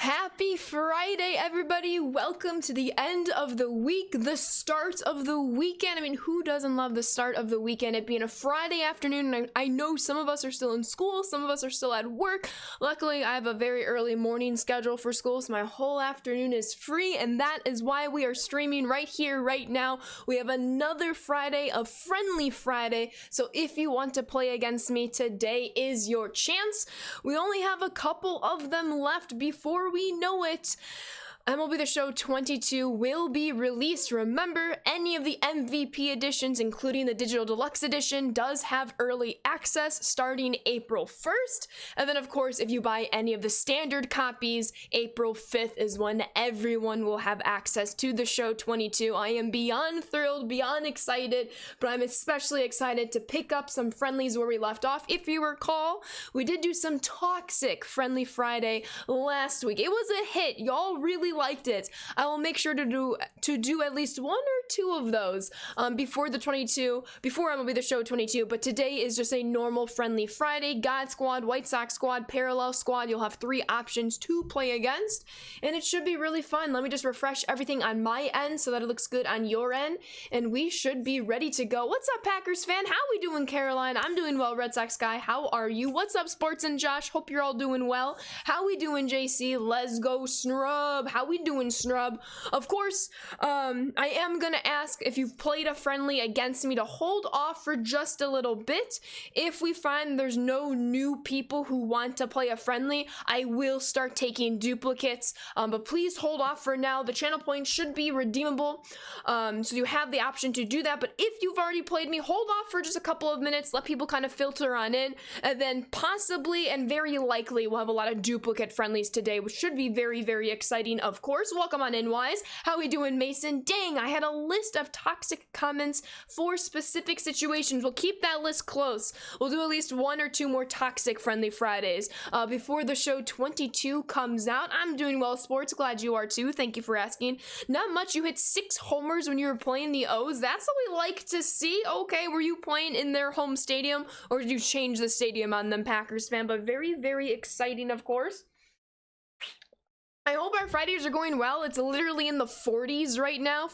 Happy Friday, everybody. Welcome to the end of the week, the start of the weekend. I mean, who doesn't love the start of the weekend? It being a Friday afternoon, and I know some of us are still in school, some of us are still at work. Luckily, I have a very early morning schedule for school, so my whole afternoon is free, and that is why we are streaming right here, right now. We have another Friday, a Friendly Friday, so if you want to play against me, today is your chance. We only have a couple of them left before we know it. MLB The Show 22 will be released. Remember, any of the MVP editions, including the Digital Deluxe Edition, does have early access starting April 1st. And then, of course, if you buy any of the standard copies, April 5th is when everyone will have access to The Show 22. I am beyond thrilled, beyond excited, but I'm especially excited to pick up some friendlies where we left off. If you recall, we did do some Toxic Friendly Friday last week. It was a hit. Y'all really liked it. I will make sure to do at least one or two of those before MLB The Show 22, but today is just a normal Friendly Friday. God Squad, White Sox Squad, Parallel Squad. You'll have 3 options to play against, and it should be really fun. Let me just refresh everything on my end so that it looks good on your end, and we should be ready to go. What's up, Packers fan? How we doing, Caroline? I'm doing well, Red Sox guy. How are you? What's up, Sports and Josh? Hope you're all doing well. How we doing, JC? Let's go, Snrub. How we doing, Snrub? Of course, I am gonna ask if you've played a friendly against me to hold off for just a little bit. If we find there's no new people who want to play a friendly, I will start taking duplicates, but please hold off for now. The channel points should be redeemable, so you have the option to do that. But if you've already played me, hold off for just a couple of minutes, let people kind of filter on in, and then possibly and very likely we'll have a lot of duplicate friendlies today, which should be very, very exciting. Of course, welcome on in, Wise. How we doing, Mason? Dang, I had a list of toxic comments for specific situations. We'll keep that list close. We'll do at least 1 or 2 more toxic Friendly Fridays before the show 22 comes out. I'm doing well, Sports. Glad you are too. Thank you for asking. Not much. You hit 6 homers when you were playing the O's. That's what we like to see. Okay, were you playing in their home stadium, or did you change the stadium on them, Packers fan? But very, very exciting, of course. I hope our Fridays are going well. It's literally in the 40s right now.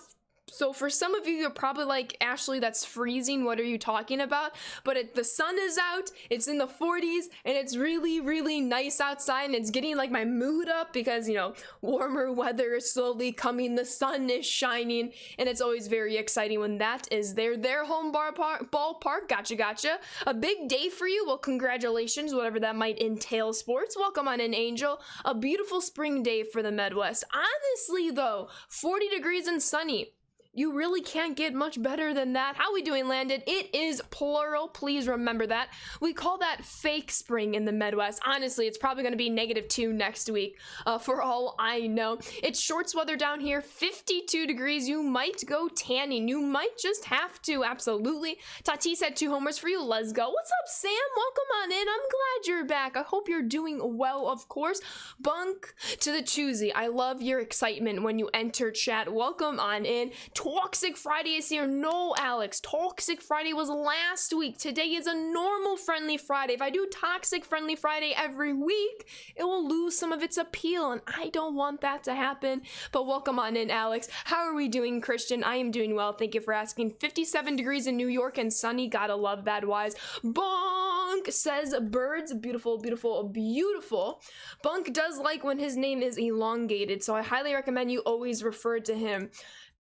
So for some of you, you're probably like, Ashley, that's freezing. What are you talking about? But the sun is out, it's in the 40s, and it's really, really nice outside, and it's getting like my mood up because, you know, warmer weather is slowly coming, the sun is shining, and it's always very exciting when that is there. Their home ballpark, gotcha. A big day for you. Well, congratulations, whatever that might entail, Sports. Welcome on in, Angel. A beautiful spring day for the Midwest. Honestly, though, 40 degrees and sunny. You really can't get much better than that. How we doing, Landon? It is plural. Please remember that. We call that fake spring in the Midwest. Honestly, it's probably going to be -2 next week, for all I know. It's shorts weather down here, 52 degrees. You might go tanning. You might just have to. Absolutely. Tatis had 2 homers for you. Let's go. What's up, Sam? Welcome on in. I'm glad you're back. I hope you're doing well, of course. Bunk to the Tuesday. I love your excitement when you enter chat. Welcome on in. Toxic Friday is here. No, Alex. Toxic Friday was last week. Today is a normal Friendly Friday. If I do Toxic Friendly Friday every week, it will lose some of its appeal, and I don't want that to happen. But welcome on in, Alex. How are we doing, Christian? I am doing well. Thank you for asking. 57 degrees in New York and sunny. Gotta love that, Wise. Bonk says birds. Beautiful, beautiful, beautiful. Bunk does like when his name is elongated, so I highly recommend you always refer to him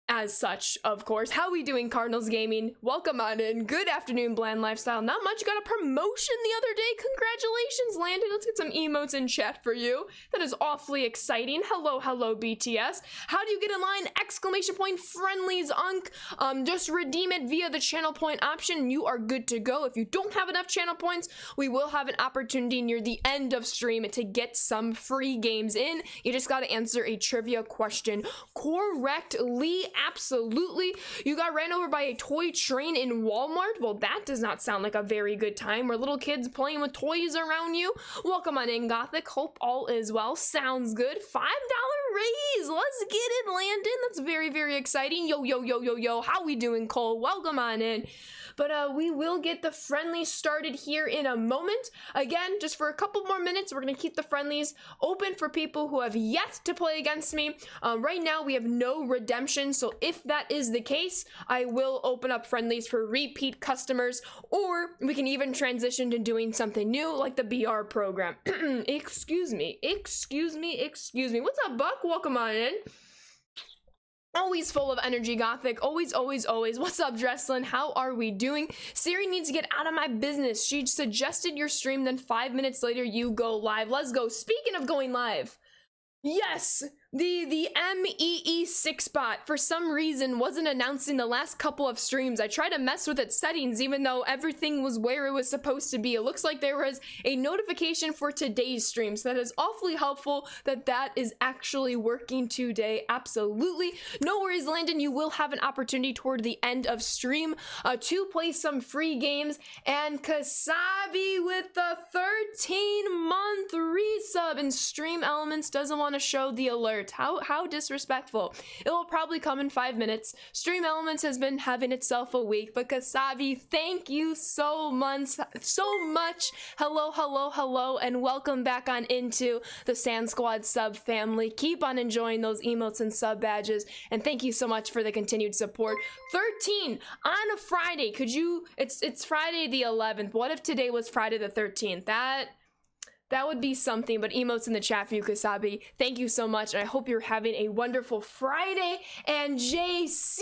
as such, of course. How we doing, Cardinals Gaming? Welcome on in. Good afternoon, Bland Lifestyle. Not much. Got a promotion the other day. Congratulations, Landon. Let's get some emotes in chat for you. That is awfully exciting. Hello, hello, BTS. How do you get in line? Exclamation point friendlies, Unk. Just redeem it via the channel point option, and you are good to go. If you don't have enough channel points, we will have an opportunity near the end of stream to get some free games in. You just got to answer a trivia question correctly. Absolutely. You got ran over by a toy train in Walmart? Well, that does not sound like a very good time. Were little kids playing with toys around you? Welcome on in, Gothic. Hope all is well. Sounds good. $5 raise. Let's get it, Landon. That's very, very exciting. Yo. How we doing, Cole? Welcome on in. but we will get the friendlies started here in a moment. Again, just for a couple more minutes, we're going to keep the friendlies open for people who have yet to play against me. Right now, we have no redemption, so if that is the case, I will open up friendlies for repeat customers, or we can even transition to doing something new like the BR program. Excuse me. What's up, Buck? Welcome on in. Always full of energy, Gothic. Always. What's up, Dresslin? How are we doing? Siri needs to get out of my business. She suggested your stream, then 5 minutes later you go live. Let's go. Speaking of going live, yes, the MEE6 bot for some reason wasn't announcing the last couple of streams. I tried to mess with its settings even though everything was where it was supposed to be. It looks like there was a notification for today's stream, so that is awfully helpful that is actually working today. Absolutely. No worries, Landon. You will have an opportunity toward the end of stream to play some free games, and Kasabi with the 13-month resub, and Stream Elements doesn't want to show the alert. How disrespectful. It will probably come in 5 minutes. Stream Elements has been having itself a week, but Kasabi, thank you so much. Hello, and welcome back on into the Sand Squad sub family. Keep on enjoying those emotes and sub badges, and thank you so much for the continued support. 13 on a Friday. Could you, it's Friday the 11th. What if today was Friday the 13th? That would be something, but emotes in the chat for you, Kasabi. Thank you so much, and I hope you're having a wonderful Friday. And JC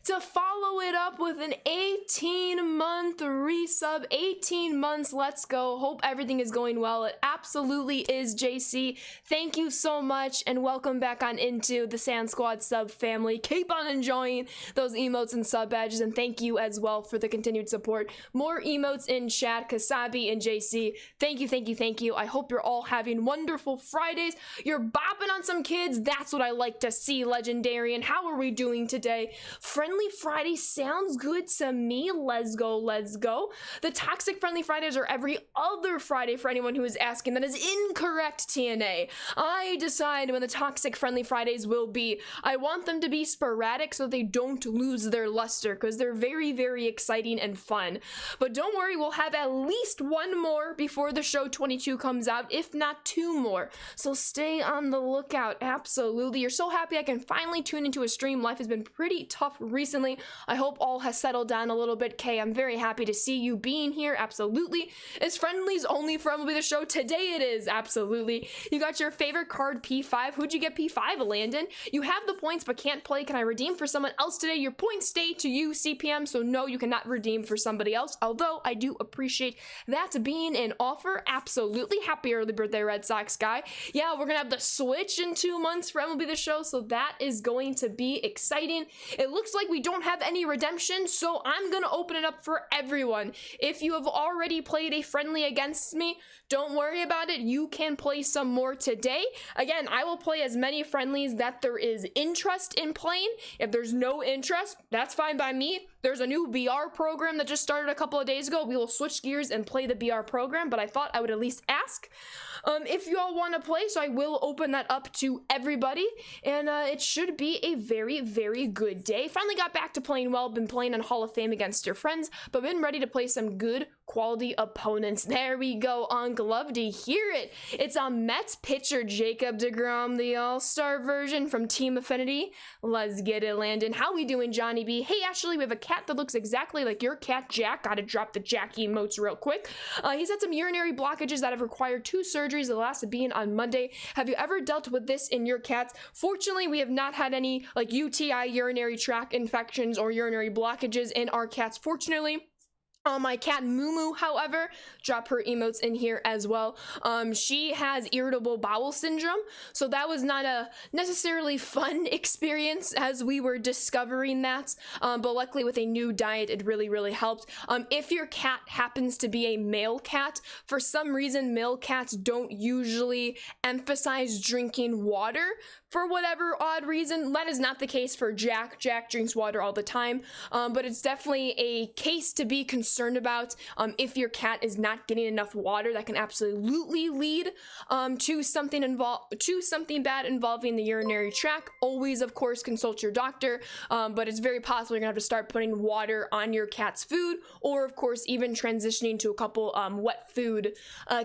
to follow it up with an 18-month resub. 18 months, let's go. Hope everything is going well. It absolutely is, JC. Thank you so much, and welcome back on into the Sand Squad sub family. Keep on enjoying those emotes and sub badges, and thank you as well for the continued support. More emotes in chat, Kasabi and JC. Thank you. I hope you're all having wonderful Fridays. You're bopping on some kids. That's what I like to see, Legendarian. How are we doing today? Friendly Friday sounds good to me. Let's go. The toxic Friendly Fridays are every other Friday for anyone who is asking. That is incorrect, TNA. I decide when the toxic Friendly Fridays will be. I want them to be sporadic so they don't lose their luster, because they're very, very exciting and fun. But don't worry, we'll have at least one more before the show 22 comes out, if not 2 more. So stay on the lookout. Absolutely. You're so happy I can finally tune into a stream. Life has been pretty tough recently. I hope all has settled down a little bit. Kay, I'm very happy to see you being here. Absolutely. Is Friendlies only for MLB The Show? Today it is. Absolutely. You got your favorite card, P5. Who'd you get, P5, Landon? You have the points but can't play. Can I redeem for someone else today? Your points stay to you, CPM, so no, you cannot redeem for somebody else, although I do appreciate that being an offer. Absolutely. Happy early birthday, Red Sox guy. Yeah, we're gonna have the Switch in 2 months for MLB The Show, so that is going to be exciting. It looks like we don't have any redemption, so I'm gonna open it up for everyone. If you have already played a friendly against me, don't worry about it. You can play some more today. Again, I will play as many friendlies that there is interest in playing. If there's no interest, that's fine by me. There's a new BR program that just started a couple of days ago. We will switch gears and play the BR program, but I thought I would at least ask if you all want to play, so I will open that up to everybody, and it should be a very, very good day. Finally got back to playing well. Been playing on Hall of Fame against your friends, but been ready to play some good quality opponents. There we go. Unc, love to hear it. It's a Mets pitcher, Jacob deGrom, the all-star version from Team Affinity. Let's get it, Landon. How we doing, Johnny B? Hey, Ashley, we have a cat that looks exactly like your cat, Jack. Gotta drop the Jack emotes real quick. He's had some urinary blockages that have required 2 surgeries, the last being on Monday. Have you ever dealt with this in your cats? Fortunately, we have not had any like UTI, urinary tract infections, or urinary blockages in our cats, fortunately. My cat Moo, however, drop her emotes in here as well. She has irritable bowel syndrome, so that was not a necessarily fun experience as we were discovering that, but luckily with a new diet it really helped. If your cat happens to be a male cat, for some reason male cats don't usually emphasize drinking water for whatever odd reason. That is not the case for Jack. Jack drinks water all the time, but it's definitely a case to be concerned concerned about. If your cat is not getting enough water, that can absolutely lead to something bad involving the urinary tract. Always, of course, consult your doctor, but it's very possible you're gonna have to start putting water on your cat's food, or of course even transitioning to a couple wet food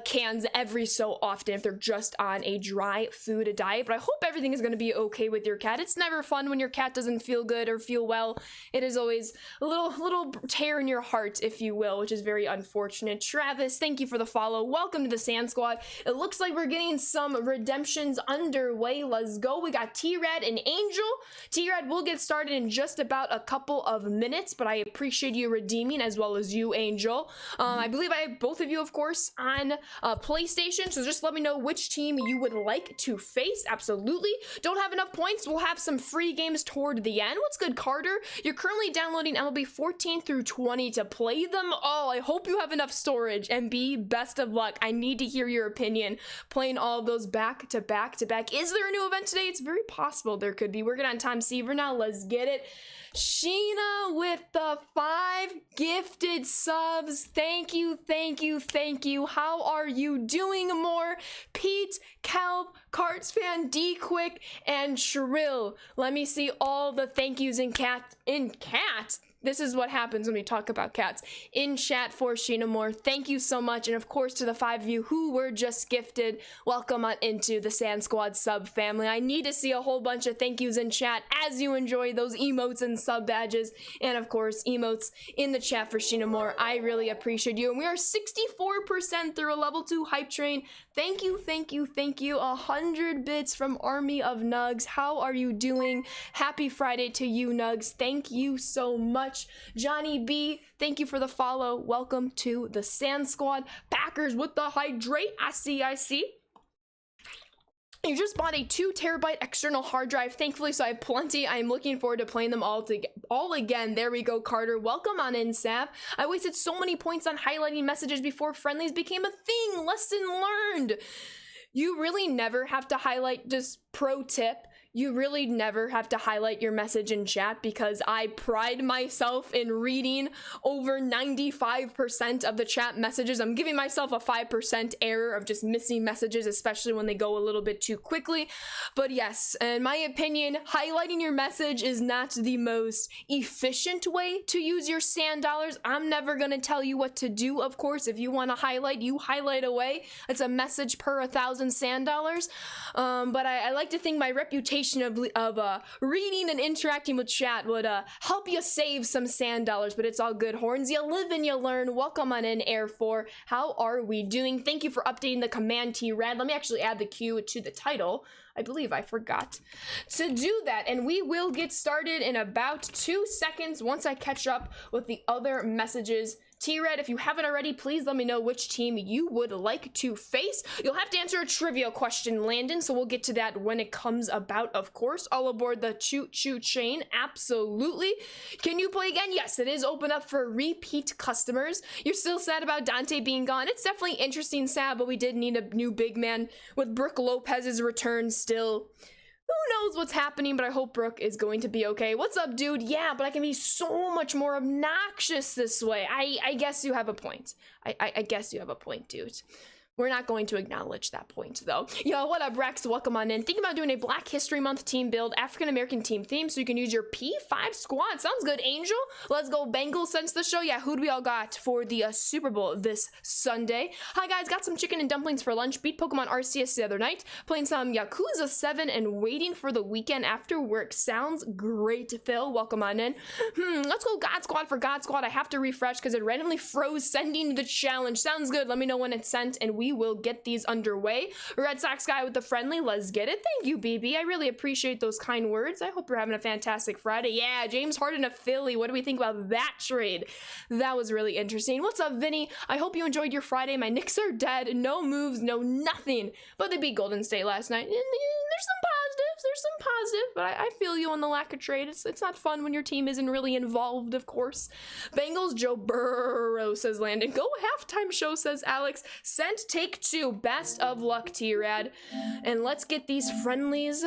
cans every so often if they're just on a dry food diet. But I hope everything is going to be okay with your cat. It's never fun when your cat doesn't feel good or feel well. It is always a little tear in your heart, if you will, which is very unfortunate. Travis, thank you for the follow. Welcome to the Sand Squad. It looks like we're getting some redemptions underway. Let's go. We got T-Rad and Angel. T-Rad will get started in just about a couple of minutes, but I appreciate you redeeming, as well as you, Angel. I believe I have both of you, of course, on PlayStation, so just let me know which team you would like to face. Absolutely. Don't have enough points? We'll have some free games toward the end. What's good, Carter? You're currently downloading MLB 14 through 20 to play them all. I hope you have enough storage. MB, best of luck. I need to hear your opinion. Playing all of those back to back to back. Is there a new event today? It's very possible there could be. Working on time Seaver now. Let's get it. Sheena with the 5 gifted subs. Thank you, thank you, thank you. How are you doing? More Pete, Kelp, Carts Fan, D Quick, and Shrill. Let me see all the thank yous in cat. This is what happens when we talk about cats. In chat for Sheena Moore, thank you so much. And of course, to the 5 of you who were just gifted, welcome on into the Sand Squad sub family. I need to see a whole bunch of thank yous in chat as you enjoy those emotes and sub badges. And of course, emotes in the chat for Sheena Moore. I really appreciate you. And we are 64% through a level 2 hype train. Thank you, thank you, thank you. 100 bits from Army of Nugs. How are you doing? Happy Friday to you, Nugs. Thank you so much. Johnny B, thank you for the follow. Welcome to the Sand Squad. Packers with the hydrate. I see. You just bought a 2 terabyte external hard drive. Thankfully, so I have plenty. I'm looking forward to playing them all again. There we go, Carter. Welcome on in, Sav. I wasted so many points on highlighting messages before friendlies became a thing. Lesson learned. You really never have to highlight. Just pro tip. You really never have to highlight your message in chat, because I pride myself in reading over 95% of the chat messages. I'm giving myself a 5% error of just missing messages, especially when they go a little bit too quickly. But yes, in my opinion, highlighting your message is not the most efficient way to use your sand dollars. I'm never going to tell you what to do, of course. If you want to highlight, you highlight away. It's a message per 1,000 sand dollars. But I like to think my reputation of reading and interacting with chat would help you save some sand dollars, but it's all good. Horns, you live and you learn. Welcome on in, Air 4. How are we doing? Thank you for updating the command T-Rad. Let me actually add the Q to the title. I believe I forgot to do that, and we will get started in about 2 seconds once I catch up with the other messages. T-Red, if you haven't already, please let me know which team you would like to face. You'll have to answer a trivia question, Landon, so we'll get to that when it comes about, of course. All aboard the choo-choo train, absolutely. Can you play again? Yes, it is open up for repeat customers. You're still sad about Dante being gone. It's definitely interesting, sad, but we did need a new big man with Brooke Lopez's return still. Who knows what's happening, but I hope Brooke is going to be okay. What's up, dude? Yeah, but I can be so much more obnoxious this way. I guess you have a point. I guess you have a point, dude. We're not going to acknowledge that point, though. Yo, what up, Rex? Welcome on in. Thinking about doing a Black History Month team build, African-American team theme, so you can use your P5 squad. Sounds good, Angel. Let's go Bengals since the show. Yeah, who do we all got for the Super Bowl this Sunday? Hi, guys. Got some chicken and dumplings for lunch. Beat Pokemon Arceus the other night. Playing some Yakuza 7 and waiting for the weekend after work. Sounds great, Phil. Welcome on in. Let's go God Squad for God Squad. I have to refresh because it randomly froze sending the challenge. Sounds good. Let me know when it's sent, and we will get these underway. Red Sox guy with the friendly, let's get it. Thank you, BB. I really appreciate those kind words. I hope you're having a fantastic Friday. Yeah, James Harden of Philly. What do we think about that trade? That was really interesting. What's up, Vinny? I hope you enjoyed your Friday. My Knicks are dead. No moves, no nothing. But they beat Golden State last night. And there's some positive, but I feel you on the lack of trade. It's not fun when your team isn't really involved, of course. Bengals, Joe Burrow, says Landon. Go halftime show, says Alex. Sent take 2. Best of luck, T-Rad. And let's get these friendlies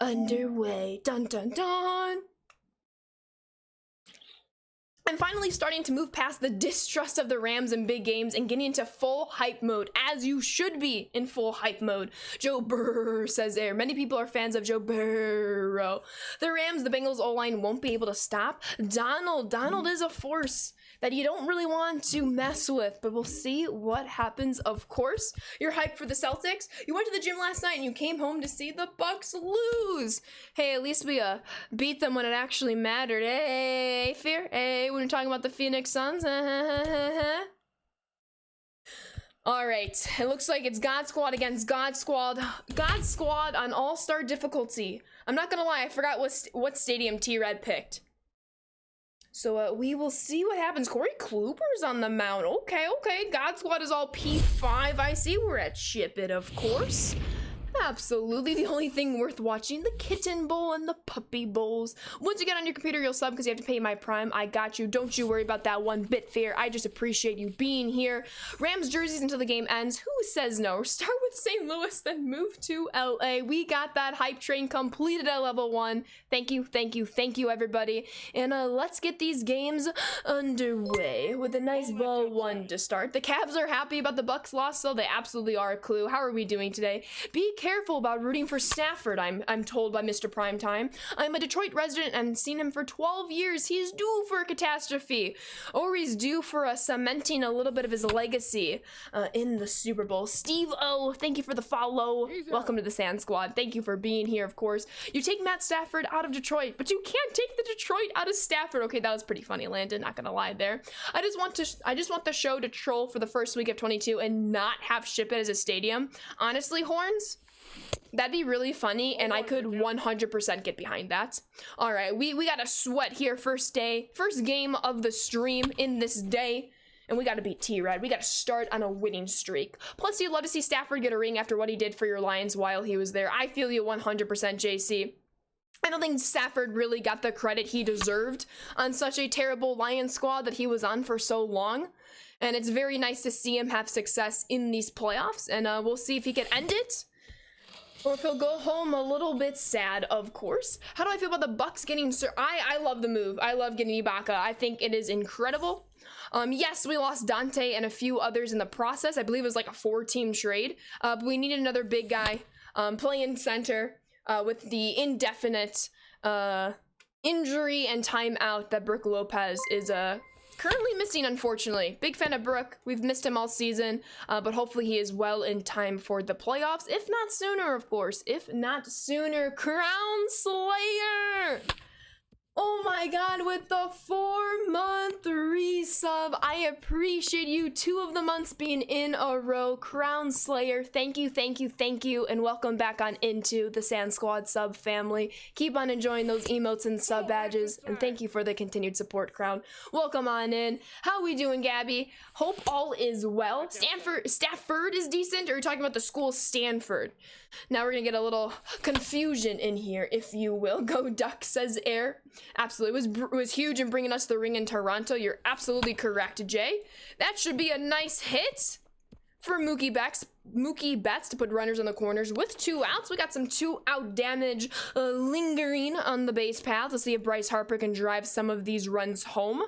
underway. Dun, dun, dun. I'm finally starting to move past the distrust of the Rams in big games and getting into full hype mode, as you should be in full hype mode. Joe Burrow, says Air. Many people are fans of Joe Burrow. The Rams, the Bengals O-line won't be able to stop Donald is a force that you don't really want to mess with, but we'll see what happens, of course. You're hyped for the Celtics? You went to the gym last night and you came home to see the Bucks lose. Hey, at least we beat them when it actually mattered. Hey, Fear? Hey, when you're talking about the Phoenix Suns? Alright, it looks like it's God Squad against God Squad. God Squad on All-Star difficulty. I'm not gonna lie, I forgot what stadium T-Red picked. So we will see what happens. Corey Kluber's on the mound. Okay. God Squad is all P5. I see we're at Ship It, of course. Absolutely. The only thing worth watching, the Kitten Bowl and the Puppy Bowls. Once you get on your computer, you'll sub because you have to pay my Prime. I got you. Don't you worry about that one bit, Fear. I just appreciate you being here. Rams jerseys until the game ends. Who says no? Start with St. Louis, then move to LA. We got that hype train completed at level 1. Thank you, everybody. And let's get these games underway with a nice ball 1 to start. The Cavs are happy about the Bucks loss, so they absolutely are. Clue. How are we doing today? Be careful about rooting for Stafford, I'm told by Mr. Primetime. I'm a Detroit resident and seen him for 12 years. He's due for a catastrophe. Or he's due for cementing a little bit of his legacy in the Super Bowl. Steve O, thank you for the follow. Welcome to the Sand Squad. Thank you for being here, of course. You take Matt Stafford out of Detroit, but you can't take the Detroit out of Stafford. Okay, that was pretty funny, Landon. Not gonna lie there. I just want the show to troll for the first week of 22 and not have Ship It as a stadium. Honestly, Horns, that'd be really funny, and I could 100% get behind that. All right, we got a sweat here. First game of the stream in this day, and we got to beat T-Red. We got to start on a winning streak. Plus, you'd love to see Stafford get a ring after what he did for your Lions while he was there. I feel you 100%, JC. I don't think Stafford really got the credit he deserved on such a terrible Lions squad that he was on for so long. And it's very nice to see him have success in these playoffs, and we'll see if he can end it, or if he'll go home a little bit sad, of course. How do I feel about the Bucks getting... I love the move. I love getting Ibaka. I think it is incredible. Yes, we lost Dante and a few others in the process. I believe it was like a 4-team trade. But we needed another big guy playing center with the indefinite injury and timeout that Brook Lopez is currently missing, unfortunately. Big fan of Brook. We've missed him all season, but hopefully he is well in time for the playoffs. If not sooner, of course. If not sooner. Crown Slayer! Oh my god, with the 4-month resub. I appreciate you. 2 of the months being in a row. Crown Slayer, thank you, and welcome back on into the Sand Squad sub family. Keep on enjoying those emotes and sub badges, and thank you for the continued support, Crown. Welcome on in. How we doing, Gabby? Hope all is well. Stafford is decent, or are you talking about the school Stanford? Now we're gonna get a little confusion in here, if you will. Go Duck, says Air. Absolutely, it was huge in bringing us the ring in Toronto. You're absolutely correct, Jay. That should be a nice hit for Mookie Betts to put runners on the corners with 2 outs. We got some 2-out damage lingering on the base path. Let's see if Bryce Harper can drive some of these runs home.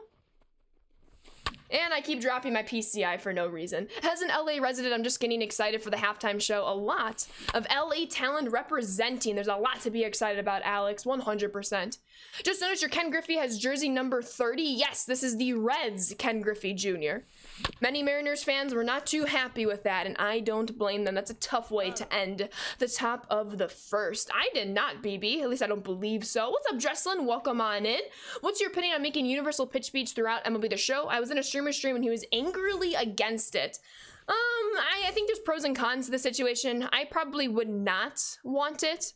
And I keep dropping my PCI for no reason. As an LA resident, I'm just getting excited for the halftime show. A lot of LA talent representing. There's a lot to be excited about, Alex, 100%. Just noticed your Ken Griffey has jersey number 30. Yes, this is the Reds Ken Griffey Jr. Many Mariners fans were not too happy with that, and I don't blame them. That's a tough way to end the top of the first. I did not, BB. At least I don't believe so. What's up, Dresslin? Welcome on in. What's your opinion on making universal pitch speeds throughout MLB The Show? I was in a streamer stream and he was angrily against it. I think there's pros and cons to the situation. I probably would not want it.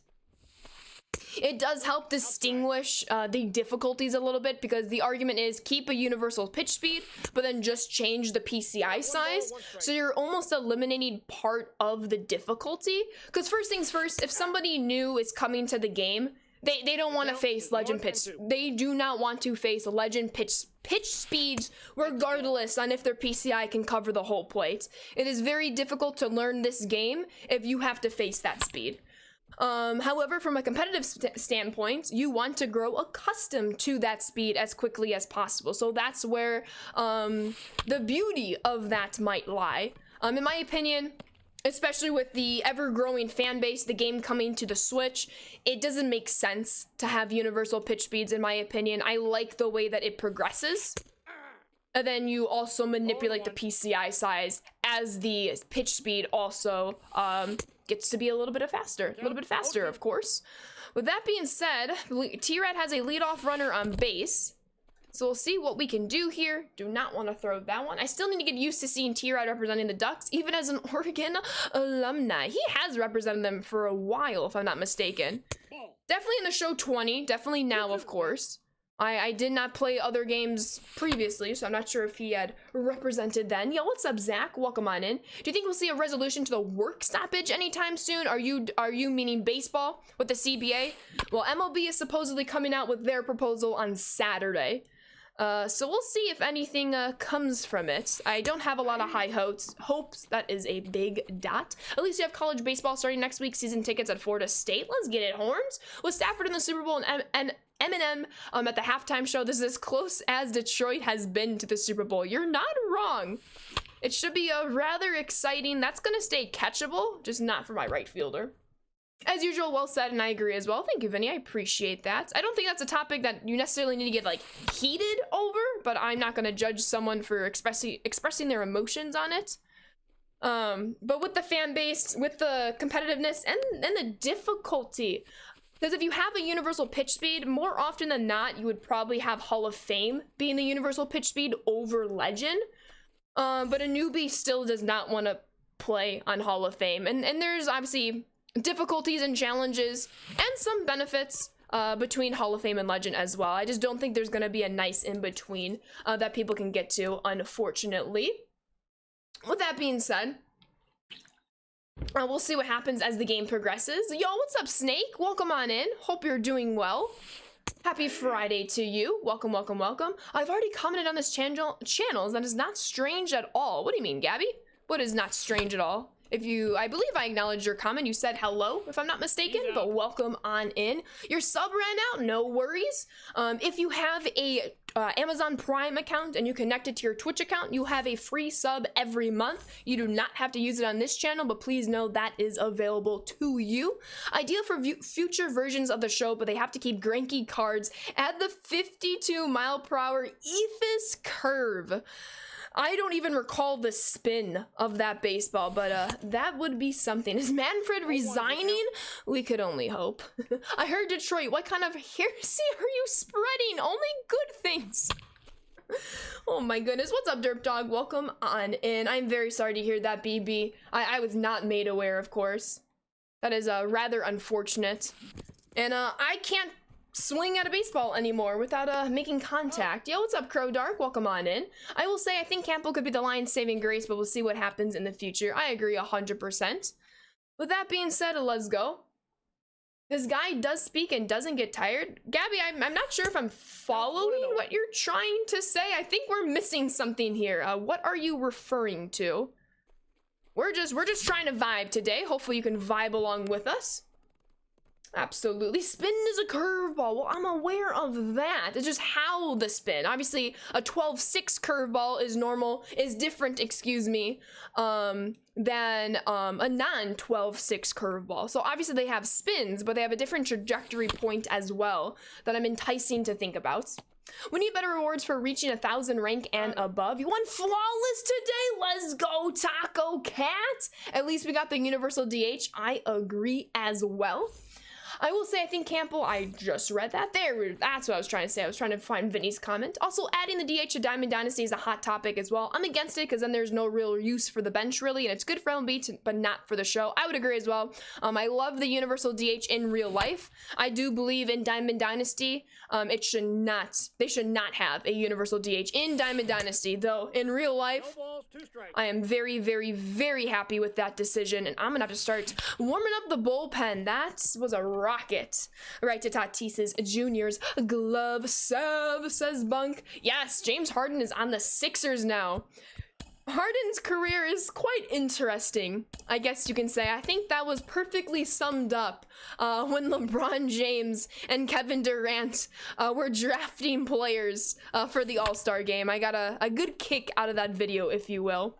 It does help distinguish the difficulties a little bit, because the argument is keep a universal pitch speed, but then just change the PCI size. So you're almost eliminating part of the difficulty. Because first things first, if somebody new is coming to the game, they don't want to face legend pitch. They do not want to face legend pitch speeds, regardless on if their PCI can cover the whole plate. It is very difficult to learn this game if you have to face that speed. However, from a competitive standpoint, you want to grow accustomed to that speed as quickly as possible. So that's where the beauty of that might lie. In my opinion, especially with the ever-growing fan base, the game coming to the Switch, it doesn't make sense to have universal pitch speeds, in my opinion. I like the way that it progresses. And then you also manipulate the PCI size as the pitch speed also gets to be a little bit faster. Of course. With that being said, T-Rat has a leadoff runner on base. So we'll see what we can do here. Do not want to throw that one. I still need to get used to seeing T-Rat representing the Ducks, even as an Oregon alumni. He has represented them for a while, if I'm not mistaken. Definitely in the show 20. Definitely now, of course. I did not play other games previously, so I'm not sure if he had represented then. Yo, what's up, Zach? Welcome on in. Do you think we'll see a resolution to the work stoppage anytime soon? Are you meaning baseball with the CBA? Well, MLB is supposedly coming out with their proposal on Saturday. So we'll see if anything comes from it. I don't have a lot of high hopes. That is a big dot. At least you have college baseball starting next week. Season tickets at Florida State. Let's get it, Horns. With Stafford in the Super Bowl and Eminem at the halftime show. This is as close as Detroit has been to the Super Bowl. You're not wrong. It should be rather exciting. That's going to stay catchable, just not for my right fielder. As usual, well said, and I agree as well. Thank you, Vinny. I appreciate that. I don't think that's a topic that you necessarily need to get, like, heated over, but I'm not going to judge someone for expressing their emotions on it. But with the fan base, with the competitiveness, and the difficulty, because if you have a universal pitch speed, more often than not, you would probably have Hall of Fame being the universal pitch speed over Legend. But a newbie still does not want to play on Hall of Fame. And there's obviously difficulties and challenges and some benefits between Hall of Fame and Legend as well. I just don't think there's going to be a nice in-between that people can get to, unfortunately. With that being said, we'll see what happens as the game progresses. Yo, what's up, Snake? Welcome on in. Hope you're doing well. Happy Friday to you. Welcome, welcome, welcome. I've already commented on this channels. That is not strange at all. What do you mean, Gabby? What is not strange at all? I believe I acknowledged your comment. You said hello, if I'm not mistaken, but welcome on in. Your sub ran out, no worries. If you have a Amazon Prime account and you connect it to your Twitch account, you have a free sub every month. You do not have to use it on this channel, but please know that is available to you. Ideal for future versions of the show, but they have to keep Granky cards at the 52-mile-per-hour Ephus curve. I don't even recall the spin of that baseball, but that would be something. Is Manfred resigning? We could only hope. I heard Detroit. What kind of heresy are you spreading? Only good things. Oh my goodness. What's up, Derp Dog? Welcome on in. I'm very sorry to hear that, BB. I was not made aware, of course. That is rather unfortunate. And I can't swing at a baseball anymore without making contact. Yo, what's up, Crow Dark? Welcome on in. I will say I think Campbell could be the Lions' saving grace, but we'll see what happens in the future. I agree 100%. With that being said, let's go. This guy does speak and doesn't get tired. Gabby, I'm not sure if I'm following what you're trying to say. I think we're missing something here. What are you referring to? We're just trying to vibe today. Hopefully you can vibe along with us. Absolutely. Spin is a curveball. Well, I'm aware of that. It's just how the spin. Obviously, a 12-6 curveball is different, excuse me, than a non-12-6 curveball. So obviously they have spins, but they have a different trajectory point as well that I'm enticing to think about. We need better rewards for reaching 1,000 rank and above. You won flawless today. Let's go, Taco Cat. At least we got the universal DH. I agree as well. I will say, I think Campbell, I just read that there. That's what I was trying to say. I was trying to find Vinny's comment. Also, adding the DH to Diamond Dynasty is a hot topic as well. I'm against it because then there's no real use for the bench, really, and it's good for MLB, but not for the show. I would agree as well. I love the universal DH in real life. I do believe in Diamond Dynasty, they should not have a universal DH in Diamond Dynasty, though in real life, I am very, very, very happy with that decision, and I'm gonna have to start warming up the bullpen. That was a rocket. Right to Tatis's Junior's glove serve, says Bunk. Yes, James Harden is on the Sixers now. Harden's career is quite interesting, I guess you can say. I think that was perfectly summed up when LeBron James and Kevin Durant were drafting players for the All-Star game. I got a good kick out of that video, if you will.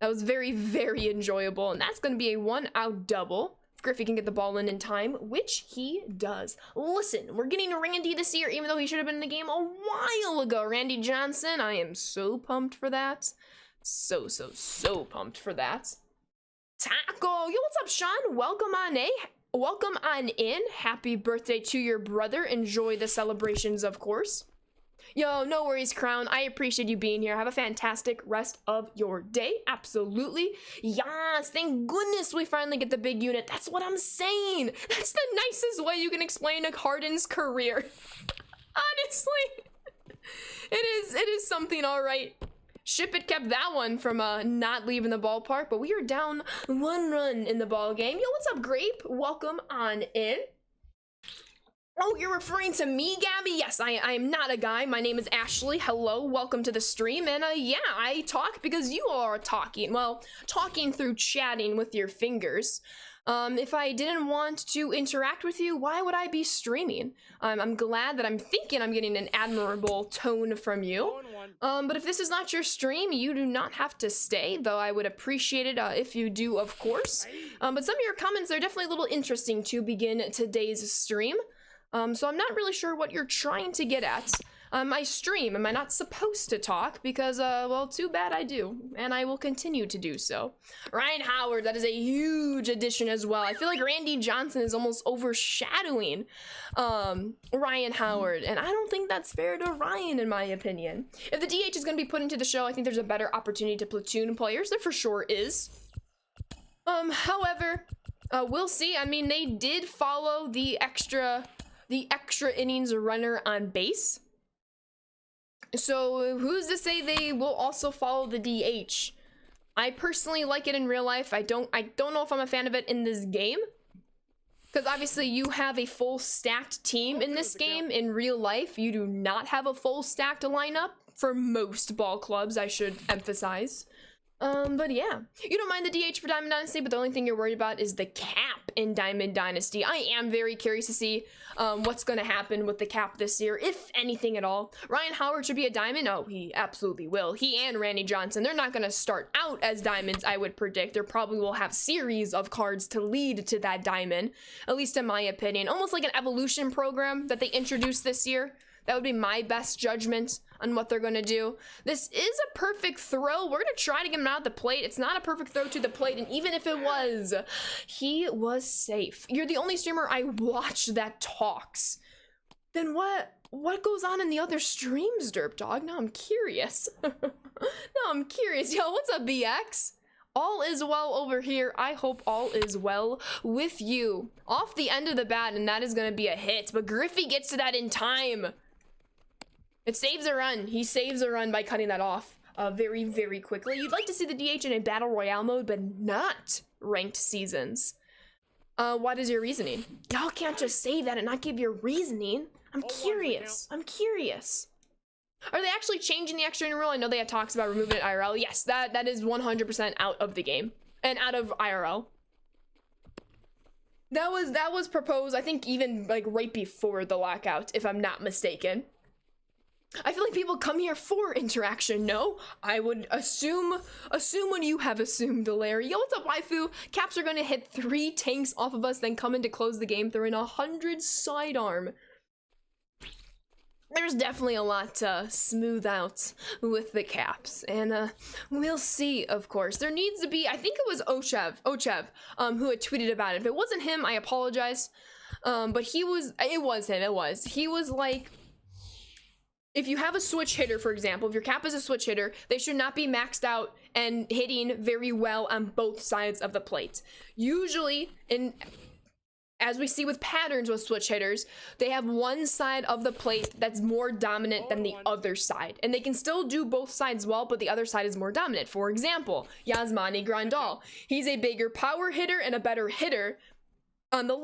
That was very, very enjoyable, and that's going to be a 1-out double. If Griffey can get the ball in time, which he does. Listen, we're getting Randy this year, even though he should have been in the game a while ago. Randy Johnson, I am so pumped for that. So pumped for that. Taco, yo, what's up, Sean? Welcome on in. Happy birthday to your brother. Enjoy the celebrations, of course. Yo, no worries, Crown. I appreciate you being here. Have a fantastic rest of your day. Absolutely. Yes, thank goodness we finally get the big unit. That's what I'm saying. That's the nicest way you can explain a Harden's career. Honestly. It is something, all right. Ship It kept that one from not leaving the ballpark, but we are down 1 run in the ball game. Yo, what's up, Grape? Welcome on in. Oh, you're referring to me, Gabby? Yes, I am not a guy. My name is Ashley. Hello, welcome to the stream. And yeah, I talk because you are talking. Well, talking through chatting with your fingers. If I didn't want to interact with you, why would I be streaming? I'm glad that I'm thinking I'm getting an admirable tone from you. But if this is not your stream, you do not have to stay, though I would appreciate it if you do, of course. But some of your comments are definitely a little interesting to begin today's stream. So I'm not really sure what you're trying to get at. I stream. Am I not supposed to talk? Because, well, too bad I do. And I will continue to do so. Ryan Howard, that is a huge addition as well. I feel like Randy Johnson is almost overshadowing Ryan Howard. And I don't think that's fair to Ryan, in my opinion. If the DH is going to be put into the show, I think there's a better opportunity to platoon players. There for sure is. However, we'll see. I mean, they did follow the extra innings runner on base. So who's to say they will also follow the DH? I personally like it in real life. I don't know if I'm a fan of it in this game. Because obviously you have a full stacked team in this game. In real life, you do not have a full stacked lineup for most ball clubs, I should emphasize. But yeah, you don't mind the DH for Diamond Dynasty, but the only thing you're worried about is the cap in Diamond Dynasty. I am very curious to see what's going to happen with the cap this year, if anything at all. Ryan Howard should be a Diamond. Oh, he absolutely will. He and Randy Johnson, they're not going to start out as Diamonds, I would predict. They probably will have series of cards to lead to that Diamond, at least in my opinion. Almost like an evolution program that they introduced this year. That would be my best judgment on what they're going to do. This is a perfect throw. We're going to try to get him out of the plate. It's not a perfect throw to the plate, and even if it was, he was safe. You're the only streamer I watch that talks. Then what goes on in the other streams, Derp Dog? Now I'm curious. Yo, what's up, BX? All is well over here. I hope all is well with you. Off the end of the bat, and that is going to be a hit, but Griffey gets to that in time. It saves a run. He saves a run by cutting that off very, very quickly. You'd like to see the DH in a Battle Royale mode, but not ranked seasons. What is your reasoning? Y'all can't just say that and not give your reasoning. I'm curious. I'm curious. Are they actually changing the extra inning rule? I know they had talks about removing it IRL. Yes, that is 100% out of the game and out of IRL. That was proposed, I think, even like right before the lockout, if I'm not mistaken. I feel like people come here for interaction. No, I would assume when you have assumed, Larry. Yo, what's up, waifu? Caps are gonna hit 3 tanks off of us, then come in to close the game. They're in 100 sidearm. There's definitely a lot to smooth out with the Caps, and we'll see, of course. There needs to be, I think it was Ochev, who had tweeted about it. If it wasn't him, I apologize, but it was him. He was like, if you have a switch hitter, for example, if your cap is a switch hitter, they should not be maxed out and hitting very well on both sides of the plate. Usually, as we see with patterns with switch hitters, they have one side of the plate that's more dominant than the other side. And they can still do both sides well, but the other side is more dominant. For example, Yasmani Grandal. He's a bigger power hitter and a better hitter, on the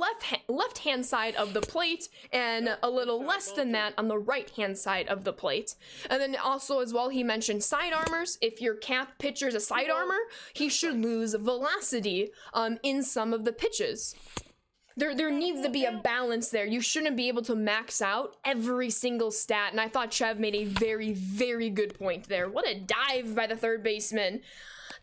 left hand side of the plate, and a little less than that on the right hand side of the plate. And then also as well, he mentioned side armors. If your cap pitcher is a side armor, he should lose velocity in some of the pitches. There needs to be a balance there. You shouldn't be able to max out every single stat, and I thought Chev made a very, very good point there. What a dive by the third baseman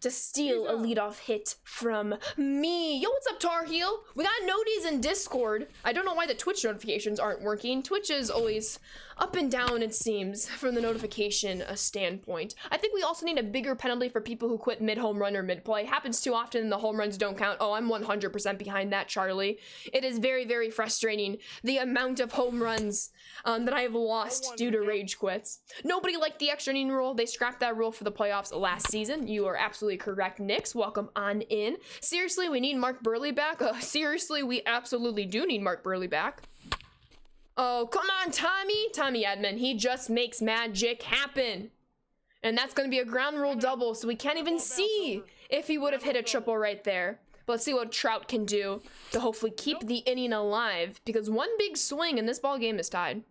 to steal a leadoff hit from me. Yo, what's up, Tar Heel? We got noties in Discord. I don't know why the Twitch notifications aren't working. Twitch is always up and down, it seems, from the notification standpoint. I think we also need a bigger penalty for people who quit mid-home run or mid-play. Happens too often and the home runs don't count. Oh, I'm 100% behind that, Charlie. It is very, very frustrating, the amount of home runs that I have lost due to rage quits. Nobody liked the extra inning rule. They scrapped that rule for the playoffs last season. You are absolutely correct, Nix. Welcome on in. Seriously, we need Mark Burley back? Seriously, we absolutely do need Mark Burley back. Oh, come on, Tommy Edmond. He just makes magic happen. And that's going to be a ground rule double, so we can't even see if he would have hit a triple right there. But let's see what Trout can do to hopefully keep the inning alive, because one big swing and this ball game is tied.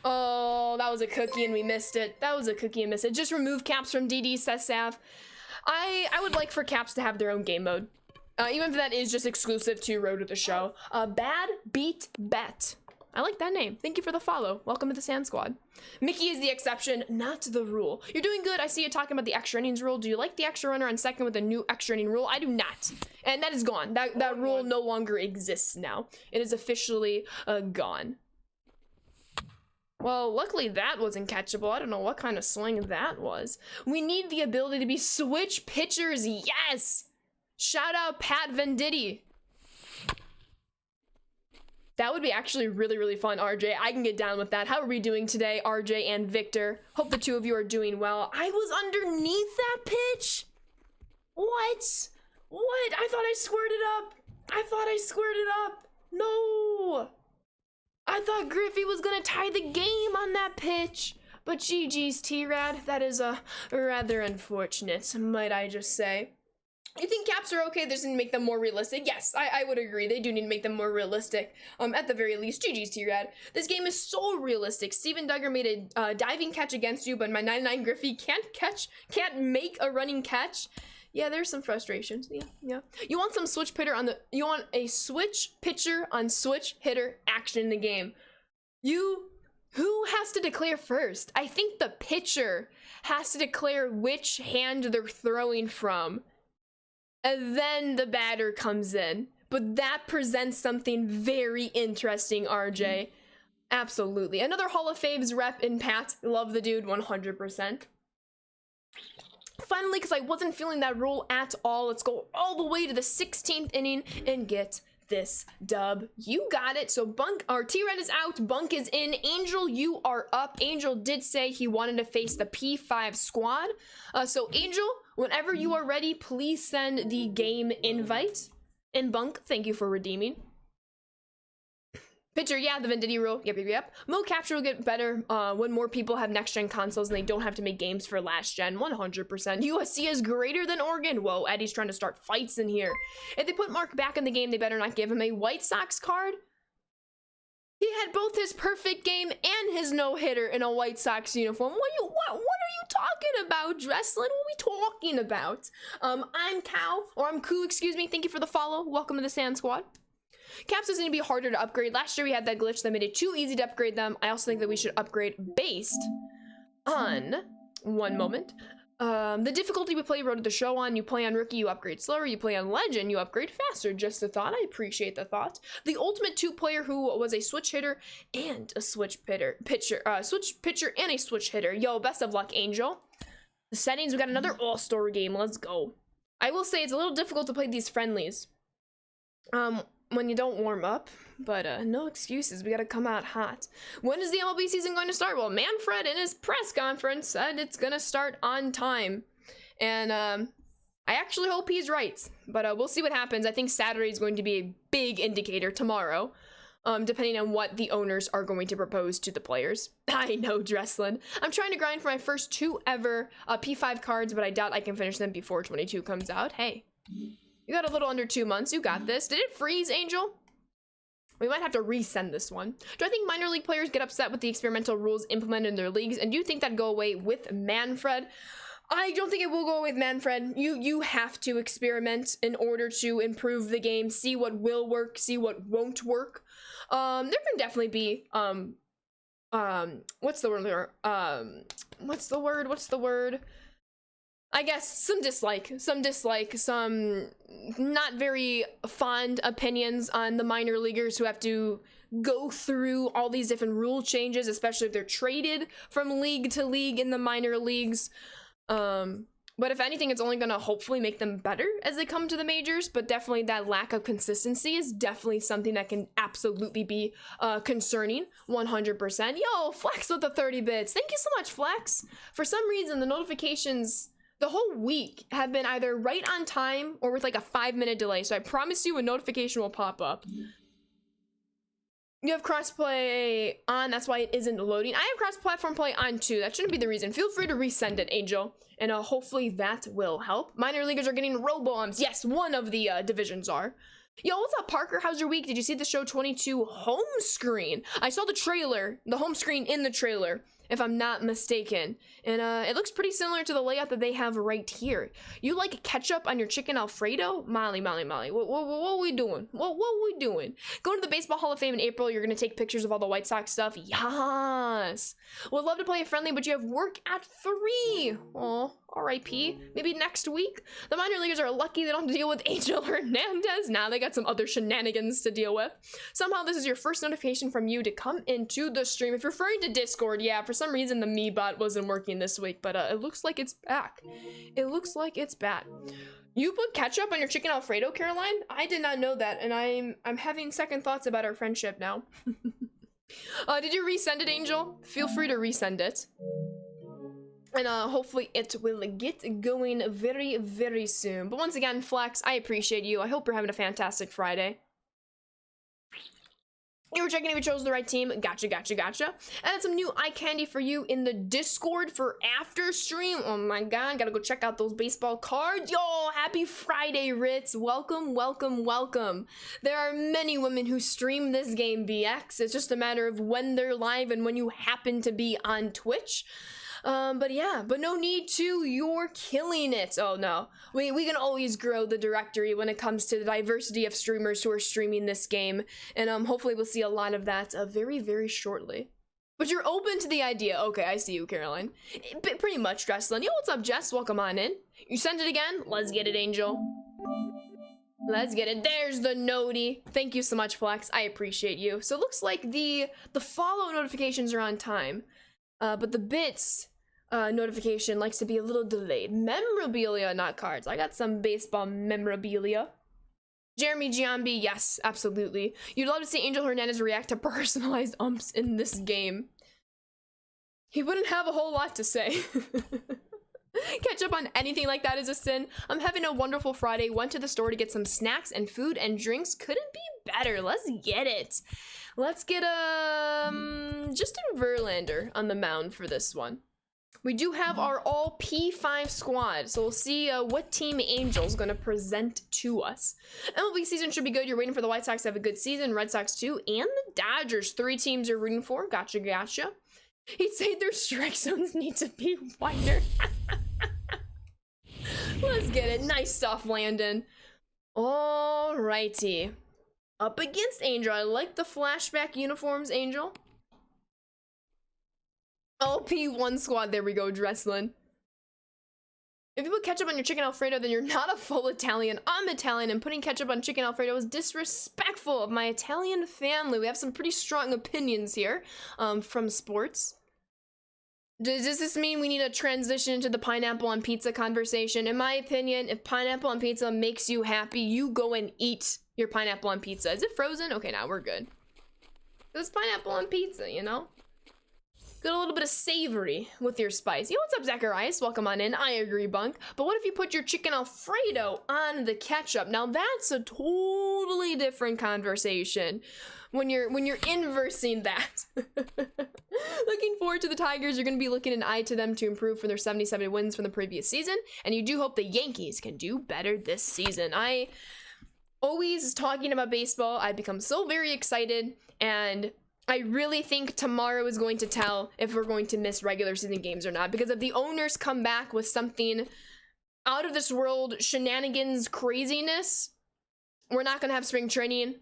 Oh, that was a cookie and we missed it. That was a cookie and missed it. Just remove caps from DD, says Sav. I would like for caps to have their own game mode. Even if that is just exclusive to Road to the Show. Bad Beat Bet. I like that name. Thank you for the follow. Welcome to the Sand Squad. Mickey is the exception, not the rule. You're doing good. I see you talking about the extra innings rule. Do you like the extra runner on second with the new extra inning rule? I do not. And that is gone. That rule no longer exists now. It is officially gone. Well, luckily that wasn't catchable. I don't know what kind of swing that was. We need the ability to be switch pitchers. Yes! Shout out Pat Venditti. That would be actually really, really fun, RJ. I can get down with that. How are we doing today, RJ and Victor? Hope the two of you are doing well. I was underneath that pitch? What? What? I thought I squared it up. I thought I squared it up. No. I thought Griffey was gonna tie the game on that pitch. But GG's T-Rad. That is rather unfortunate, might I just say. You think caps are okay? They just need to make them more realistic. Yes, I would agree. They do need to make them more realistic. At the very least, GG's T-Rad. This game is so realistic. Steven Duggar made a diving catch against you, but my 99 Griffey can't make a running catch. Yeah, there's some frustrations. Yeah. You want some switch hitter you want a switch pitcher on switch hitter action in the game. Who has to declare first? I think the pitcher has to declare which hand they're throwing from. And then the batter comes in. But that presents something very interesting, RJ. Absolutely. Another Hall of Fames rep in Pat. Love the dude, 100%. Finally, because I wasn't feeling that rule at all, let's go all the way to the 16th inning and get this dub. You got it. So T-Red is out, Bunk is in. Angel, you are up. Angel did say he wanted to face the P5 squad. So Angel, whenever you are ready, please send the game invite. And Bunk, thank you for redeeming. Pitcher, yeah, the Venditti rule. Yep. Mode capture will get better when more people have next-gen consoles and they don't have to make games for last-gen. 100%. USC is greater than Oregon. Whoa, Eddie's trying to start fights in here. If they put Mark back in the game, they better not give him a White Sox card. He had both his perfect game and his no-hitter in a White Sox uniform. What are you talking about, Dresslin? What are we talking about? I'm Koo, excuse me. Thank you for the follow. Welcome to the Sand Squad. Caps doesn't need to be harder to upgrade. Last year we had that glitch that made it too easy to upgrade them. I also think that we should upgrade based on, one moment, the difficulty we play Road to the Show on. You play on Rookie, you upgrade slower. You play on Legend, you upgrade faster. Just a thought. I appreciate the thought. The ultimate two-player who was a switch hitter and a switch pitcher and a switch hitter. Yo, best of luck, Angel. The settings, we got another All-Star game. Let's go. I will say it's a little difficult to play these friendlies. When you don't warm up, but no excuses. We gotta come out hot. When is the MLB season going to start? Well, Manfred in his press conference said it's gonna start on time, and I actually hope he's right, but we'll see what happens. I think Saturday is going to be a big indicator tomorrow, depending on what the owners are going to propose to the players. I know, Dresslin. I'm trying to grind for my first 2 ever P5 cards, but I doubt I can finish them before 22 comes out. Hey. You got a little under 2 months. You got this. Did it freeze, Angel? We might have to resend this one. Do I think minor league players get upset with the experimental rules implemented in their leagues? And do you think that'd go away with Manfred? I don't think it will go away with Manfred. You have to experiment in order to improve the game, see what will work, see what won't work. There can definitely be what's the word? I guess some dislike, some not very fond opinions on the minor leaguers who have to go through all these different rule changes, especially if they're traded from league to league in the minor leagues. But if anything, it's only gonna hopefully make them better as they come to the majors, but definitely that lack of consistency is definitely something that can absolutely be concerning, 100%. Yo, Flex with the 30 bits. Thank you so much, Flex. For some reason, the notifications the whole week have been either right on time or with like a 5-minute delay, so I promise you a notification will pop up. You have crossplay on, that's why it isn't loading. I have cross-platform play on too. That shouldn't be the reason. Feel free to resend it, Angel, and hopefully that will help. Minor leaguers are getting robo-umbs. Yes, one of the divisions are. Yo, what's up, Parker? How's your week? Did you see the show 22 home screen? I saw the trailer, the home screen in the trailer, if I'm not mistaken. And it looks pretty similar to the layout that they have right here. You like ketchup on your chicken Alfredo? Molly. What are we doing? What we doing? Going to the Baseball Hall of Fame in April. You're going to take pictures of all the White Sox stuff. Yes. Would love to play a friendly, but you have work at 3. Oh, RIP. Maybe next week. The minor leaguers are lucky they don't have to deal with Angel Hernandez. Now they got some other shenanigans to deal with. Somehow this is your first notification from you to come into the stream. If you're referring to Discord, yeah, for some reason the me bot wasn't working this week, but it looks like it's back. It looks like it's back. You put ketchup on your chicken Alfredo, Caroline? I did not know that, and I'm having second thoughts about our friendship now. Did you resend it, Angel? Feel free to resend it. And hopefully it will get going very, very soon. But once again, Flex, I appreciate you. I hope you're having a fantastic Friday. You were checking if you chose the right team. Gotcha. Added some new eye candy for you in the Discord for after stream. Oh my god, gotta go check out those baseball cards. Yo, happy Friday, Ritz. Welcome. There are many women who stream this game, BX. It's just a matter of when they're live and when you happen to be on Twitch. But yeah, but no need to, you're killing it. Oh no, we can always grow the directory when it comes to the diversity of streamers who are streaming this game, and hopefully we'll see a lot of that very, very shortly. But you're open to the idea. Okay, I see you, Caroline. Pretty much, Dresslin. Yo, what's up, Jess? Welcome on in. You sent it again? Let's get it, Angel. Let's get it. There's the noti. Thank you so much, Flex. I appreciate you. So it looks like the follow notifications are on time, but the bits notification likes to be a little delayed. Memorabilia, not cards. I got some baseball memorabilia. Jeremy Giambi, yes, absolutely. You'd love to see Angel Hernandez react to personalized umps in this game. He wouldn't have a whole lot to say. Catch up on anything like that is a sin. I'm having a wonderful Friday. Went to the store to get some snacks and food and drinks. Couldn't be better. Let's get it. Let's get Justin Verlander on the mound for this one. We do have our all P5 squad, so we'll see what team Angel's gonna present to us. MLB season should be good. You're waiting for the White Sox to have a good season, Red Sox too, and the Dodgers. 3 teams you're rooting for. Gotcha. He'd say their strike zones need to be wider. Let's get it. Nice stuff, Landon. Alrighty. Up against Angel. I like the flashback uniforms, Angel. LP1 squad, there we go, Dresslin. If you put ketchup on your chicken Alfredo, then you're not a full Italian. I'm Italian, and putting ketchup on chicken Alfredo is disrespectful of my Italian family. We have some pretty strong opinions here, from sports. Does this mean we need to transition into the pineapple on pizza conversation? In my opinion, if pineapple on pizza makes you happy, you go and eat your pineapple on pizza. Is it frozen? Okay, now we're good. It's pineapple on pizza, you know? Get a little bit of savory with your spice. Yo, what's up, Zacharias? Welcome on in. I agree, Bunk. But what if you put your chicken Alfredo on the ketchup? Now that's a totally different conversation when you're inversing that. Looking forward to the Tigers. You're going to be looking an eye to them to improve from their 77 wins from the previous season, and you do hope the Yankees can do better this season. I always talking about baseball, I become so very excited, and I really think tomorrow is going to tell if we're going to miss regular season games or not, because if the owners come back with something out of this world shenanigans craziness, we're not going to have spring training.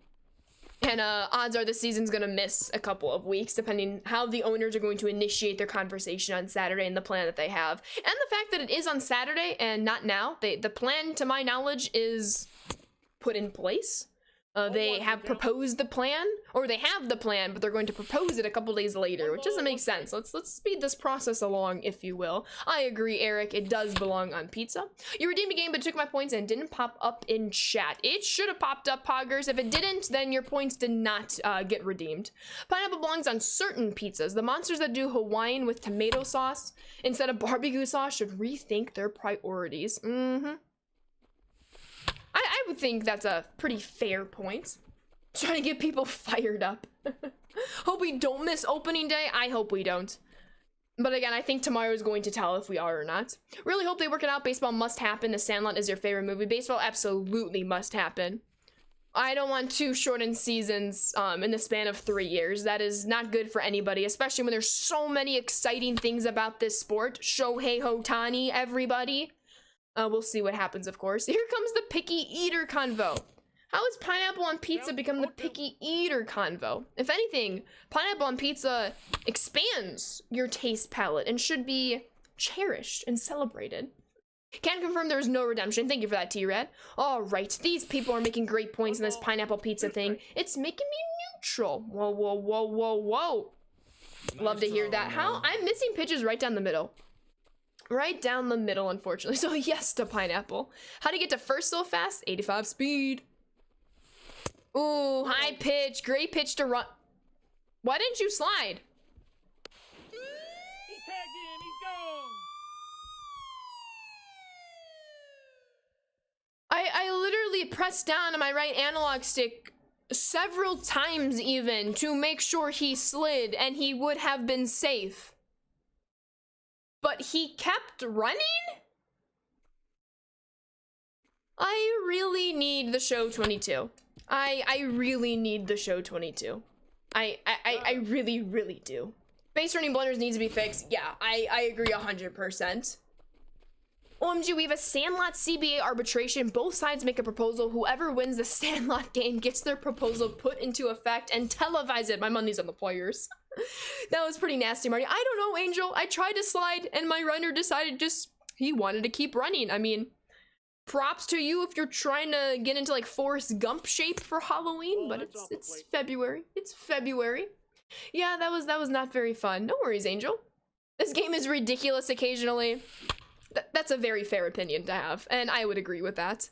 And odds are the season's gonna miss a couple of weeks, depending how the owners are going to initiate their conversation on Saturday and the plan that they have. And the fact that it is on Saturday and not now, the plan, to my knowledge, is put in place. They have proposed the plan, or they have the plan, but they're going to propose it a couple days later, which doesn't make sense. Let's speed this process along, if you will. I agree, Eric. It does belong on pizza. You redeemed a game, but took my points and didn't pop up in chat. It should have popped up, Poggers. If it didn't, then your points did not get redeemed. Pineapple belongs on certain pizzas. The monsters that do Hawaiian with tomato sauce instead of barbecue sauce should rethink their priorities. I would think that's a pretty fair point. Trying to get people fired up. Hope we don't miss opening day. I hope we don't. But again, I think tomorrow is going to tell if we are or not. Really hope they work it out. Baseball must happen. The Sandlot is your favorite movie. Baseball absolutely must happen. I don't want 2 shortened seasons in the span of 3 years. That is not good for anybody, especially when there's so many exciting things about this sport. Shohei Ohtani, everybody. We'll see what happens, of course. Here comes the picky eater convo. How has pineapple on pizza become the picky eater convo? If anything, pineapple on pizza expands your taste palette and should be cherished and celebrated. Can confirm there is no redemption. Thank you for that, T-Rad. All right, these people are making great points in this pineapple pizza thing. It's making me neutral. Whoa, whoa, whoa, whoa, whoa. Love to hear that. How? I'm missing pitches right down the middle. Right down the middle, unfortunately. So yes to pineapple. How do you get to first so fast? 85 speed. Ooh, high pitch. Great pitch to run. Why didn't you slide? He tagged in. He's gone. I literally pressed down on my right analog stick several times even to make sure he slid and he would have been safe. But he kept running? I really need the show 22. I really need the show 22. I really, really do. Base running blunders needs to be fixed. Yeah, I agree 100%. OMG, we have a Sandlot CBA arbitration. Both sides make a proposal. Whoever wins the Sandlot game gets their proposal put into effect and televise it. My money's on the players. That was pretty nasty, Marty. I don't know, Angel. I tried to slide and my runner decided he wanted to keep running. I mean, props to you if you're trying to get into like Forrest Gump shape for Halloween, but it's February. It's February. Yeah, that was not very fun. No worries, Angel. This game is ridiculous occasionally. That's a very fair opinion to have, and I would agree with that.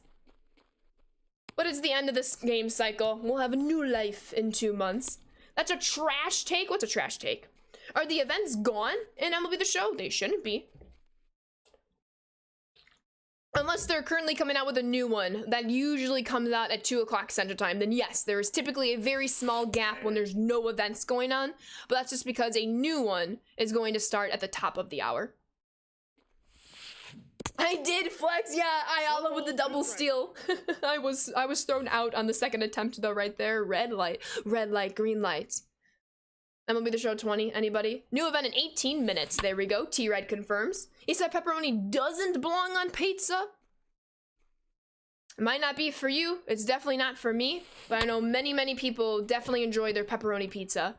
But it's the end of this game cycle. We'll have a new life in 2 months. That's a trash take? What's a trash take? Are the events gone in MLB The Show? They shouldn't be. Unless they're currently coming out with a new one that usually comes out at 2 o'clock Central Time, then yes, there is typically a very small gap when there's no events going on, but that's just because a new one is going to start at the top of the hour. I did flex, yeah, Ayala with the double steal. I was thrown out on the second attempt though right there. Red light, green light. MLB The Show 20, anybody? New event in 18 minutes, there we go. T-Red confirms. He said pepperoni doesn't belong on pizza. It might not be for you, it's definitely not for me, but I know many people definitely enjoy their pepperoni pizza.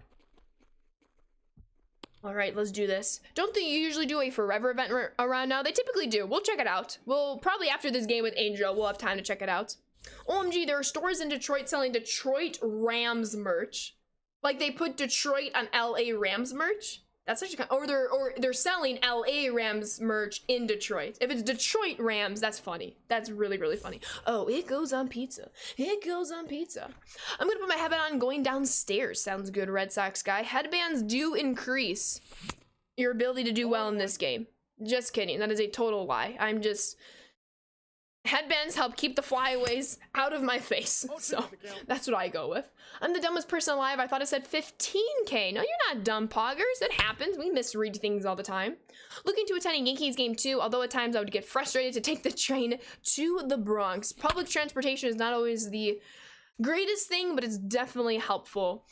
All right, let's do this. Don't they usually do a forever event around now? They typically do. We'll check it out. We'll probably after this game with Angel, we'll have time to check it out. OMG, there are stores in Detroit selling Detroit Rams merch. Like they put Detroit on LA Rams merch. That's actually kind of, or they're selling LA Rams merch in Detroit. If it's Detroit Rams, that's funny. That's really funny. Oh, it goes on pizza. It goes on pizza. I'm gonna put my headband on going downstairs. Sounds good, Red Sox guy. Headbands do increase your ability to do well in this game. Just kidding. That is a total lie. headbands help keep the flyaways out of my face. So that's what I go with. I'm the dumbest person alive. I thought it said 15K. No, you're not dumb, poggers. It happens. We misread things all the time. Looking to attend a Yankees game too, although at times I would get frustrated to take the train to the Bronx. Public transportation is not always the greatest thing, but it's definitely helpful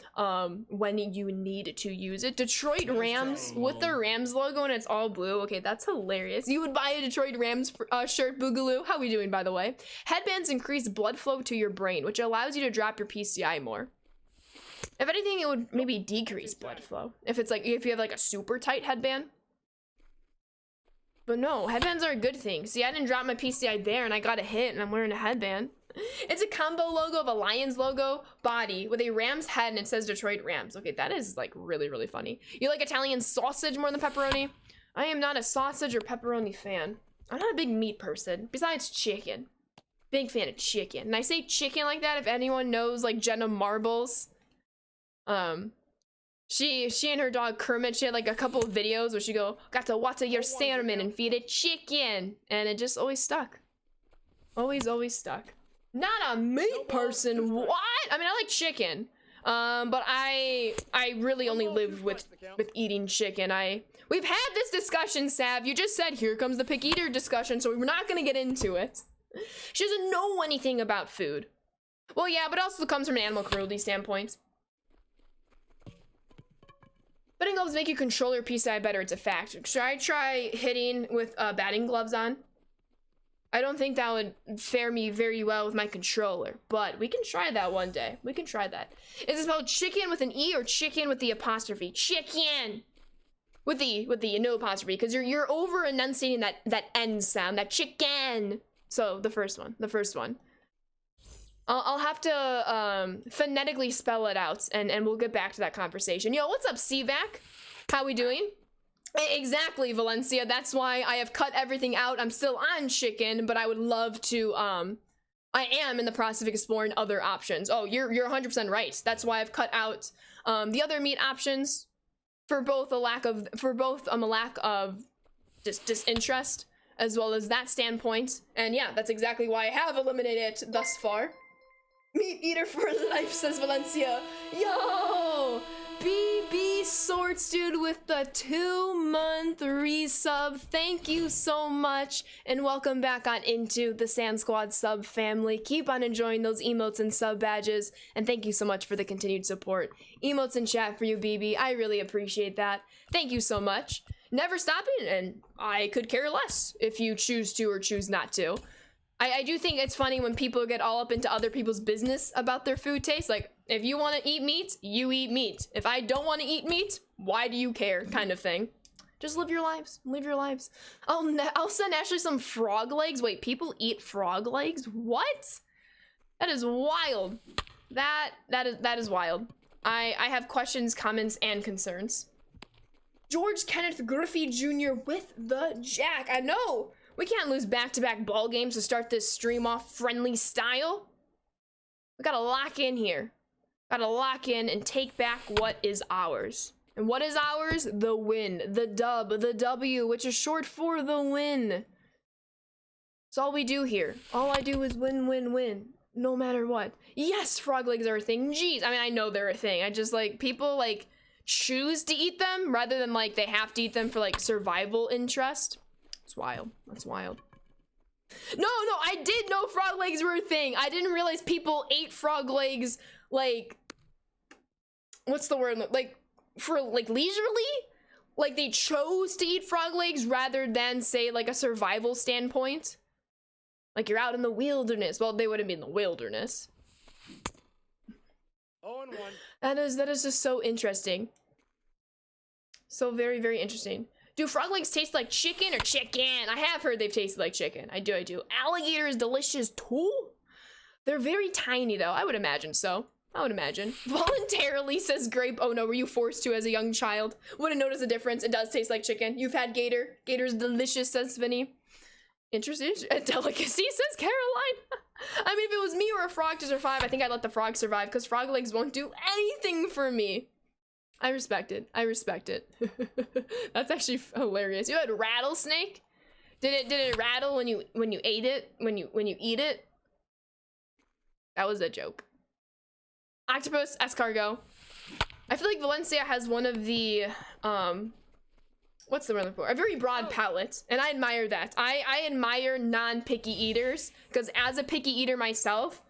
when you need to use it. Detroit Rams with the Rams logo and it's all blue. Okay, that's hilarious. You would buy a Detroit Rams shirt, Boogaloo. How we doing, by the way? Headbands increase blood flow to your brain, which allows you to drop your PCI more. If anything, it would maybe decrease blood flow if it's like if you have like a super tight headband. But no, headbands are a good thing. See, I didn't drop my PCI there and I got a hit and I'm wearing a headband. It's a combo logo of a Lions logo body with a Rams head and it says Detroit Rams. Okay, that is like really, really funny. You like Italian sausage more than pepperoni? I am not a sausage or pepperoni fan. I'm not a big meat person. Besides chicken. Big fan of chicken. And I say chicken like that if anyone knows like Jenna Marbles. She and her dog Kermit, she had like a couple of videos where she go, got to water your salmon and feed it chicken. And it just always stuck. Always stuck. Not a meat person. What? I mean, I like chicken. But I really only live with eating chicken. We've had this discussion, Sav. You just said here comes the pick eater discussion, so we're not gonna get into it. She doesn't know anything about food. Well, yeah, but it also comes from an animal cruelty standpoint. Batting gloves make your controller PCI better, it's a fact. Should I try hitting with batting gloves on? I don't think that would fare me very well with my controller, but we can try that one day. We can try that. Is it spelled chicken with an E or chicken with the apostrophe? Chicken! With the no apostrophe, because you're over enunciating that N sound, that chicken. So the first one. I'll have to phonetically spell it out and we'll get back to that conversation. Yo, what's up, CVAC? How we doing? Exactly, Valencia. That's why I have cut everything out. I'm still on chicken, but I would love to, I am in the process of exploring other options. Oh, you're 100% right. That's why I've cut out the other meat options for both a lack of disinterest as well as that standpoint. And yeah, that's exactly why I have eliminated it thus far. Meat eater for life, says Valencia. Yo! BB Sorts, dude, with the 2-month resub. Thank you so much, and welcome back on into the Sand Squad sub family. Keep on enjoying those emotes and sub badges, and thank you so much for the continued support. Emotes in chat for you, BB. I really appreciate that. Thank you so much. Never stopping, and I could care less if you choose to or choose not to. I do think it's funny when people get all up into other people's business about their food taste. Like, if you want to eat meat, you eat meat. If I don't want to eat meat, why do you care? Kind of thing. Just live your lives. Live your lives. I'll send Ashley some frog legs. Wait, people eat frog legs? What? That is wild. That is wild. I have questions, comments, and concerns. George Kenneth Griffey Jr. with the Jack. I know. We can't lose back-to-back ball games to start this stream off friendly style. We gotta lock in here. Gotta lock in and take back what is ours. And what is ours? The win, the dub, the W, which is short for the win. That's all we do here. All I do is win, win, win. No matter what. Yes, frog legs are a thing. Jeez, I mean, I know they're a thing. I just, like, people, like, choose to eat them rather than, like, they have to eat them for, like, survival interest. It's wild. That's wild. No, I did know frog legs were a thing. I didn't realize people ate frog legs, like, what's the word? Like, for, like, leisurely? Like, they chose to eat frog legs rather than, say, like, a survival standpoint. Like, you're out in the wilderness. Well, they wouldn't be in the wilderness. 0-1. That is just so interesting. So very, very interesting. Do frog legs taste like chicken or chicken? I have heard they've tasted like chicken. I do. Alligator is delicious too? They're very tiny though. I would imagine so. I would imagine. Voluntarily, says Grape. Oh no, were you forced to as a young child? Wouldn't notice a difference. It does taste like chicken. You've had gator. Gator's delicious, says Vinny. Interesting. A delicacy, says Caroline. I mean, if it was me or a frog to survive, I think I'd let the frog survive because frog legs won't do anything for me. I respect it. That's actually hilarious. You had rattlesnake? Did it rattle when you ate it? When you eat it? That was a joke. Octopus, escargot. I feel like Valencia has one of the what's the word for? A very broad palate, and I admire that. I admire non-picky eaters, because as a picky eater myself,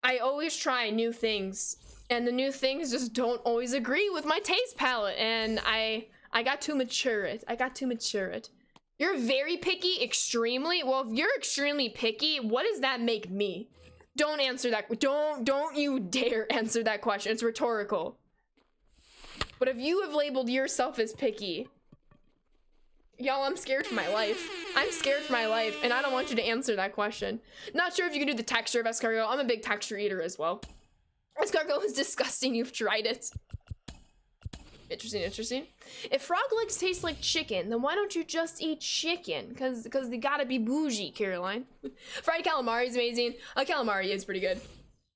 I always try new things, and the new things just don't always agree with my taste palette, and I got to mature it. I got to mature it. You're very picky, extremely. Well, if you're extremely picky, what does that make me? Don't answer that. Don't you dare answer that question. It's rhetorical. But if you have labeled yourself as picky, y'all, I'm scared for my life. I'm scared for my life, and I don't want you to answer that question. Not sure if you can do the texture of escargot. I'm a big texture eater as well. Escargot is disgusting. You've tried it. Interesting, interesting. If frog legs taste like chicken, then why don't you just eat chicken? Because they gotta be bougie, Caroline. Fried calamari is amazing. Calamari is pretty good.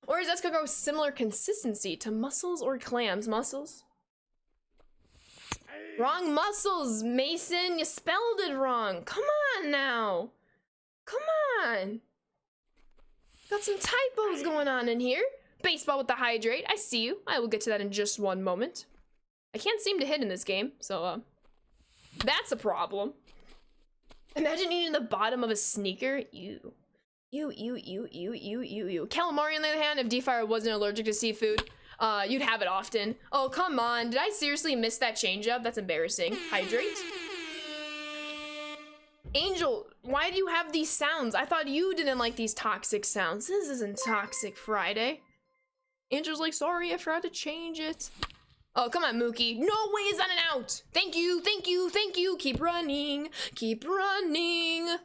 Or is escargot similar consistency to mussels or clams? Mussels? Wrong mussels, Mason. You spelled it wrong. Come on now. Come on. Got some typos going on in here. Baseball with the hydrate. I see you. I will get to that in just one moment. I can't seem to hit in this game, so that's a problem. Imagine eating the bottom of a sneaker. Ew. Ew. Calamari, on the other hand, if D-Fire wasn't allergic to seafood, you'd have it often. Oh, come on. Did I seriously miss that change-up? That's embarrassing. Hydrate. Angel, why do you have these sounds? I thought you didn't like these toxic sounds. This isn't Toxic Friday. Angel's like, sorry, I forgot to change it. Oh, come on, Mookie. No way is that an out. Thank you, thank you, thank you. Keep running. Keep running.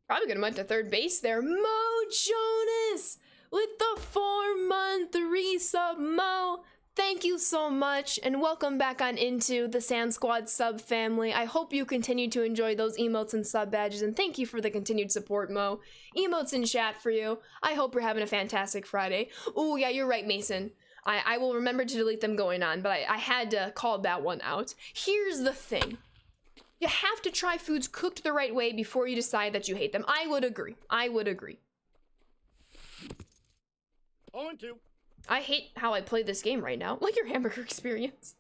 Probably gonna move to third base there. Mo Jonas with the 4-month resub. Mo, thank you so much, and welcome back on into the Sand Squad sub family. I hope you continue to enjoy those emotes and sub badges, and thank you for the continued support, Mo. Emotes in chat for you. I hope you're having a fantastic Friday. Oh, yeah, you're right, Mason. I will remember to delete them going on, but I had to call that one out. Here's the thing. You have to try foods cooked the right way before you decide that you hate them. I would agree. I would agree. 0-2. I hate how I play this game right now. Like your hamburger experience.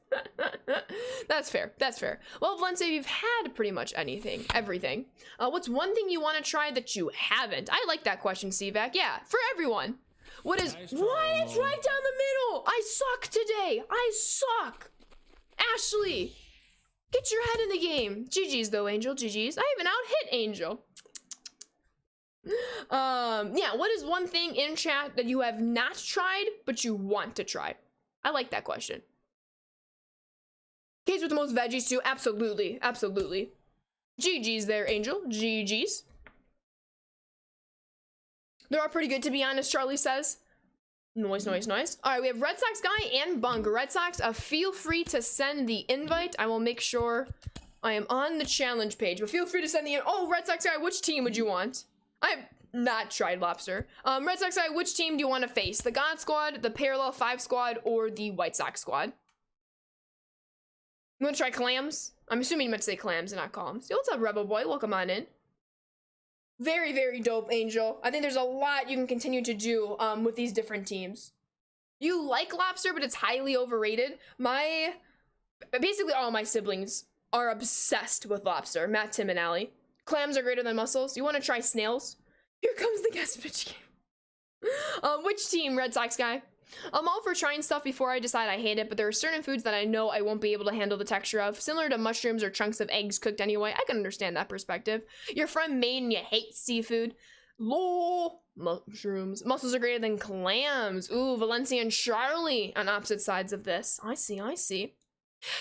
That's fair. That's fair. Well, Valencia, you've had pretty much everything. What's one thing you want to try that you haven't? I like that question, CVAC. Yeah, for everyone. What is, Nice what? try, It's right down the middle. I suck today. I suck. Ashley, get your head in the game. GG's though, Angel. GG's. I even out-hit Angel. Yeah, what is one thing in chat that you have not tried, but you want to try? I like that question. Case with the most veggies too. Absolutely. Absolutely. GG's there, Angel. GG's. They're all pretty good, to be honest, Charlie says. Noise. All right, we have Red Sox guy and Bunk. Red Sox, feel free to send the invite. I will make sure I am on the challenge page, but feel free to send the oh, Red Sox guy, which team would you want? I have not tried lobster. Red Sox guy, which team do you want to face? The God Squad, the Parallel 5 Squad, or the White Sox Squad? You want to try clams? I'm assuming you meant to say clams and not columns. Yo, what's up, Rebel Boy? Welcome on in. Very, very dope, Angel. I think there's a lot you can continue to do with these different teams. You like lobster, but it's highly overrated. Basically all my siblings are obsessed with lobster. Matt, Tim, and Allie. Clams are greater than mussels. You want to try snails? Here comes the guest pitch game. Which team, Red Sox guy? I'm all for trying stuff before I decide I hate it, but there are certain foods that I know I won't be able to handle the texture of, similar to mushrooms or chunks of eggs cooked anyway. I can understand that perspective. You're from Maine and you hate seafood. Lol. Mushrooms. Mussels are greater than clams. Ooh, Valencia and Charlie on opposite sides of this. I see.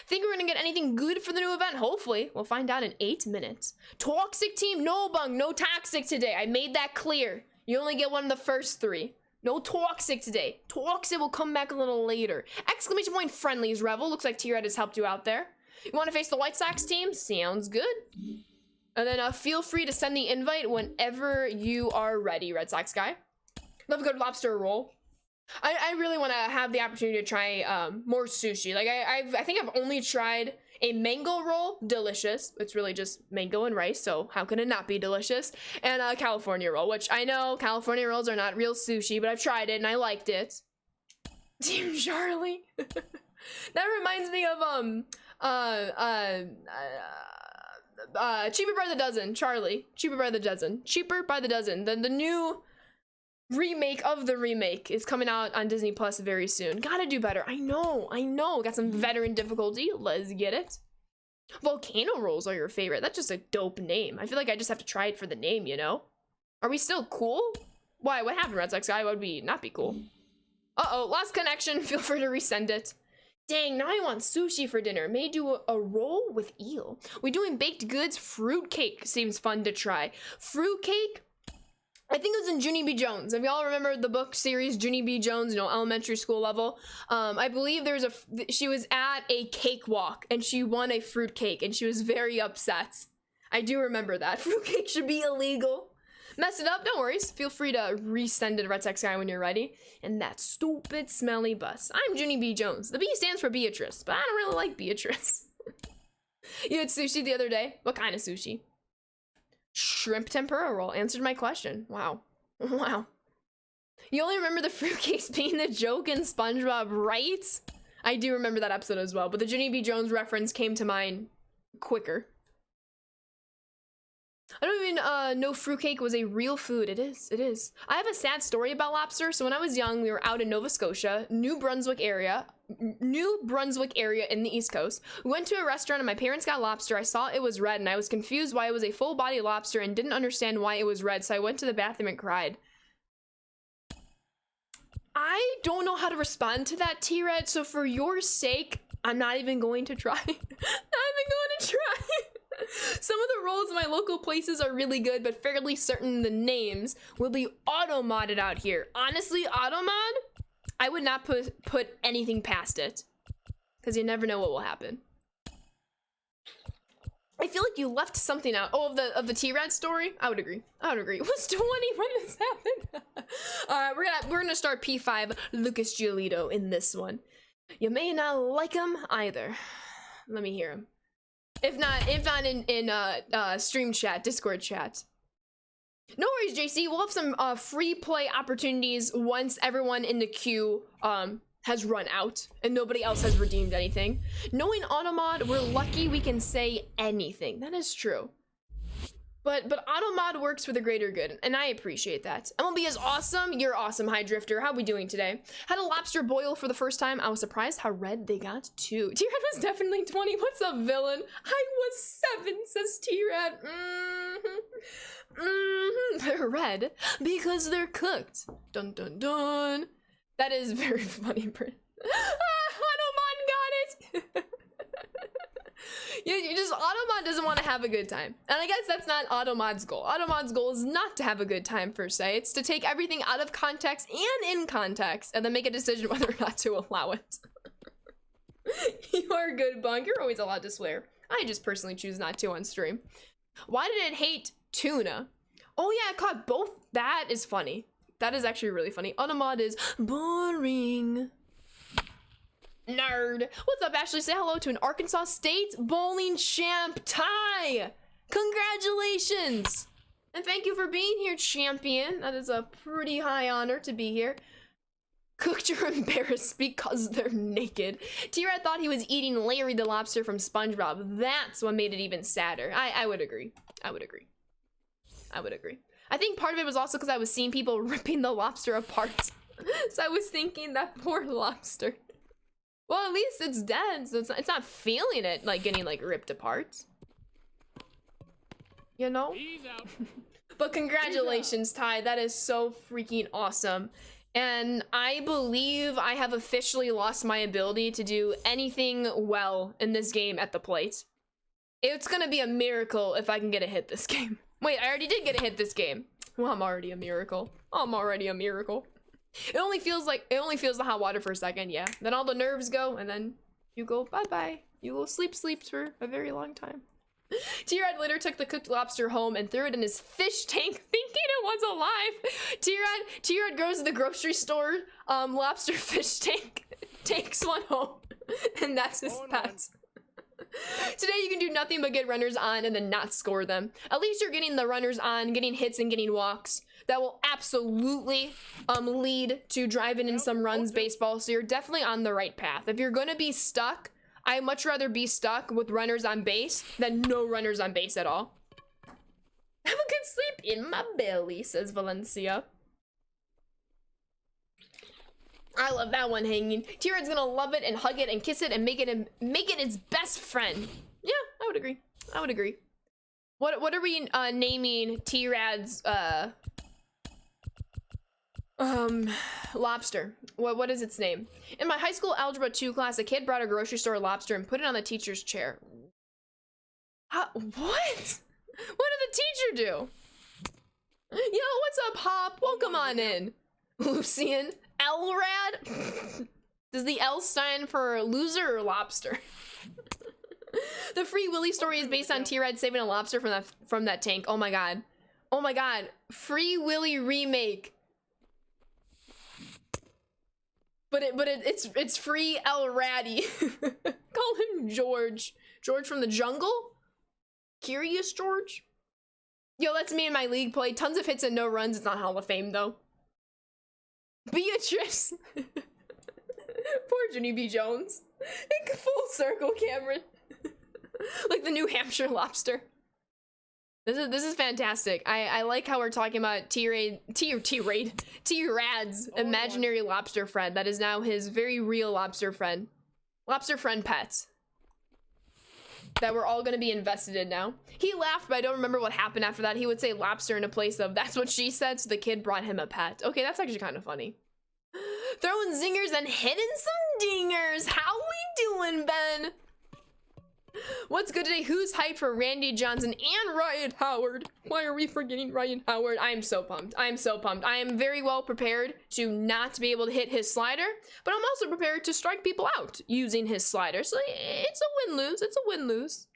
Think we're gonna get anything good for the new event? Hopefully. We'll find out in 8 minutes. Toxic team? No, Bung. No toxic today. I made that clear. You only get one of the first 3. No toxic today. Toxic will come back a little later. Exclamation point friendlies, Revel. Looks like T-Red has helped you out there. You want to face the White Sox team? Sounds good. And then feel free to send the invite whenever you are ready, Red Sox guy. Love a good lobster roll. I really want to have the opportunity to try more sushi. Like I think I've only tried A mango roll, delicious. It's really just mango and rice, so how can it not be delicious? And a California roll, which I know California rolls are not real sushi, but I've tried it and I liked it. Team Charlie. That reminds me of Cheaper by the Dozen, Charlie. Cheaper by the Dozen. Cheaper by the Dozen. The new remake of the remake is coming out on Disney Plus very soon. Gotta do better. I know. Got some veteran difficulty. Let's get it. Volcano rolls are your favorite. That's just a dope name. I feel like I just have to try it for the name, you know? Are we still cool? Why? What happened, Red Sox guy? Why would we not be cool? Uh-oh, lost connection. Feel free to resend it. Dang, now I want sushi for dinner. May do a roll with eel. We doing baked goods? Fruitcake seems fun to try. Fruitcake? I think it was in Junie B. Jones. If y'all remember the book series Junie B. Jones, you know, elementary school level, I believe she was at a cakewalk and she won a fruitcake and she was very upset. I do remember that. Fruitcake should be illegal. Mess it up, don't worry. Feel free to resend it, Red Sex Guy, when you're ready. And that stupid, smelly bus. I'm Junie B. Jones. The B stands for Beatrice, but I don't really like Beatrice. You had sushi the other day? What kind of sushi? Shrimp tempura roll answered my question. Wow. Wow. You only remember the fruitcakes being the joke in SpongeBob, right? I do remember that episode as well, but the Junie B. Jones reference came to mind quicker. I don't even know fruitcake was a real food. It is. I have a sad story about lobster. So when I was young, we were out in Nova Scotia, New Brunswick area in the East Coast. We went to a restaurant and my parents got lobster. I saw it was red and I was confused why it was a full body lobster and didn't understand why it was red. So I went to the bathroom and cried. I don't know how to respond to that, T-Red. So for your sake, I'm not even going to try. Some of the rolls in my local places are really good, but fairly certain the names will be auto-modded out here. Honestly, auto-mod, I would not put anything past it, because you never know what will happen. I feel like you left something out. Oh, of the T-Rad story? I would agree. It was 20 when this happened. We're gonna start P5 Lucas Giolito in this one. You may not like him either. Let me hear him. If not in stream chat, Discord chat. No worries, JC. We'll have some free play opportunities once everyone in the queue has run out and nobody else has redeemed anything. Knowing Automod, we're lucky we can say anything. That is true. But Automod works for the greater good, and I appreciate that. MLB is awesome. You're awesome, High Drifter. How we doing today? Had a lobster boil for the first time. I was surprised how red they got too. T-Rad was definitely 20. What's up, villain? I was 7, says T-Rad. They're red because they're cooked. Dun dun dun. That is very funny, Brit. Automod got it. You just, Automod doesn't want to have a good time. And I guess that's not Automod's goal. Automod's goal is not to have a good time per se. It's to take everything out of context and in context and then make a decision whether or not to allow it. You are good, Bunk. You're always allowed to swear. I just personally choose not to on stream. Why did it hate tuna? Oh yeah, I caught both. That is funny. That is actually really funny. Automod is boring. Nerd. What's up, Ashley? Say hello to an Arkansas State bowling champ, Ty. Congratulations. And thank you for being here, champion. That is a pretty high honor to be here. Cooked or embarrassed because they're naked. T-Rat thought he was eating Larry the lobster from SpongeBob. That's what made it even sadder. I would agree. I would agree. I think part of it was also because I was seeing people ripping the lobster apart. So I was thinking that poor lobster. Well, at least it's dead, so it's not feeling it, like, getting, like, ripped apart. You know? But congratulations, Ty. That is so freaking awesome. And I believe I have officially lost my ability to do anything well in this game at the plate. It's gonna be a miracle if I can get a hit this game. Wait, I already did get a hit this game. Well, I'm already a miracle. It only feels the hot water for a second, yeah. Then all the nerves go, and then you go bye-bye. You will sleep for a very long time. T-Rad later took the cooked lobster home and threw it in his fish tank, thinking it was alive. T-Rad goes to the grocery store, lobster fish tank, takes one home, and that's his pet. Today you can do nothing but get runners on and then not score them. At least you're getting the runners on, getting hits and getting walks. That will absolutely lead to driving in some runs baseball, so you're definitely on the right path. If you're gonna be stuck, I'd much rather be stuck with runners on base than no runners on base at all. Have a good sleep in my belly, says Valencia. I love that one hanging. T-Red's gonna love it and hug it and kiss it and make it its best friend. Yeah, I would agree. I would agree. What are we naming T-Rad's lobster? What is its name? In my high school algebra 2 class, a kid brought a grocery store lobster and put it on the teacher's chair. What? What did the teacher do? Yo, what's up, Hop? Welcome on in. Lucian. Elrad? Does the L stand for loser or lobster? The Free Willy story is based on T-Rad saving a lobster from that tank. Oh my god. Oh my god. Free Willy remake. But it's Free Elraddy. Call him George. George from the jungle? Curious George? Yo, that's me in my league play. Tons of hits and no runs. It's not Hall of Fame though. Beatrice. Poor Jenny B. Jones. Full circle, Cameron. Like the New Hampshire lobster. This is fantastic. I like how we're talking about T-Rad's imaginary lobster friend. That is now his very real lobster friend. Lobster friend pets. That we're all gonna be invested in now. He laughed, but I don't remember what happened after that. He would say lobster in a place of that's what she said, so the kid brought him a pet. Okay, that's actually kind of funny. Throwing zingers and hitting some dingers. How we doing, Ben? What's good today? Who's hyped for Randy Johnson and Ryan Howard? Why are we forgetting Ryan Howard? I am so pumped. I am so pumped. I am very well prepared to not be able to hit his slider, but I'm also prepared to strike people out using his slider. So it's a win-lose. It's a win-lose.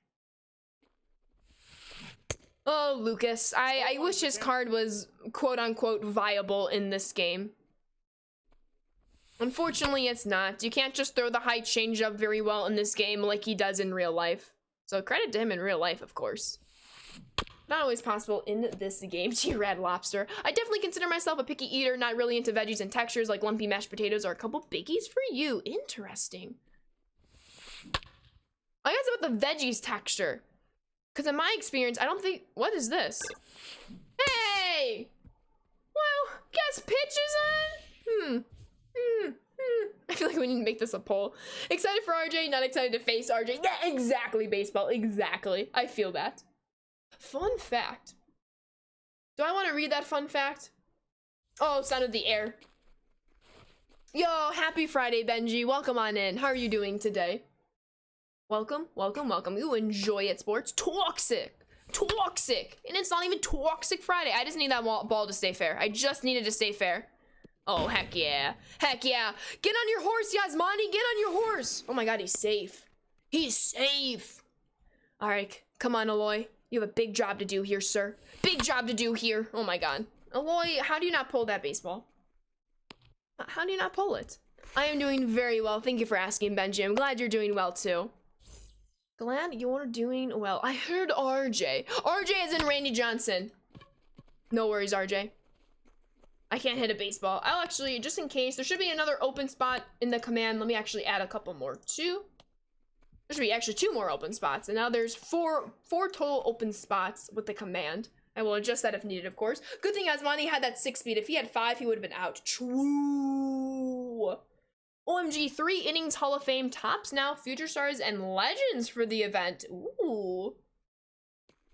Oh, Lucas. I wish his card was quote-unquote viable in this game. Unfortunately, it's not. You can't just throw the high changeup very well in this game like he does in real life. So credit to him in real life, of course. Not always possible in this game. T-Rad lobster. I definitely consider myself a picky eater, not really into veggies and textures like lumpy mashed potatoes are a couple biggies for you. Interesting. I guess about the veggies texture. Because in my experience, I don't think... What is this? Hey! Well, guess pitch is on? I feel like we need to make this a poll. Excited for RJ, not excited to face RJ. Yeah, exactly, baseball. Exactly. I feel that. Fun fact. Do I want to read that fun fact? Oh, sound of the air. Yo, happy Friday, Benji. Welcome on in. How are you doing today? Welcome, welcome, welcome. You enjoy it, sports. Toxic. Toxic. And it's not even Toxic Friday. I just need that ball to stay fair. I just needed to stay fair. Oh, heck yeah. Heck yeah. Get on your horse, Yasmani. Get on your horse. Oh my god, he's safe. He's safe. All right, come on, Aloy. You have a big job to do here, sir. Big job to do here. Oh my god. Aloy, how do you not pull that baseball? How do you not pull it? I am doing very well. Thank you for asking, Benji. I'm glad you're doing well, too. Glad you're doing well. I heard RJ. RJ is in Randy Johnson. No worries, RJ. I can't hit a baseball. I'll actually, just in case, there should be another open spot in the command. Let me actually add a couple more. There should be actually 2 more open spots. And now there's four total open spots with the command. I will adjust that if needed, of course. Good thing Asmani had that 6 speed. If he had 5, he would have been out. True. OMG, 3 innings Hall of Fame tops now. Future stars and legends for the event. Ooh.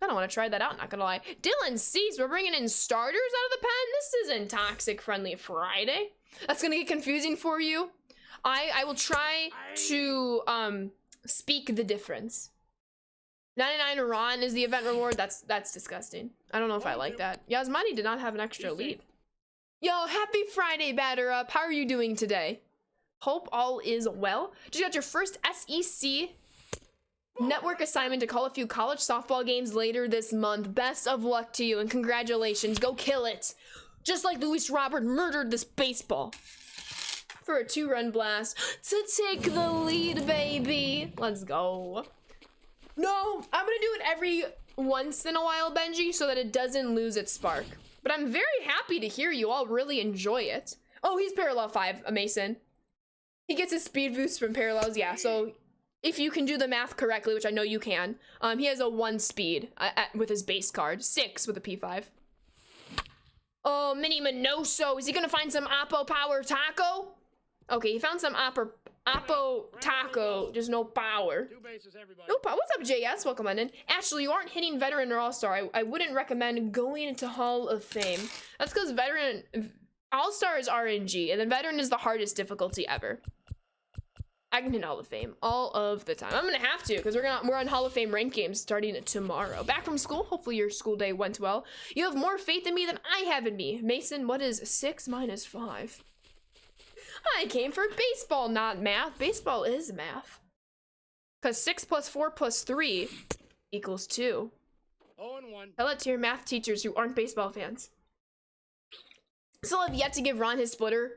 I don't want to try that out, not gonna lie. Dylan Cease, we're bringing in starters out of the pen? This isn't Toxic Friendly Friday. That's gonna get confusing for you. I will try to speak the difference. 99 Ron is the event reward. That's disgusting. I don't know if I like that. Yasmani did not have an extra lead. Yo, happy Friday, batter up. How are you doing today? Hope all is well. Just got your first SEC network assignment to call a few college softball games later this month. Best of luck to you and congratulations. Go kill it. Just like Luis Robert murdered this baseball. For a 2-run blast to take the lead, baby. Let's go. No, I'm gonna do it every once in a while, Benji, so that it doesn't lose its spark. But I'm very happy to hear you all really enjoy it. Oh, he's parallel 5, a Mason. He gets his speed boost from parallels, yeah, so if you can do the math correctly, which I know you can, he has a 1 speed with his base card, 6 with a P5. Oh, Mini Minoso, is he gonna find some Oppo Power Taco? Okay, he found some Oppo Taco, just no power. Two bases, everybody. No power. What's up, JS? Welcome on in. Ashley, you aren't hitting veteran or all-star. I wouldn't recommend going into Hall of Fame. That's because veteran, all-star is RNG, and then veteran is the hardest difficulty ever. I can hit Hall of Fame all of the time. I'm gonna have to, because we're on Hall of Fame ranked games starting tomorrow. Back from school. Hopefully your school day went well. You have more faith in me than I have in me. Mason, what is 6 minus 5? I came for baseball, not math. Baseball is math. Because 6 plus 4 plus 3 equals 2. 0-1. Tell it to your math teachers who aren't baseball fans. Still have yet to give Ron his splitter,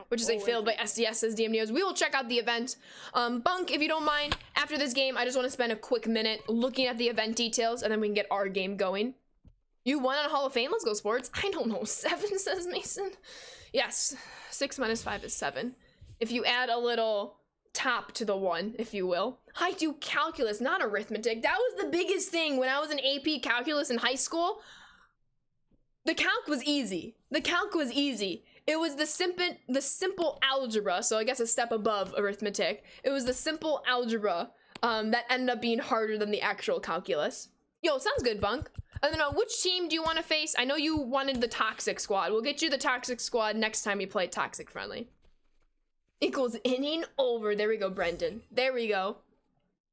which is a failed by SDS, says DMDOs. We will check out the event. Bunk, if you don't mind, after this game, I just want to spend a quick minute looking at the event details, and then we can get our game going. You won on Hall of Fame? Let's go, sports. I don't know. 7, says Mason. Yes, 6 minus 5 is 7. If you add a little top to the 1, if you will. I do calculus, not arithmetic. That was the biggest thing when I was in AP calculus in high school. The calc was easy. It was the simple algebra, so I guess a step above arithmetic. It was the simple algebra that ended up being harder than the actual calculus. Yo, sounds good, Bunk. I don't know, which team do you want to face? I know you wanted the Toxic Squad. We'll get you the Toxic Squad next time we play Toxic Friendly. Equals inning over. There we go, Brendan. There we go.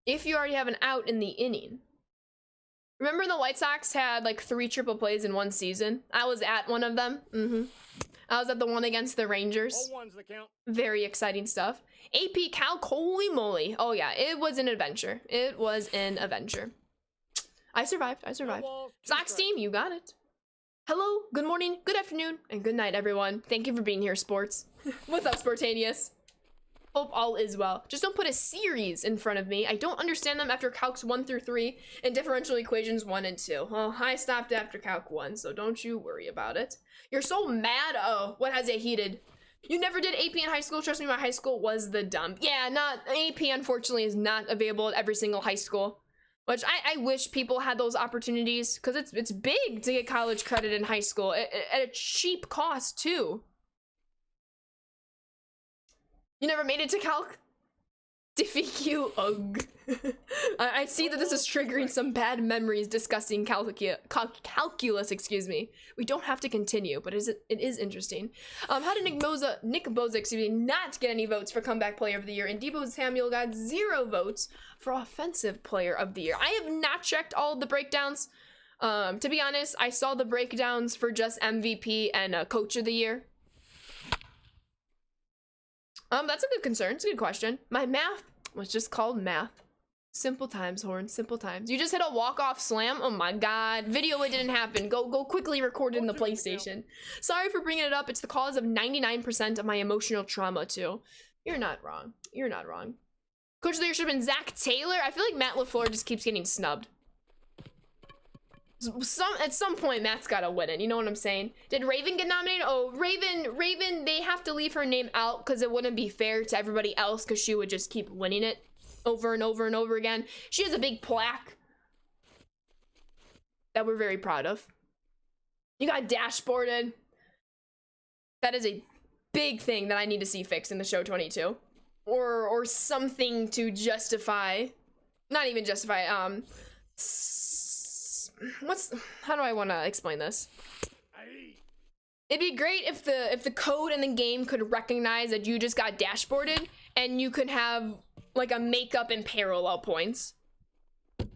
If you already have an out in the inning. Remember the White Sox had like 3 triple plays in one season? I was at one of them. I was at the one against the Rangers. 0-1's the count. Very exciting stuff. AP Calc, holy moly. Oh yeah, it was an adventure. It was an adventure. I survived. No balls, 2 Sox strikes. team, you got it. Hello, good morning, good afternoon, and good night, everyone. Thank you for being here, sports. What's up, Sportaneous? Hope all is well. Just don't put a series in front of me. I don't understand them after calcs 1 through 3 and differential equations 1 and 2. Well, I stopped after calc 1, so don't you worry about it. You're so mad. Oh, what has it heated? You never did AP in high school? Trust me, my high school was the dump. Yeah, AP unfortunately is not available at every single high school. Which I wish people had those opportunities, because it's big to get college credit in high school at a cheap cost too. You never made it to calc? DeFQ, ugh. I see that this is triggering some bad memories discussing calculus, excuse me. We don't have to continue, but it is interesting. How did Nick Boza, excuse me, not get any votes for comeback player of the year? And Debo Samuel got 0 votes for offensive player of the year. I have not checked all of the breakdowns. To be honest, I saw the breakdowns for just MVP and coach of the year. That's a good concern. It's a good question. My math was just called math. Simple times, Horn. Simple times. You just hit a walk-off slam? Oh my god. Video, it didn't happen. Go quickly record it in the PlayStation. Sorry for bringing it up. It's the cause of 99% of my emotional trauma, too. You're not wrong. You're not wrong. Coach of the year should have been Zach Taylor. I feel like Matt LaFleur just keeps getting snubbed. At some point, Matt's gotta win it. You know what I'm saying? Did Raven get nominated? Oh, Raven, they have to leave her name out because it wouldn't be fair to everybody else because she would just keep winning it over and over and over again. She has a big plaque that we're very proud of. You got dashboarded. That is a big thing that I need to see fixed in the show 22. Or something to justify. Not even justify, how do I want to explain this? It'd be great if the code in the game could recognize that you just got dashboarded and you could have like a makeup and parallel points.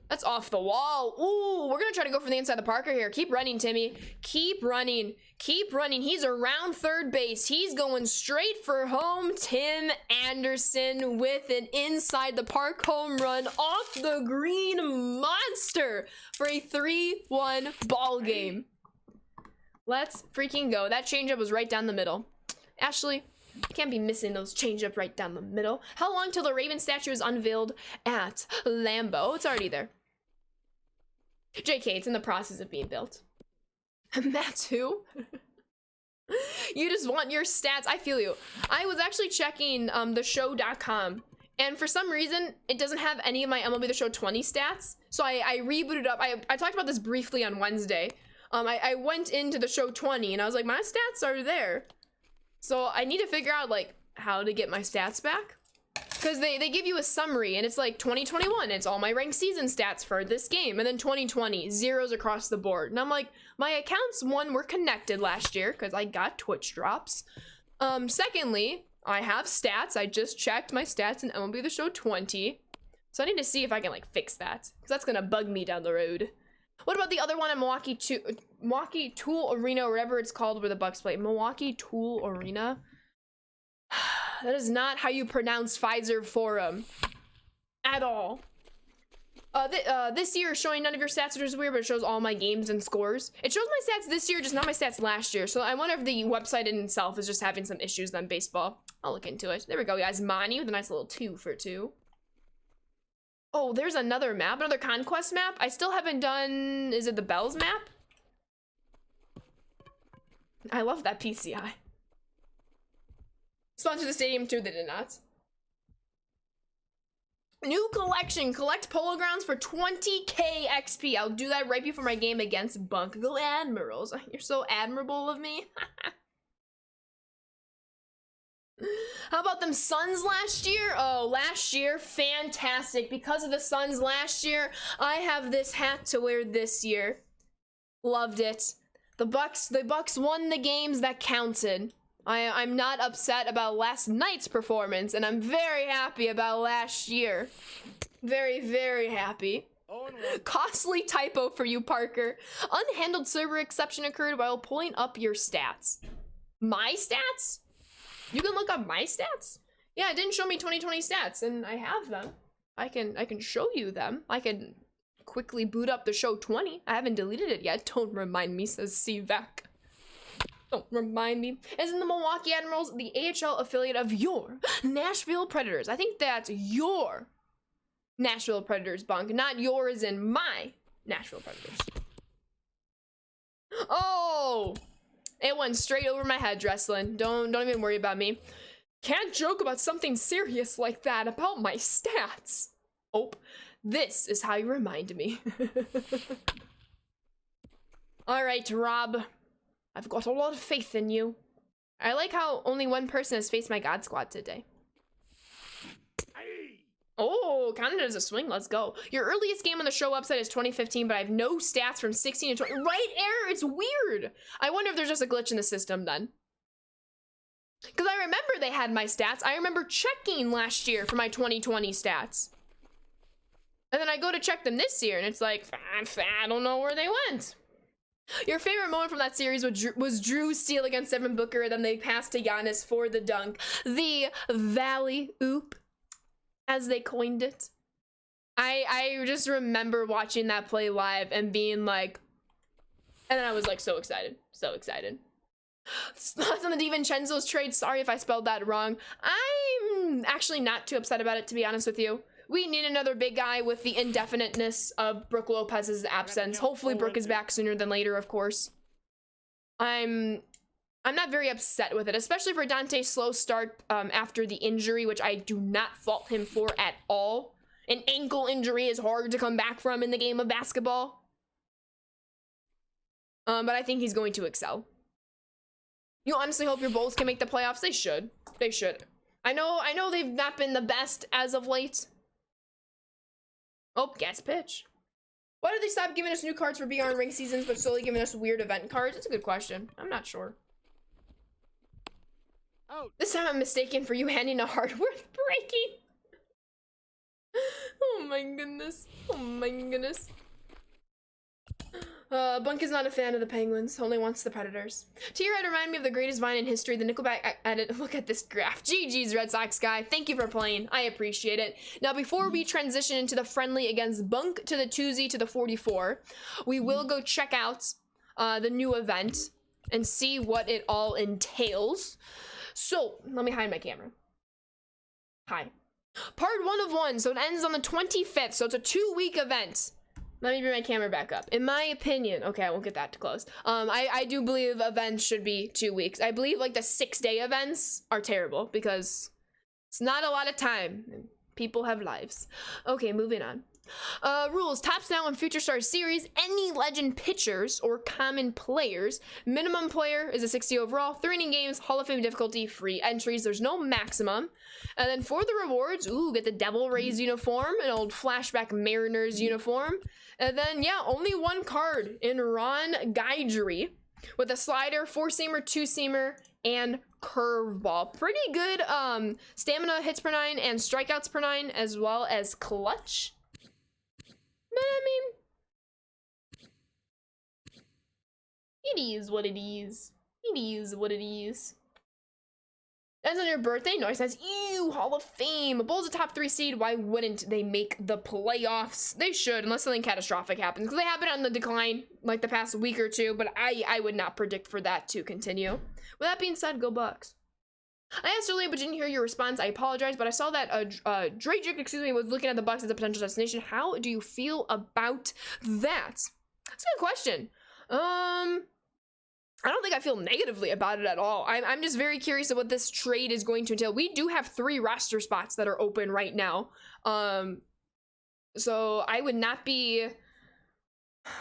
That's off the wall. Ooh, we're gonna try to go for the inside the Parker here. Keep running, Timmy. Keep running. Keep running. He's around third base. He's going straight for home. Tim Anderson with an inside the park home run off the green monster for a 3-1 ball game. Let's freaking go. That changeup was right down the middle. Ashley, Can't be missing those change-up right down the middle. How long till the Raven statue is unveiled at Lambeau? It's already there. JK, it's in the process of being built. That's who? You just want your stats. I feel you. I was actually checking theshow.com, and for some reason, it doesn't have any of my MLB The Show 20 stats. So I rebooted up. I talked about this briefly on Wednesday. I went into the show 20 and I was like, my stats are there. So I need to figure out like how to get my stats back. Because they give you a summary and it's like 2021, it's all my ranked season stats for this game. And then 2020, zeros across the board. And I'm like, my accounts, one, were connected last year because I got Twitch drops. Secondly, I have stats. I just checked my stats in MLB The Show 20. So I need to see if I can like fix that. Because that's going to bug me down the road. What about the other one in Milwaukee Tool Arena, or whatever it's called where the Bucks play? Milwaukee Tool Arena? That is not how you pronounce Pfizer Forum. At all. This year is showing none of your stats, which is weird, but it shows all my games and scores. It shows my stats this year, just not my stats last year. So I wonder if the website in itself is just having some issues on baseball. I'll look into it. There we go, guys. Monty with a nice little 2 for 2. Oh, there's another map, another conquest map. I still haven't done, is it the Bells map? I love that PCI. Sponsor the stadium too, they did not. New collection, collect polo grounds for 20k XP. I'll do that right before my game against Bunk. Go Admirals. You're so admirable of me. How about them Suns last year? Oh, last year, fantastic. Because of the Suns last year, I have this hat to wear this year. Loved it. The Bucks won the games that counted. I'm not upset about last night's performance, and I'm very happy about last year. Very, very happy. Costly typo for you, Parker. Unhandled server exception occurred while pulling up your stats. My stats? You can look up my stats? Yeah, it didn't show me 2020 stats, and I have them. I can show you them. I can quickly boot up the show 20. I haven't deleted it yet. Don't remind me, says CVAC. Don't remind me. As in the Milwaukee Admirals, the AHL affiliate of your Nashville Predators. I think that's your Nashville Predators, Bunk, not yours and my Nashville Predators. Oh! It went straight over my head, Dresslin. Don't even worry about me. Can't joke about something serious like that about my stats. Oh, this is how you remind me. All right, Rob. I've got a lot of faith in you. I like how only one person has faced my God Squad today. Oh, counted as a swing. Let's go. Your earliest game on the show website is 2015, but I have no stats from 16 to 20. Right, error? It's weird. I wonder if there's just a glitch in the system then. Because I remember they had my stats. I remember checking last year for my 2020 stats. And then I go to check them this year, and it's like, I don't know where they went. Your favorite moment from that series was Drew's steal against Devin Booker, and then they passed to Giannis for the dunk. The Valley Oop, as they coined it. I just remember watching that play live and being like, and then I was like so excited. So excited. Thoughts on the DiVincenzo's trade? Sorry if I spelled that wrong. I'm actually not too upset about it, to be honest with you. We need another big guy with the indefiniteness of Brooke Lopez's absence. Hopefully Brooke is back sooner than later, of course. I'm not very upset with it, especially for Dante's slow start after the injury, which I do not fault him for at all. An ankle injury is hard to come back from in the game of basketball. But I think he's going to excel. You honestly hope your Bulls can make the playoffs? They should. They should. I know they've not been the best as of late. Oh, gas pitch. Why did they stop giving us new cards for BR and ring seasons, but slowly giving us weird event cards? It's a good question. I'm not sure. Oh. This time I'm mistaken for you handing a heart worth breaking. Oh my goodness. Oh my goodness. Bunk is not a fan of the Penguins, only wants the Predators. T-Red reminded me of the greatest vine in history, the Nickelback edit. Look at this graph. GG's, Red Sox guy. Thank you for playing. I appreciate it. Now, before we transition into the friendly against Bunk to the 2Z to the 44, we will go check out the new event and see what it all entails. So let me hide my camera. Hi. Part 1 of 1, so it ends on the 25th, so it's a 2-week event. Let me bring my camera back up. In my opinion, okay, I won't get that too close. I do believe events should be 2 weeks. I believe like the 6-day events are terrible because it's not a lot of time. People have lives. Okay, moving on. Rules: tops now in Future Stars series, any legend pitchers or common players. Minimum player is a 60 overall, 3 inning games, Hall of Fame difficulty, free entries. There's no maximum. And then for the rewards, ooh, get the Devil Rays uniform, an old flashback Mariners uniform. And then, yeah, only 1 card in Ron Guidry with a slider, 4-seamer, 2-seamer, and curveball. Pretty good stamina hits per 9 and strikeouts per 9, as well as clutch. But I mean, it is what it is. It is what it is. Ends on your birthday. No, it says, ew, Hall of Fame. Bulls a top 3 seed. Why wouldn't they make the playoffs? They should, unless something catastrophic happens. Because they have been on the decline like the past week or two, but I would not predict for that to continue. With that being said, go Bucks. I asked earlier, but didn't hear your response. I apologize, but I saw that Dragic, was looking at the Bucks as a potential destination. How do you feel about that? That's a good question. I don't think I feel negatively about it at all. I'm just very curious of what this trade is going to entail. We do have 3 roster spots that are open right now. So I would not be,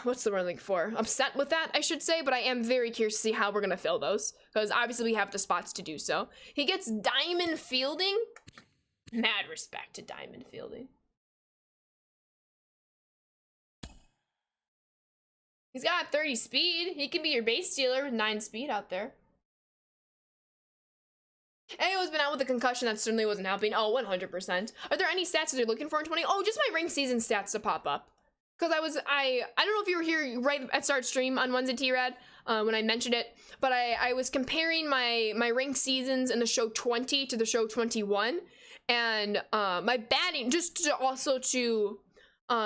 what's the word I'm looking for? Upset with that, I should say, but I am very curious to see how we're going to fill those, because obviously we have the spots to do so. He gets diamond fielding. Mad respect to diamond fielding. He's got 30 speed. He can be your base stealer with 9 speed out there. Ayo's been out with a concussion. That certainly wasn't helping. Oh, 100%. Are there any stats that you're looking for in 20? Oh, just my ring season stats to pop up. Because I don't know if you were here right at start stream on Wednesday, T-Rad, when I mentioned it, but I was comparing my ring seasons in the show 20 to the show 21, and my batting, just to also to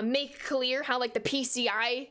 make clear how like the PCI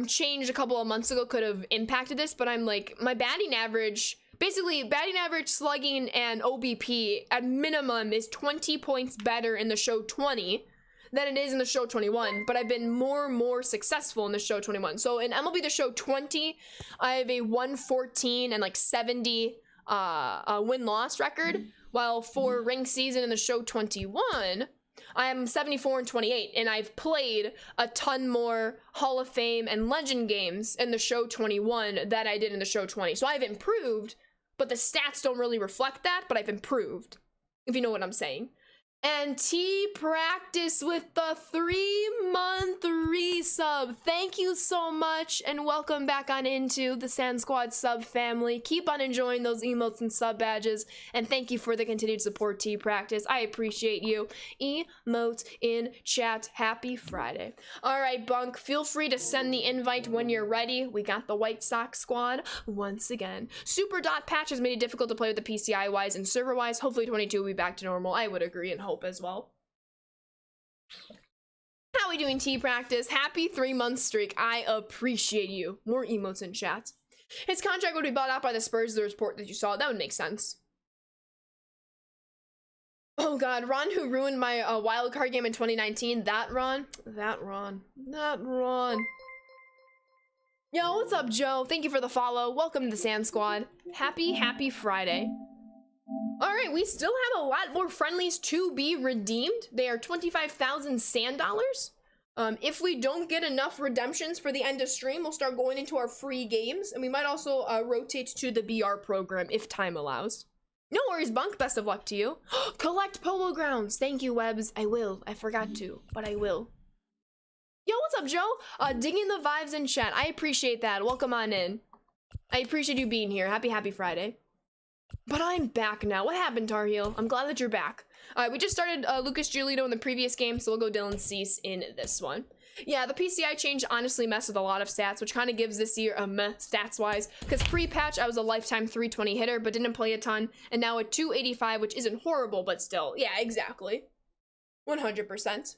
changed a couple of months ago could have impacted this, but I'm like, my batting average, basically batting average, slugging, and OBP at minimum is 20 points better in the show 20 than it is in the show 21, but I've been more successful in the show 21. So in MLB the show 20, I have a 114 and like 70 win-loss record, while for ring season in the show 21, I am 74 and 28, and I've played a ton more Hall of Fame and Legend games in the show 21 than I did in the show 20. So I've improved, but the stats don't really reflect that, but I've improved, if you know what I'm saying. And T Practice with the 3-month resub. Thank you so much, and welcome back on into the Sand Squad sub family. Keep on enjoying those emotes and sub badges, and thank you for the continued support, T Practice. I appreciate you. Emotes in chat. Happy Friday. All right, Bunk, feel free to send the invite when you're ready. We got the White Sox squad once again. Super dot patch has made it difficult to play with the PCI wise and server wise. Hopefully 22 will be back to normal. I would agree and hope as well. How we doing, T Practice? Happy 3-month streak. I appreciate you. More emotes in chat. His contract would be bought out by the Spurs, the report that you saw. That would make sense. Oh god, Ron who ruined my wild card game in 2019. That Ron. Yo, what's up, Joe? Thank you for the follow. Welcome to the Sand Squad. Happy Friday. All right, we still have a lot more friendlies to be redeemed. They are 25,000 sand dollars. If we don't get enough redemptions for the end of stream, we'll start going into our free games, and we might also rotate to the BR program if time allows. No worries, Bunk. Best of luck to you. Collect polo grounds. Thank you, Webs. I will. I forgot to, but I will. Yo, what's up, Joe? Digging the vibes in chat. I appreciate that. Welcome on in. I appreciate you being here. Happy Friday. But I'm back now. What happened, Tar Heel? I'm glad that you're back. We just started Lucas Giolito in the previous game, so we'll go Dylan Cease in this one. Yeah, the PCI change honestly messed with a lot of stats, which kind of gives this year a meh stats-wise, because pre-patch I was a lifetime 320 hitter, but didn't play a ton, and now at 285, which isn't horrible, but still. Yeah, exactly. 100%.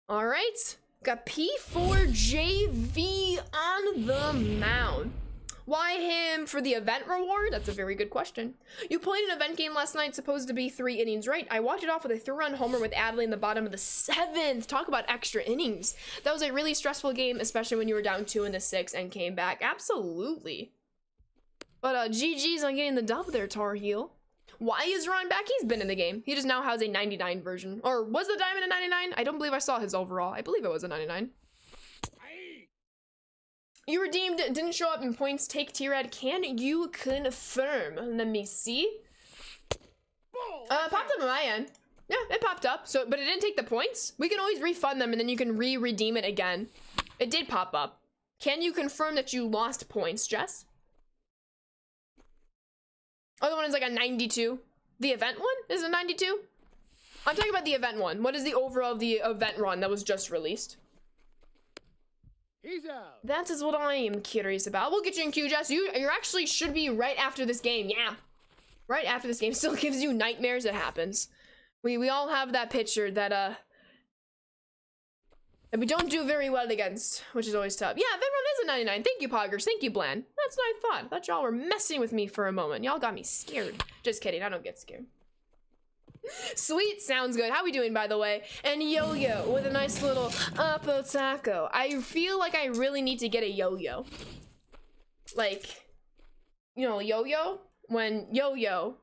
All right. Got P4JV on the mound. Why him for the event reward? That's a very good question. You played an event game last night, supposed to be 3 innings, right? I walked it off with a 3-run homer with Adley in the bottom of the 7th. Talk about extra innings. That was a really stressful game, especially when you were down 2 in the 6th and came back. Absolutely. But GG's on getting the dub there, Tar Heel. Why is Ron back? He's been in the game. He just now has a 99 version. Or was the diamond a 99? I don't believe I saw his overall. I believe it was a 99. You redeemed, didn't show up in points. Take T-Rad. Can you confirm? Let me see. Popped up on my end. Yeah, it popped up. So, but it didn't take the points. We can always refund them and then you can re-redeem it again. It did pop up. Can you confirm that you lost points, Jess? Other one is like a 92. The event one is a 92. I'm talking about the event one. What is the overall of the event run that was just released? He's out. That is what I am curious about. We'll get you in queue, Jess. You actually should be right after this game. Yeah, right after this game. Still gives you nightmares. It happens. We all have that picture that we don't do very well against, which is always tough. Yeah, event run is a 99. Thank you, Poggers. Thank you, Bland. That's what I thought. I thought y'all were messing with me for a moment. Y'all got me scared. Just kidding. I don't get scared. Sweet, sounds good. How we doing, by the way? And yo-yo with a nice little Apo Taco. I feel like I really need to get a yo-yo. Like, you know, yo-yo when yo-yo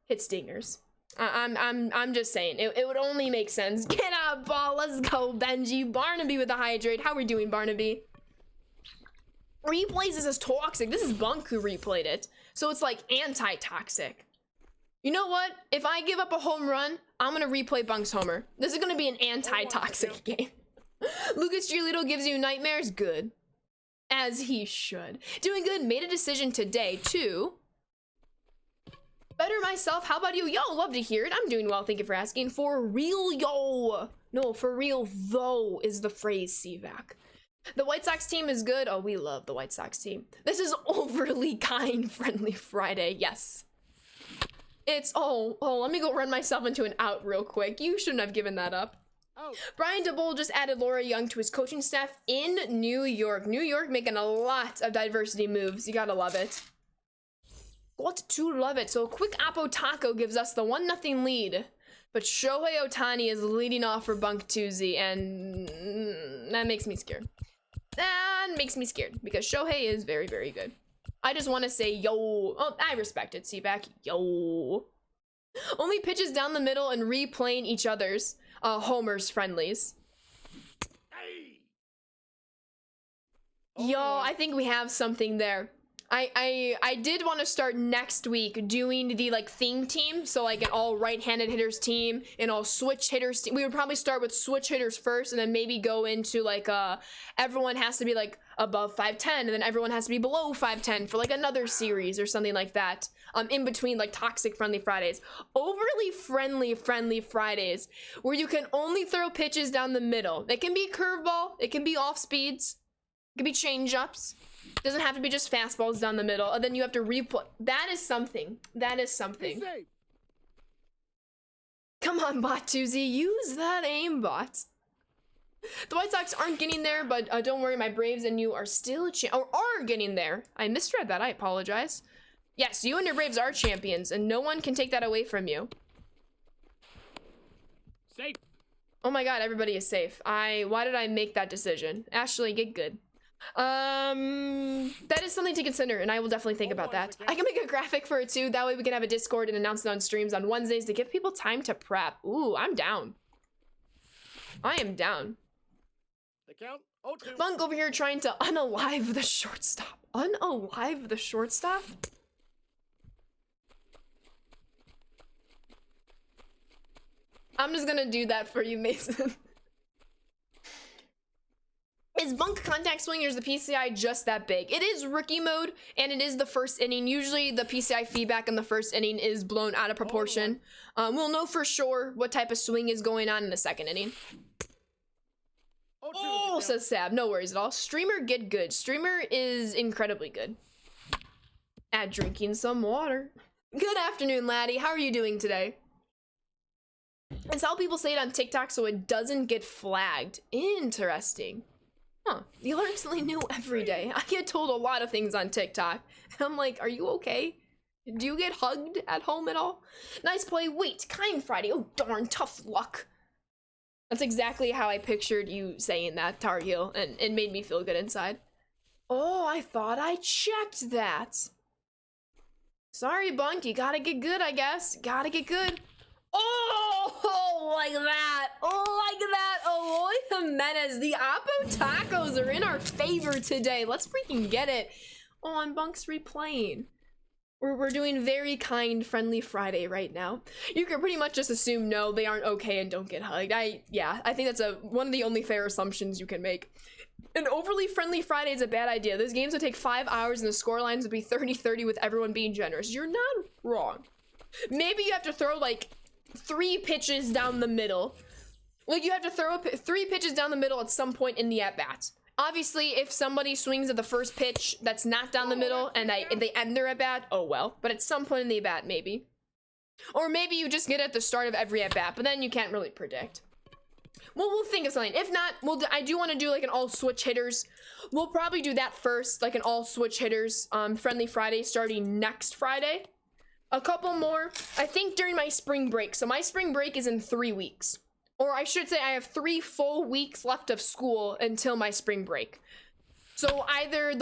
hits dingers. I'm just saying it would only make sense. Get up, ball. Let's go, Benji. Barnaby with the hydrate. How we doing, Barnaby? Replays this as toxic. This is Bunk who replayed it, so it's like anti-toxic. You know what? If I give up a home run, I'm gonna replay Bunk's homer. This is gonna be an anti-toxic game. Lucas Giolito gives you nightmares. Good. As he should. Doing good. Made a decision today to better myself. How about you? Yo, love to hear it. I'm doing well. Thank you for asking. For real, yo. No, for real, though, is the phrase, CVAC. The White Sox team is good. Oh, we love the White Sox team. This is overly kind, friendly Friday. Yes. It's, oh, let me go run myself into an out real quick. You shouldn't have given that up. Oh. Brian DeBull just added Laura Young to his coaching staff in New York. New York making a lot of diversity moves. You gotta love it. Got to love it. So a quick Apo Taco gives us the 1-0 lead. But Shohei Ohtani is leading off for Bunk Tuesday, and that makes me scared. That makes me scared because Shohei is very, very good. I just want to say, yo. Oh, I respect it, Seaback. Yo. Only pitches down the middle and replaying each other's homers friendlies. Hey. Yo, I think we have something there. I did want to start next week doing the like theme team, so like an all right-handed hitters team and all switch hitters team. We would probably start with switch hitters first and then maybe go into like everyone has to be like above 5'10" and then everyone has to be below 5'10" for like another series or something like that. In between like toxic friendly Fridays, overly friendly Fridays where you can only throw pitches down the middle. It can be curveball, it can be off speeds, it can be change ups. Doesn't have to be just fastballs down the middle, and then you have to replay. That is something. That is something. Come on, Bot Tuesday, use that aimbot. The White Sox aren't getting there, but don't worry, my Braves and you are still are getting there. I misread that. I apologize. Yes, you and your Braves are champions, and no one can take that away from you. Safe. Oh my God, everybody is safe. Why did I make that decision? Ashley, get good. That is something to consider, and I will definitely think about that. I can make a graphic for it too. That way we can have a Discord and announce it on streams on Wednesdays to give people time to prep. Ooh, I'm down. I am down. The count. 0-2. Bunk over here trying to unalive the shortstop. Unalive the shortstop? I'm just gonna do that for you, Mason. Is Bunk Contact Swing or is the PCI just that big? It is rookie mode, and it is the first inning. Usually the PCI feedback in the first inning is blown out of proportion. We'll know for sure what type of swing is going on in the second inning. Oh, says Sab. No worries at all. Streamer, get good. Streamer is incredibly good at drinking some water. Good afternoon, laddie. How are you doing today? It's how people say it on TikTok so it doesn't get flagged. Interesting. Huh, you learn something new every day. I get told a lot of things on TikTok. I'm like, are you okay? Do you get hugged at home at all? Nice play. Wait, kind Friday. Oh, darn, tough luck. That's exactly how I pictured you saying that, Tar Heel, and it made me feel good inside. Oh, I thought I checked that. Sorry, Bunk, you gotta get good, I guess. Gotta get good. Oh, like that. Oh, like that. Oh, Jimenez. The Oppo tacos are in our favor today. Let's freaking get it. Oh, and Bunk's replaying. We're doing very kind, friendly Friday right now. You can pretty much just assume no, they aren't okay and don't get hugged. Yeah, I think that's one of the only fair assumptions you can make. An overly friendly Friday is a bad idea. Those games would take 5 hours and the score lines would be 30-30 with everyone being generous. You're not wrong. Maybe you have to throw like 3 pitches down the middle. Like you have to throw 3 pitches down the middle at some point in the at-bat. Obviously, if somebody swings at the first pitch that's not down the middle and they end their at-bat, oh well. But at some point in the at-bat, maybe. Or maybe you just get it at the start of every at-bat, but then you can't really predict. Well, we'll think of something. If not, I do want to do like an all-switch hitters. We'll probably do that first, like an all-switch hitters Friendly Friday starting next Friday. A couple more, I think during my spring break. So my spring break is in 3 weeks. Or I should say I have 3 full weeks left of school until my spring break. So either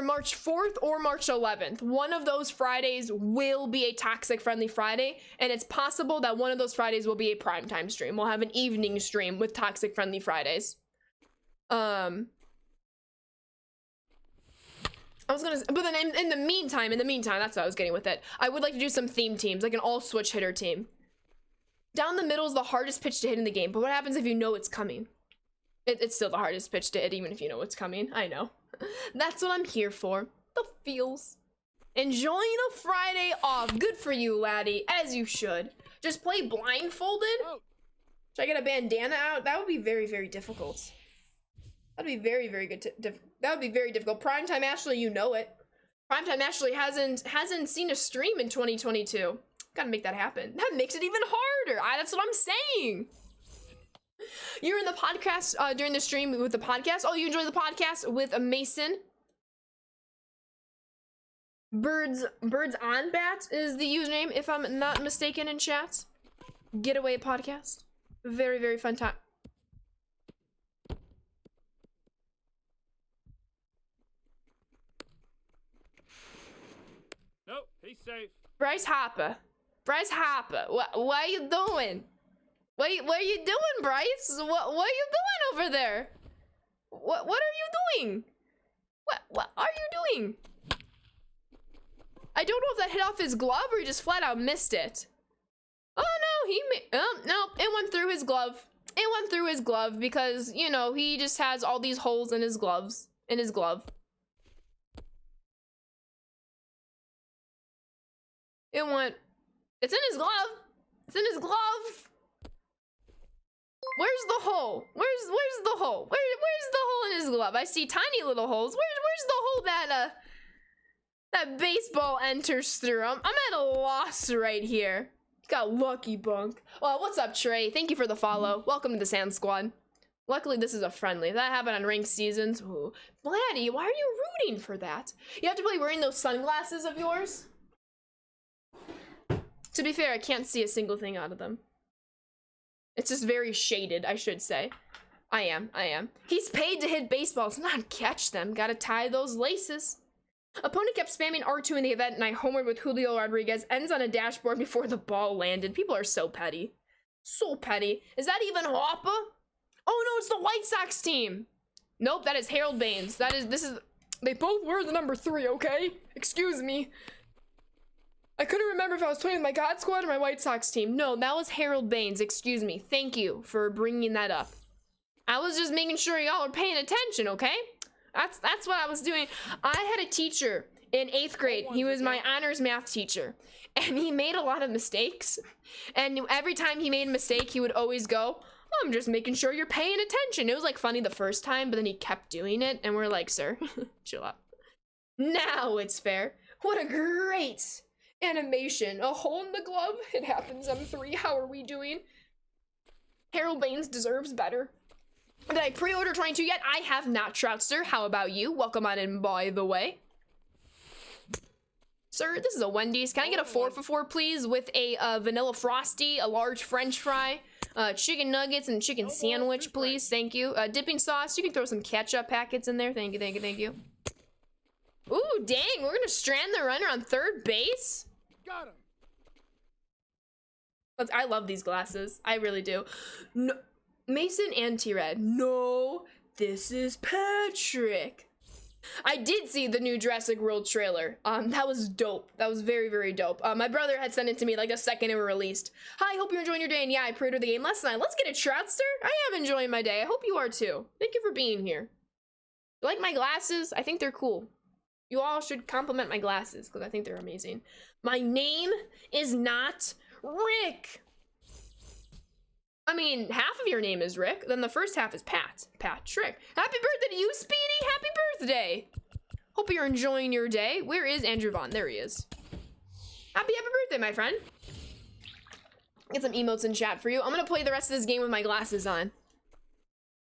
March 4th or March 11th. One of those Fridays will be a Toxic Friendly Friday. And it's possible that one of those Fridays will be a primetime stream. We'll have an evening stream with Toxic Friendly Fridays. I was gonna, but then in the meantime, that's what I was getting with it. I would like to do some theme teams, like an all switch hitter team. Down the middle is the hardest pitch to hit in the game, but what happens if you know it's coming? It's still the hardest pitch to hit, even if you know it's coming. I know. That's what I'm here for. The feels. Enjoying a Friday off. Good for you, laddie, as you should. Just play blindfolded? Should I get a bandana out? That would be very, very difficult. That'd be very, very good. That would be very difficult. Primetime Ashley, you know it. Primetime Ashley hasn't seen a stream in 2022. Gotta make that happen. That makes it even harder. That's what I'm saying. You're in the podcast during the stream with the podcast. Oh, you enjoy the podcast with a Mason. Birds on Bat is the username, if I'm not mistaken, in chat. Getaway podcast. Very, very fun time. Nope, he's safe. Bryce Harper. Bryce Harper. What are you doing? What are you doing, Bryce? What are you doing over there? What are you doing? What are you doing? I don't know if that hit off his glove or he just flat out missed it. Oh no, no, it went through his glove. It went through his glove because, you know, he just has all these holes in his gloves. In his glove. It's in his glove. It's in his glove. Where's the hole? Where's the hole? Where's the hole in his glove? I see tiny little holes. Where's the hole that baseball enters through? I'm at a loss right here. Got lucky, Bunk. Well, what's up, Trey? Thank you for the follow. Welcome to the Sand Squad. Luckily, this is a friendly. That happened on ranked seasons. Ooh. Laddie, why are you rooting for that? You have to play wearing those sunglasses of yours? To be fair, I can't see a single thing out of them. It's just very shaded, I should say. I am. He's paid to hit baseballs, not catch them. Gotta tie those laces. Opponent kept spamming R2 in the event, and I homered with Julio Rodriguez. Ends on a dashboard before the ball landed. People are so petty. So petty. Is that even Hoppa? Oh no, it's the White Sox team. Nope, that is Harold Baines. They both wear the number 3, okay? Excuse me. I couldn't remember if I was playing with my God Squad or my White Sox team. No, that was Harold Baines. Excuse me. Thank you for bringing that up. I was just making sure y'all are paying attention, okay? That's what I was doing. I had a teacher in 8th grade. He was my honors math teacher. And he made a lot of mistakes. And every time he made a mistake, he would always go, I'm just making sure you're paying attention. It was like funny the first time, but then he kept doing it. And we're like, sir, chill out. Now it's fair. What a great animation. A hole in the glove. It happens on 3. How are we doing? Harold Baines deserves better. Did I pre-order 22 yet? I have not, Troutster. How about you? Welcome on in, by the way. Sir, this is a Wendy's. Can I get a 4 for 4, please? With a vanilla frosty, a large french fry, chicken nuggets, and chicken sandwich, please. Thank you. Dipping sauce. You can throw some ketchup packets in there. Thank you, thank you, thank you. Ooh, dang. We're gonna strand the runner on third base? Got him. I love these glasses. I really do. No, Mason and T-Red. No, this is Patrick. I did see the new Jurassic World trailer. That was dope. That was very, very dope. My brother had sent it to me like the second it was released. Hi, hope you're enjoying your day. And yeah, I pre-ordered the game last night. Let's get it, Troutster. I am enjoying my day. I hope you are too. Thank you for being here. You like my glasses? I think they're cool. You all should compliment my glasses because I think they're amazing. My name is not Rick. I mean, half of your name is Rick, then the first half is Patrick. Happy birthday to you, Speedy! Happy birthday! Hope you're enjoying your day. Where is Andrew Vaughn? There he is. Happy birthday, my friend. Get some emotes in chat for you. I'm gonna play the rest of this game with my glasses on.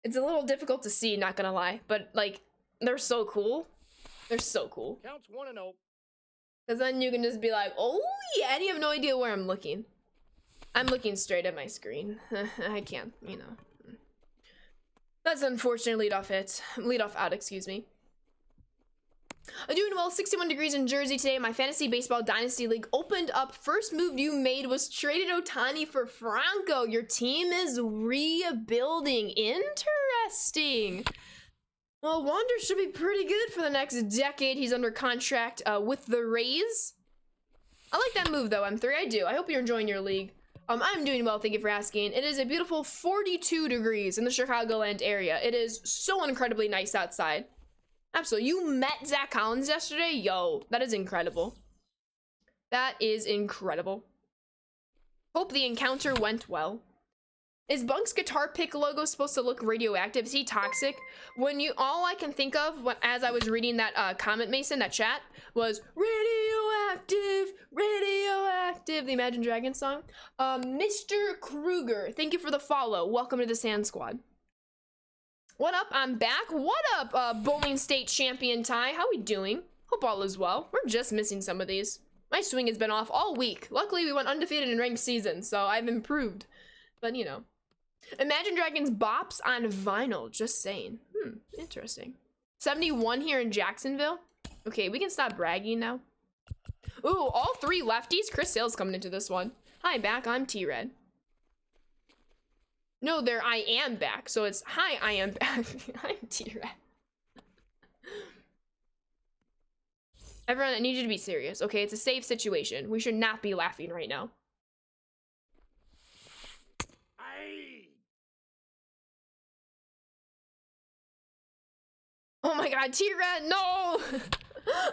It's a little difficult to see, not gonna lie, but like, they're so cool. They're so cool. Counts 1-0. Because then you can just be like, oh yeah, and you have no idea where I'm looking. I'm looking straight at my screen. I can't, you know. That's unfortunate lead off out, excuse me. I'm doing well, 61 degrees in Jersey today. My fantasy baseball dynasty league opened up. First move you made was traded Ohtani for Franco. Your team is rebuilding. Interesting. Well, Wander should be pretty good for the next decade. He's under contract with the Rays. I like that move though, M3. I do. I hope you're enjoying your league. I'm doing well, thank you for asking. It is a beautiful 42 degrees in the Chicagoland area. It is so incredibly nice outside. Absolutely. You met Zach Collins yesterday? Yo, that is incredible. That is incredible. Hope the encounter went well. Is Bunk's guitar pick logo supposed to look radioactive? Is he toxic? All I can think of as I was reading that comment, Mason, that chat, was radioactive, radioactive, the Imagine Dragons song. Mr. Kruger, thank you for the follow. Welcome to the Sand Squad. What up? I'm back. What up, Bowling State Champion Ty? How we doing? Hope all is well. We're just missing some of these. My swing has been off all week. Luckily, we went undefeated in ranked season, so I've improved. But, you know. Imagine Dragons bops on vinyl, just saying. Interesting. 71 here in Jacksonville. Okay, we can stop bragging now. Ooh, all three lefties. Chris Sale's coming into this one. Hi, back. I'm T-Red. No, I am back. So it's, hi, I am back. I'm T-Red. Everyone, I need you to be serious. Okay, it's a safe situation. We should not be laughing right now. Oh my god, T-Red, no!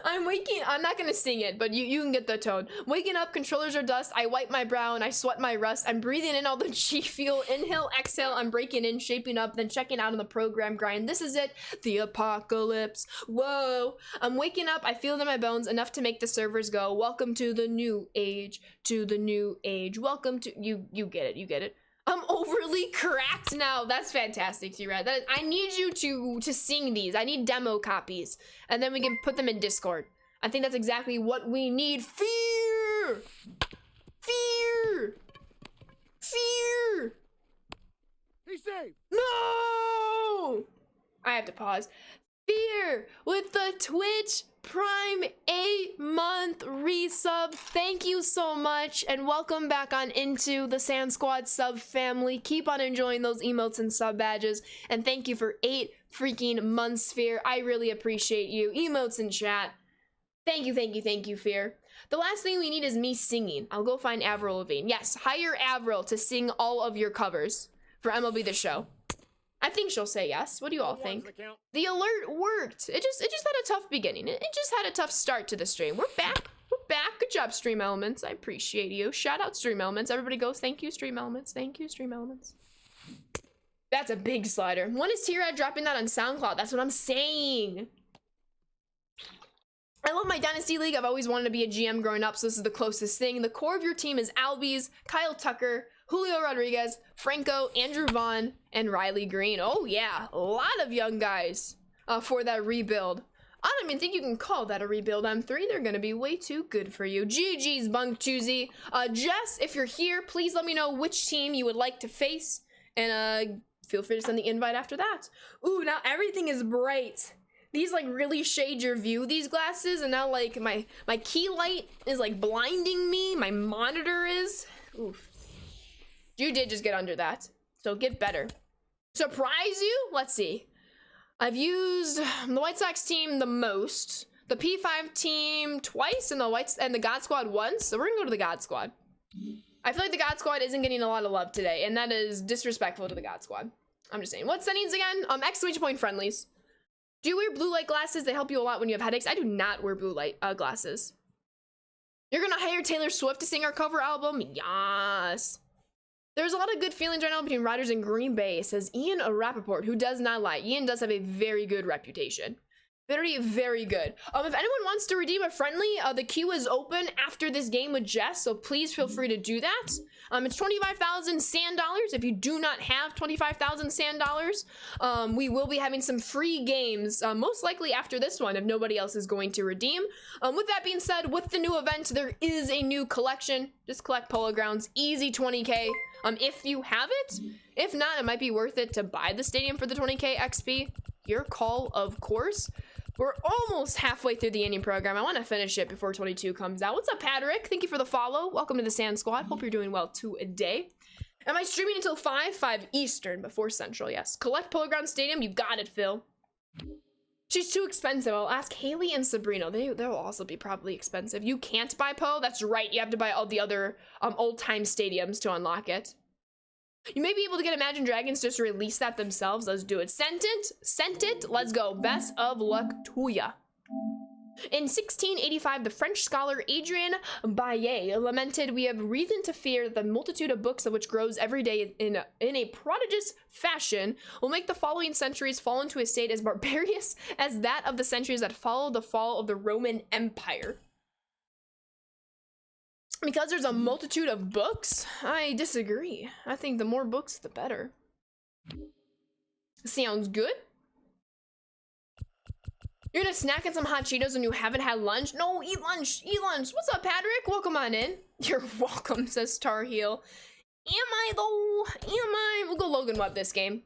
I'm not gonna sing it, but you can get the tone. Waking up, controllers are dust, I wipe my brow and I sweat my rust. I'm breathing in all the G fuel, inhale, exhale, I'm breaking in, shaping up, then checking out on the program grind. This is it, the apocalypse. Whoa, I'm waking up, I feel it in my bones, enough to make the servers go. Welcome to the new age, Welcome to, you get it. I'm overly cracked now. That's fantastic, T-Red. I need you to sing these. I need demo copies. And then we can put them in Discord. I think that's exactly what we need. Fear! Fear! Fear! He's safe. No! I have to pause. Fear with the Twitch Prime 8-month resub. Thank you so much and welcome back on into the Sand Squad sub family. Keep on enjoying those emotes and sub badges and thank you for 8 freaking months, Fear. I really appreciate you. Emotes in chat. Thank you, Fear. The last thing we need is me singing. I'll go find Avril Lavigne. Yes, hire Avril to sing all of your covers for MLB The Show. I think she'll say yes. What do you all think? The alert worked. It just had a tough beginning. It just had a tough start to the stream. We're back. Good job, Stream Elements. I appreciate you. Shout out Stream Elements. Everybody goes, thank you, Stream Elements. Thank you, Stream Elements. That's a big slider. When is T-Rad dropping that on SoundCloud? That's what I'm saying. I love my Dynasty League. I've always wanted to be a GM growing up, so this is the closest thing. The core of your team is Albies, Kyle Tucker, Julio Rodriguez, Franco, Andrew Vaughn, and Riley Green. Oh yeah, a lot of young guys for that rebuild. I don't even think you can call that a rebuild, M3. They're gonna be way too good for you. GG's, Bunk Choosy. Jess, if you're here, please let me know which team you would like to face, and feel free to send the invite after that. Ooh, now everything is bright. These like really shade your view, these glasses, and now like my key light is like blinding me. My monitor is. Oof. You did just get under that, so get better. Surprise you? Let's see. I've used the White Sox team the most, the P5 team twice, and the God Squad once. So we're gonna go to the God Squad. I feel like the God Squad isn't getting a lot of love today, and that is disrespectful to the God Squad. I'm just saying. What settings again? Exclamation point friendlies. Do you wear blue light glasses? They help you a lot when you have headaches. I do not wear blue light glasses. You're gonna hire Taylor Swift to sing our cover album? Yes. There's a lot of good feelings right now between Riders and Green Bay, says Ian Rappaport, who does not lie. Ian does have a very good reputation. Very, very good. If anyone wants to redeem a friendly, the queue is open after this game with Jess, so please feel free to do that. It's 25,000 sand dollars. If you do not have 25,000 sand dollars, we will be having some free games, most likely after this one, if nobody else is going to redeem. With that being said, with the new event, there is a new collection. Just collect Polo Grounds, easy 20K, if you have it. If not, it might be worth it to buy the stadium for the 20K XP. Your call, of course. We're almost halfway through the inning program. I want to finish it before 22 comes out. What's up, Patrick? Thank you for the follow. Welcome to the Sand Squad. Hope you're doing well today. Am I streaming until 5 Eastern, before Central? Yes. Collect Polo Ground Stadium. You got it, Phil. She's too expensive. I'll ask Haley and Sabrina. They'll also be probably expensive. You can't buy Poe? That's right. You have to buy all the other old-time stadiums to unlock it. You may be able to get Imagine Dragons to just release that themselves. Let's do it. Sent it. Let's go. Best of luck to ya. In 1685, the French scholar Adrien Baillet lamented, "We have reason to fear that the multitude of books of which grows every day in a prodigious fashion will make the following centuries fall into a state as barbarous as that of the centuries that followed the fall of the Roman Empire." Because there's a multitude of books? I disagree. I think the more books, the better. Sounds good. You're gonna snack on some hot Cheetos when you haven't had lunch? No, eat lunch. Eat lunch. What's up, Patrick? Welcome on in. You're welcome, says Tar Heel. Am I, though? Am I? We'll go Logan Webb this game.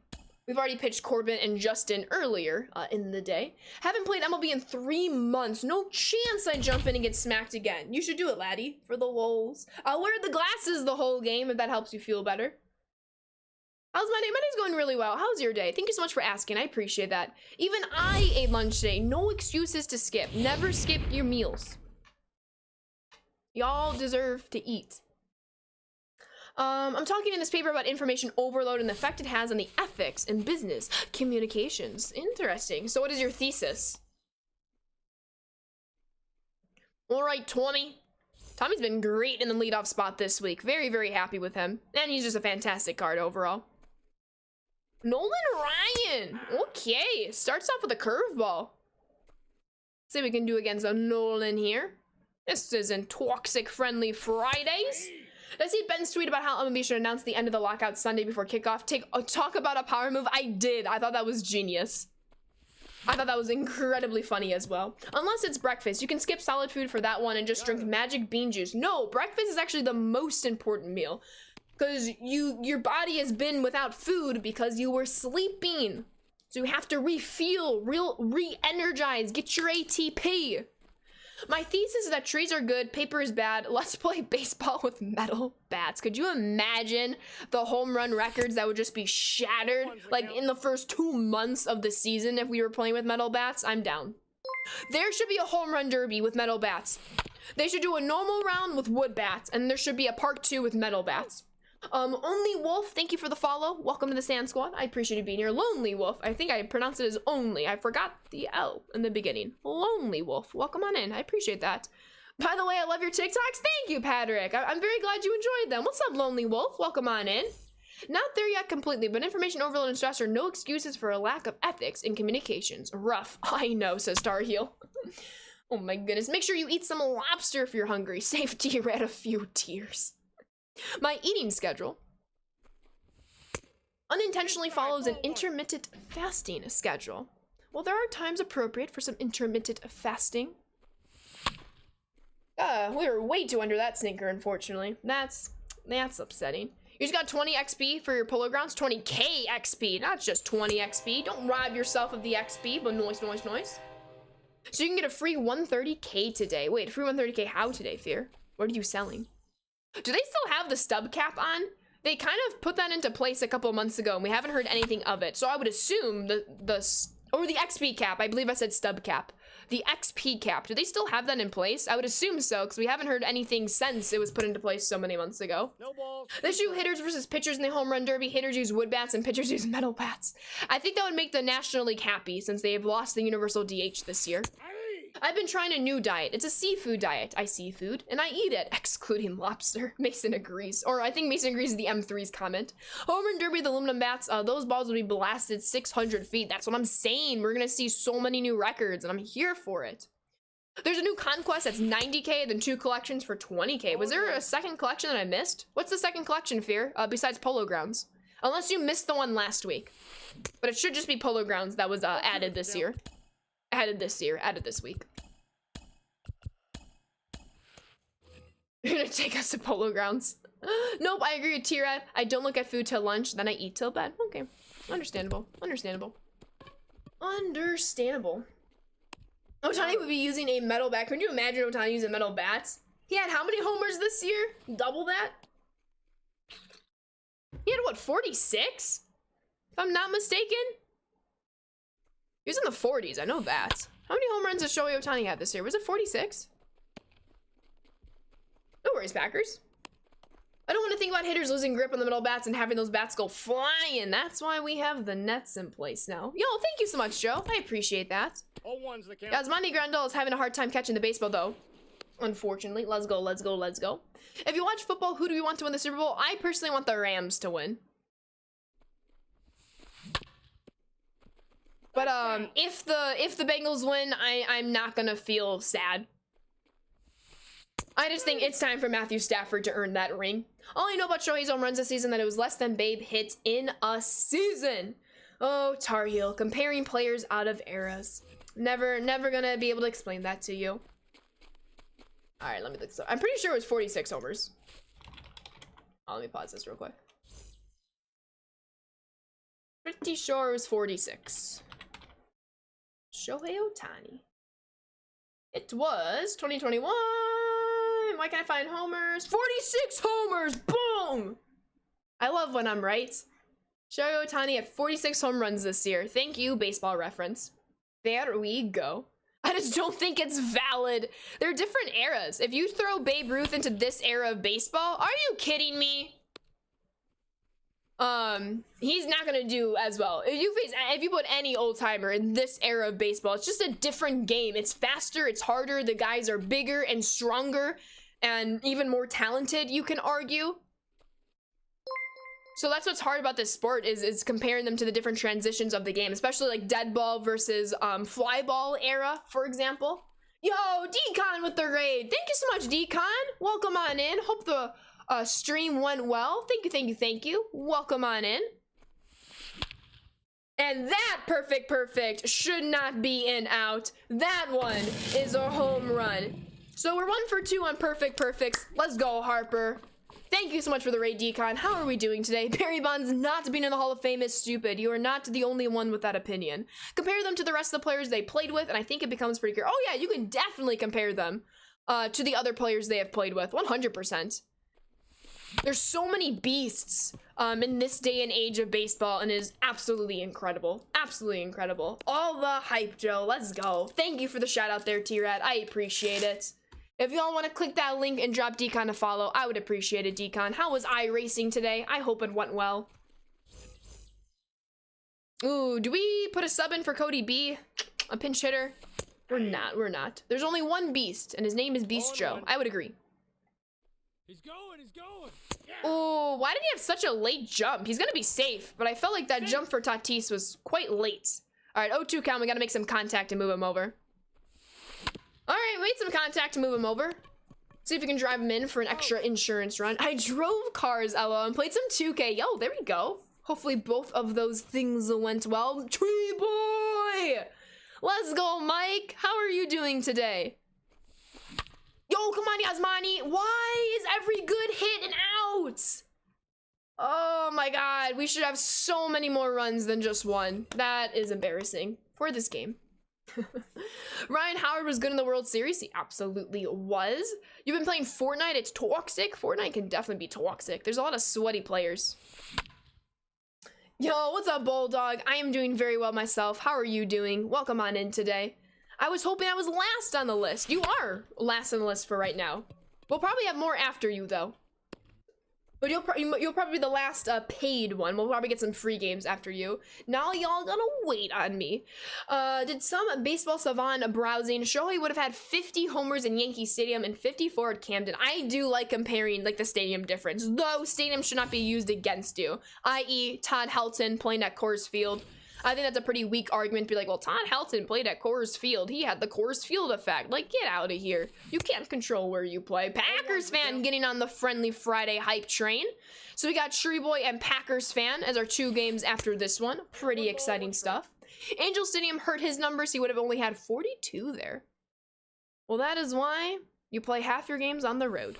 We've already pitched Corbin and Justin earlier in the day. Haven't played MLB in 3 months. No chance I jump in and get smacked again. You should do it, laddie, for the lols. I'll wear the glasses the whole game if that helps you feel better. How's my day? My day's going really well. How's your day? Thank you so much for asking. I appreciate that. Even I ate lunch today. No excuses to skip. Never skip your meals. Y'all deserve to eat. I'm talking in this paper about information overload and the effect it has on the ethics in business communications. Interesting. So what is your thesis? All right, 20. Tommy's been great in the leadoff spot this week. Very, very happy with him. And he's just a fantastic card overall. Nolan Ryan. Okay. Starts off with a curveball. See what we can do against a Nolan here. This isn't Toxic Friendly Fridays. Did I see Ben's tweet about how MLB should announce the end of the lockout Sunday before kickoff? Talk about a power move. I did. I thought that was genius. I thought that was incredibly funny as well. Unless it's breakfast. You can skip solid food for that one and just drink magic bean juice. No, breakfast is actually the most important meal. Because your body has been without food because you were sleeping. So you have to refuel, re-energize, get your ATP. My thesis is that trees are good, paper is bad. Let's play baseball with metal bats. Could you imagine the home run records that would just be shattered like in the first 2 months of the season if we were playing with metal bats? I'm down. There should be a home run derby with metal bats. They should do a normal round with wood bats, and there should be a part 2 with metal bats. Only Wolf, thank you for the follow. Welcome to the Sand Squad. I appreciate you being here. Lonely Wolf. I think I pronounced it as only. I forgot the L in the beginning. Lonely Wolf. Welcome on in. I appreciate that. By the way, I love your TikToks. Thank you, Patrick. I'm very glad you enjoyed them. What's up, Lonely Wolf? Welcome on in. Not there yet completely, but information overload and stress are no excuses for a lack of ethics in communications. Rough. I know, says Star Heel. Oh my goodness. Make sure you eat some lobster if you're hungry. Save T-Red a few tears. My eating schedule Unintentionally follows an intermittent fasting schedule. Well, there are times appropriate for some intermittent fasting. We were way too under that stinker, unfortunately. That's upsetting. You just got 20 XP for your polo grounds? 20k XP, not just 20 XP. Don't rob yourself of the XP, but noise. So you can get a free 130k today. Wait, a free 130k how today, Fear? What are you selling? Do they still have the stub cap on? They kind of put that into place a couple months ago, and we haven't heard anything of it. So I would assume the XP cap. I believe I said stub cap. The XP cap. Do they still have that in place? I would assume so, because we haven't heard anything since it was put into place so many months ago. No balls. They shoot hitters versus pitchers in the home run derby. Hitters use wood bats and pitchers use metal bats. I think that would make the National League happy since they have lost the universal DH this year. I've been trying a new diet. It's a seafood diet. I seafood and I eat it, excluding lobster. Mason agrees. Or I think Mason agrees with the M3's comment. Home run derby, the aluminum bats, those balls will be blasted 600 feet. That's what I'm saying. We're gonna see so many new records and I'm here for it. There's a new conquest that's 90k, then 2 collections for 20k. Was there a second collection that I missed? What's the second collection, Fear, besides Polo Grounds? Unless you missed the one last week. But it should just be Polo Grounds that was added this year. Added this week. You're gonna take us to Polo Grounds. Nope, I agree with T-Rat. I don't look at food till lunch, then I eat till bed. Okay, understandable. Otani would be using a metal bat. Can you imagine Otani using metal bats? He had how many homers this year? Double that? He had what, 46? If I'm not mistaken? He was in the 40s, I know that. How many home runs does Shohei Otani have this year? Was it 46? No worries, Packers. I don't want to think about hitters losing grip on the middle bats and having those bats go flying. That's why we have the nets in place now. Yo, thank you so much, Joe. I appreciate that. Yasmani Grandal is having a hard time catching the baseball, though. Unfortunately. Let's go. If you watch football, who do we want to win the Super Bowl? I personally want the Rams to win. But if the Bengals win, I'm not gonna feel sad. I just think it's time for Matthew Stafford to earn that ring. All I know about Shohei's home runs this season that it was less than Babe hits in a season. Oh, Tar Heel, comparing players out of eras. Never gonna be able to explain that to you. All right, let me look. I'm pretty sure it was 46 homers. Oh, let me pause this real quick. Pretty sure it was 46. Shohei Otani. It was 2021. Why can't I find homers? 46 homers! Boom! I love when I'm right. Shohei Otani had 46 home runs this year. Thank you, Baseball Reference. There we go. I just don't think it's valid. They're different eras. If you throw Babe Ruth into this era of baseball, are you kidding me? He's not gonna do as well. If you put any old timer in this era of baseball, it's just a different game. It's faster, it's harder, the guys are bigger and stronger and even more talented, you can argue. So that's what's hard about this sport is comparing them to the different transitions of the game, especially like dead ball versus fly ball era, for example. Yo, Decon with the raid. Thank you so much, Decon. Welcome on in. Hope the stream went well. Thank you. Welcome on in. And that perfect should not be an out. That one is a home run. So we're 1 for 2 on perfects. Let's go, Harper. Thank you so much for the raid, Decon. How are we doing today? Barry Bonds not being in the Hall of Fame is stupid. You are not the only one with that opinion. Compare them to the rest of the players they played with, and I think it becomes pretty clear. Oh yeah, you can definitely compare them to the other players they have played with, 100%. There's so many beasts in this day and age of baseball, and it is absolutely incredible. Absolutely incredible. All the hype, Joe. Let's go. Thank you for the shout out there, T-Rat. I appreciate it. If y'all want to click that link and drop Decon a follow, I would appreciate it, Decon. How was iRacing today? I hope it went well. Ooh, do we put a sub in for Cody B? A pinch hitter? We're not. There's only one beast, and his name is Beast Joe. I would agree. He's going. Oh, why did he have such a late jump? He's gonna be safe, but I felt like that jump for Tatis was quite late. All right, 0-2 count. We gotta make some contact and move him over. All right, made some contact to move him over. See if we can drive him in for an extra insurance run. I drove cars, LO, and played some 2K. Yo, there we go. Hopefully both of those things went well. Tree boy! Let's go, Mike. How are you doing today? Yo, come on, Yasmani. Why is every good hit an out? Oh my god, we should have so many more runs than just one. That is embarrassing for this game. Ryan Howard was good in the World Series. He absolutely was. You've been playing Fortnite. It's toxic. Fortnite can definitely be toxic. There's a lot of sweaty players. Yo, what's up, Bulldog? I am doing very well myself. How are you doing? Welcome on in today. I was hoping I was last on the list. You are last on the list for right now. We'll probably have more after you, though. But you'll probably be the last paid one. We'll probably get some free games after you. Now y'all gonna wait on me. Did some baseball savant browsing show he would have had 50 homers in Yankee Stadium and 54 at Camden? I do like comparing like the stadium difference, though stadiums should not be used against you. I.e. Todd Helton playing at Coors Field. I think that's a pretty weak argument to be like, well, Todd Helton played at Coors Field. He had the Coors Field effect. Like, get out of here. You can't control where you play. Packers fan getting on the Friendly Friday hype train. So we got Tree Boy and Packers fan as our 2 games after this one. Pretty exciting stuff. Angel Stadium hurt his numbers. He would have only had 42 there. Well, that is why you play half your games on the road.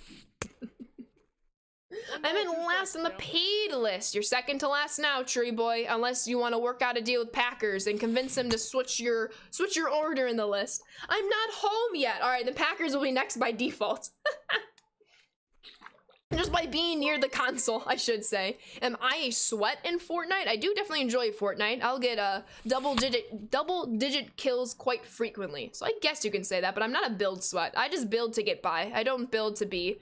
I'm in last on the paid list. You're second to last now, Tree Boy, unless you want to work out a deal with Packers and convince them to switch your order in the list. I'm not home yet. All right, the Packers will be next by default. Just by being near the console, I should say. Am I a sweat in Fortnite? I do definitely enjoy Fortnite. I'll get double digit kills quite frequently. So I guess you can say that, but I'm not a build sweat. I just build to get by. I don't build to be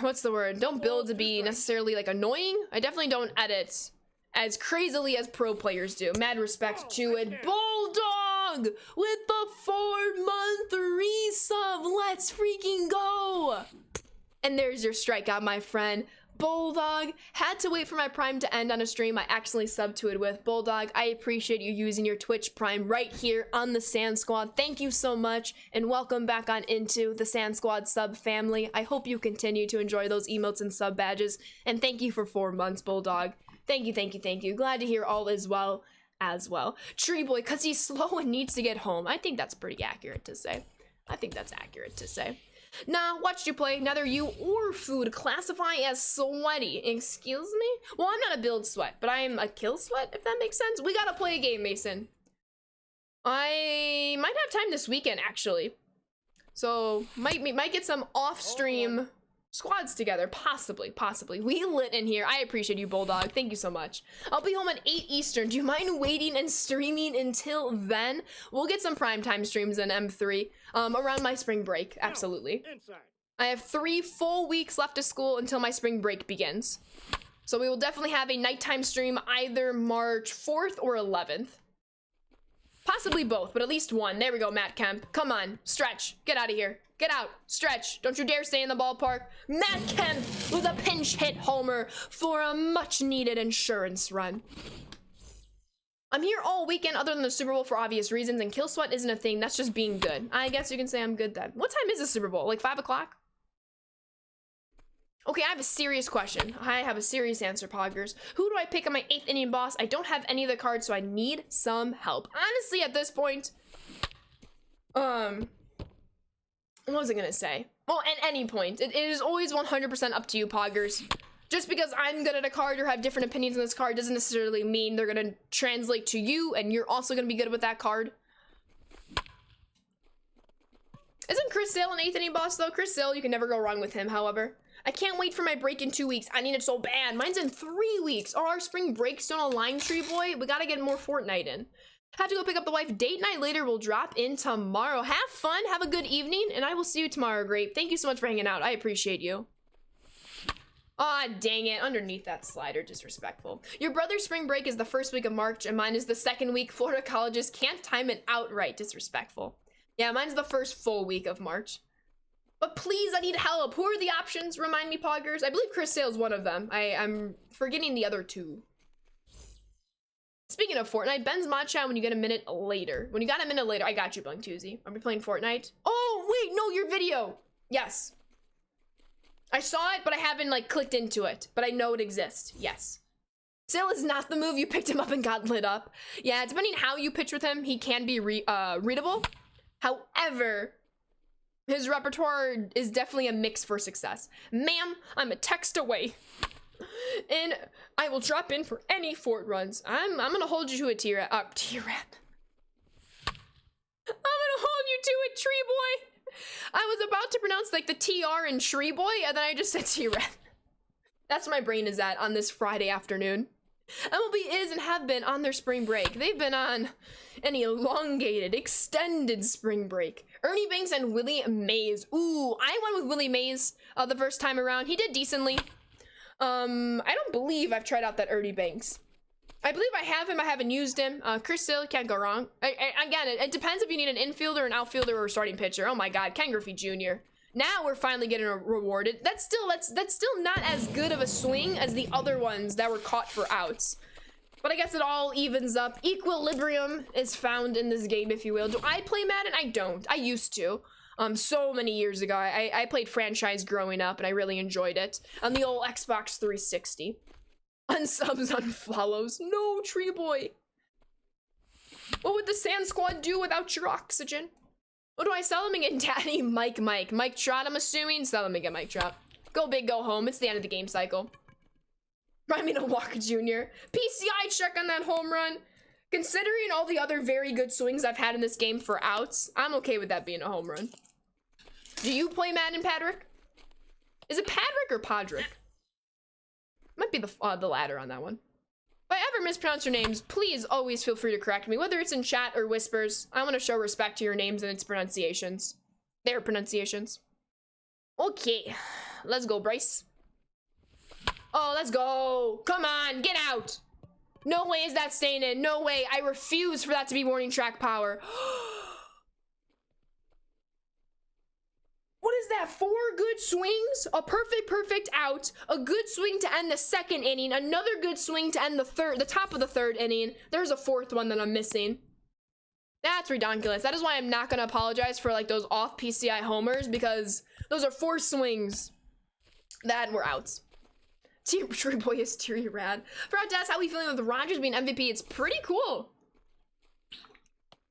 what's the word? Don't build to be necessarily like annoying. I definitely don't edit as crazily as pro players do. Mad respect to it. Bulldog with the 4-month resub. Let's freaking go. And there's your strikeout, my friend. Bulldog, had to wait for my Prime to end on a stream I accidentally subbed to it with. Bulldog, I appreciate you using your Twitch Prime right here on the Sand Squad. Thank you so much, and welcome back on into the Sand Squad sub family. I hope you continue to enjoy those emotes and sub badges, and thank you for 4 months, Bulldog. Thank you, thank you, thank you. Glad to hear all is well as well. Tree Boy, because he's slow and needs to get home. I think that's pretty accurate to say. I think that's accurate to say. Nah, watched you play. Neither you or food classify as sweaty. Excuse me? Well, I'm not a build sweat, but I am a kill sweat, if that makes sense. We gotta play a game, Mason. I might have time this weekend, actually. So, might get some off-stream squads together. Possibly. We lit in here. I appreciate you, Bulldog. Thank you so much. I'll be home at 8 Eastern. Do you mind waiting and streaming until then? We'll get some primetime streams in M3 around my spring break. Absolutely. I have 3 full weeks left of school until my spring break begins. So we will definitely have a nighttime stream either March 4th or 11th. Possibly both, but at least one. There we go, Matt Kemp. Come on, stretch. Get out of here. Get out, stretch. Don't you dare stay in the ballpark. Matt Kemp with a pinch hit homer for a much needed insurance run. I'm here all weekend other than the Super Bowl for obvious reasons, and kill sweat isn't a thing. That's just being good. I guess you can say I'm good then. What time is the Super Bowl? Like 5 o'clock? Okay, I have a serious question. I have a serious answer, Poggers. Who do I pick on my 8th inning boss? I don't have any of the cards, so I need some help. Honestly, at this point, what was I gonna say? Well, at any point, it is always 100% up to you, Poggers. Just because I'm good at a card or have different opinions on this card doesn't necessarily mean they're gonna translate to you and you're also gonna be good with that card. Isn't Chris Sale an 8th inning boss though? Chris Sale, you can never go wrong with him, however. I can't wait for my break in 2 weeks. I need it so bad. Mine's in 3 weeks. Oh, our spring breaks don't align, Tree Boy. We gotta get more Fortnite in. Have to go pick up the wife. Date night later will drop in tomorrow. Have fun, have a good evening, and I will see you tomorrow, Grape. Thank you so much for hanging out. I appreciate you. Aw, dang it. Underneath that slider, disrespectful. Your brother's spring break is the 1st week of March, and mine is the 2nd week. Florida colleges can't time it outright. Disrespectful. Yeah, mine's the 1st full week of March. But please, I need help. Who are the options? Remind me, Poggers. I believe Chris Sale's one of them. I'm forgetting the other 2. Speaking of Fortnite, Ben's mod chat when you get a minute later. When you got a minute later, I got you, Bunk Tuesday. Are we playing Fortnite? Oh, wait, no, your video. Yes. I saw it, but I haven't like clicked into it, but I know it exists. Yes. Sail is not the move. You picked him up and got lit up. Yeah, depending how you pitch with him, he can be readable. However, his repertoire is definitely a mix for success. Ma'am, I'm a text away. And I will drop in for any fort runs. I'm gonna hold you to a T-Rat. T-Rat. I'm gonna hold you to it, Tree Boy. I was about to pronounce like the TR in Tree Boy, and then I just said T-Rat. That's where my brain is at on this Friday afternoon. MLB is and have been on their spring break. They've been on an elongated, extended spring break. Ernie Banks and Willie Mays. Ooh, I went with Willie Mays the first time around. He did decently. I don't believe I've tried out that Ernie Banks. I believe I have him. I haven't used him. Chris Sale, can't go wrong. Again, it depends if you need an infielder, an outfielder, or a starting pitcher. Oh my God, Ken Griffey Jr. Now we're finally getting rewarded. That's still not as good of a swing as the other ones that were caught for outs. But I guess it all evens up. Equilibrium is found in this game, if you will. Do I play Madden? I don't. I used to. So many years ago. I played franchise growing up, and I really enjoyed it. On the old Xbox 360. Unsubs, unfollows. No, Tree Boy. What would the Sand Squad do without your oxygen? What do I sell them again? Daddy, Mike Trout, I'm assuming. Sell them again, Mike Trout. Go big, go home. It's the end of the game cycle. Remind me to Walker Jr. PCI check on that home run. Considering all the other very good swings I've had in this game for outs, I'm okay with that being a home run. Do you play Madden, Patrick? Is it Patrick or Podrick? Might be the latter on that one. If I ever mispronounce your names, please always feel free to correct me, whether it's in chat or whispers. I want to show respect to your names and its pronunciations. Their pronunciations. Okay, let's go, Bryce. Oh, let's go. Come on, get out. No way is that staying in. No way. I refuse for that to be warning track power. What is that? 4 good swings, a perfect out, a good swing to end the second inning, another good swing to end the top of the third inning. There's a 4th one that I'm missing. That's ridiculous. That is why I'm not gonna apologize for like those off PCI homers, because those are 4 swings that were outs. Tree Boy is teary rad. Forgot to ask how we feeling with Rogers being MVP. It's pretty cool.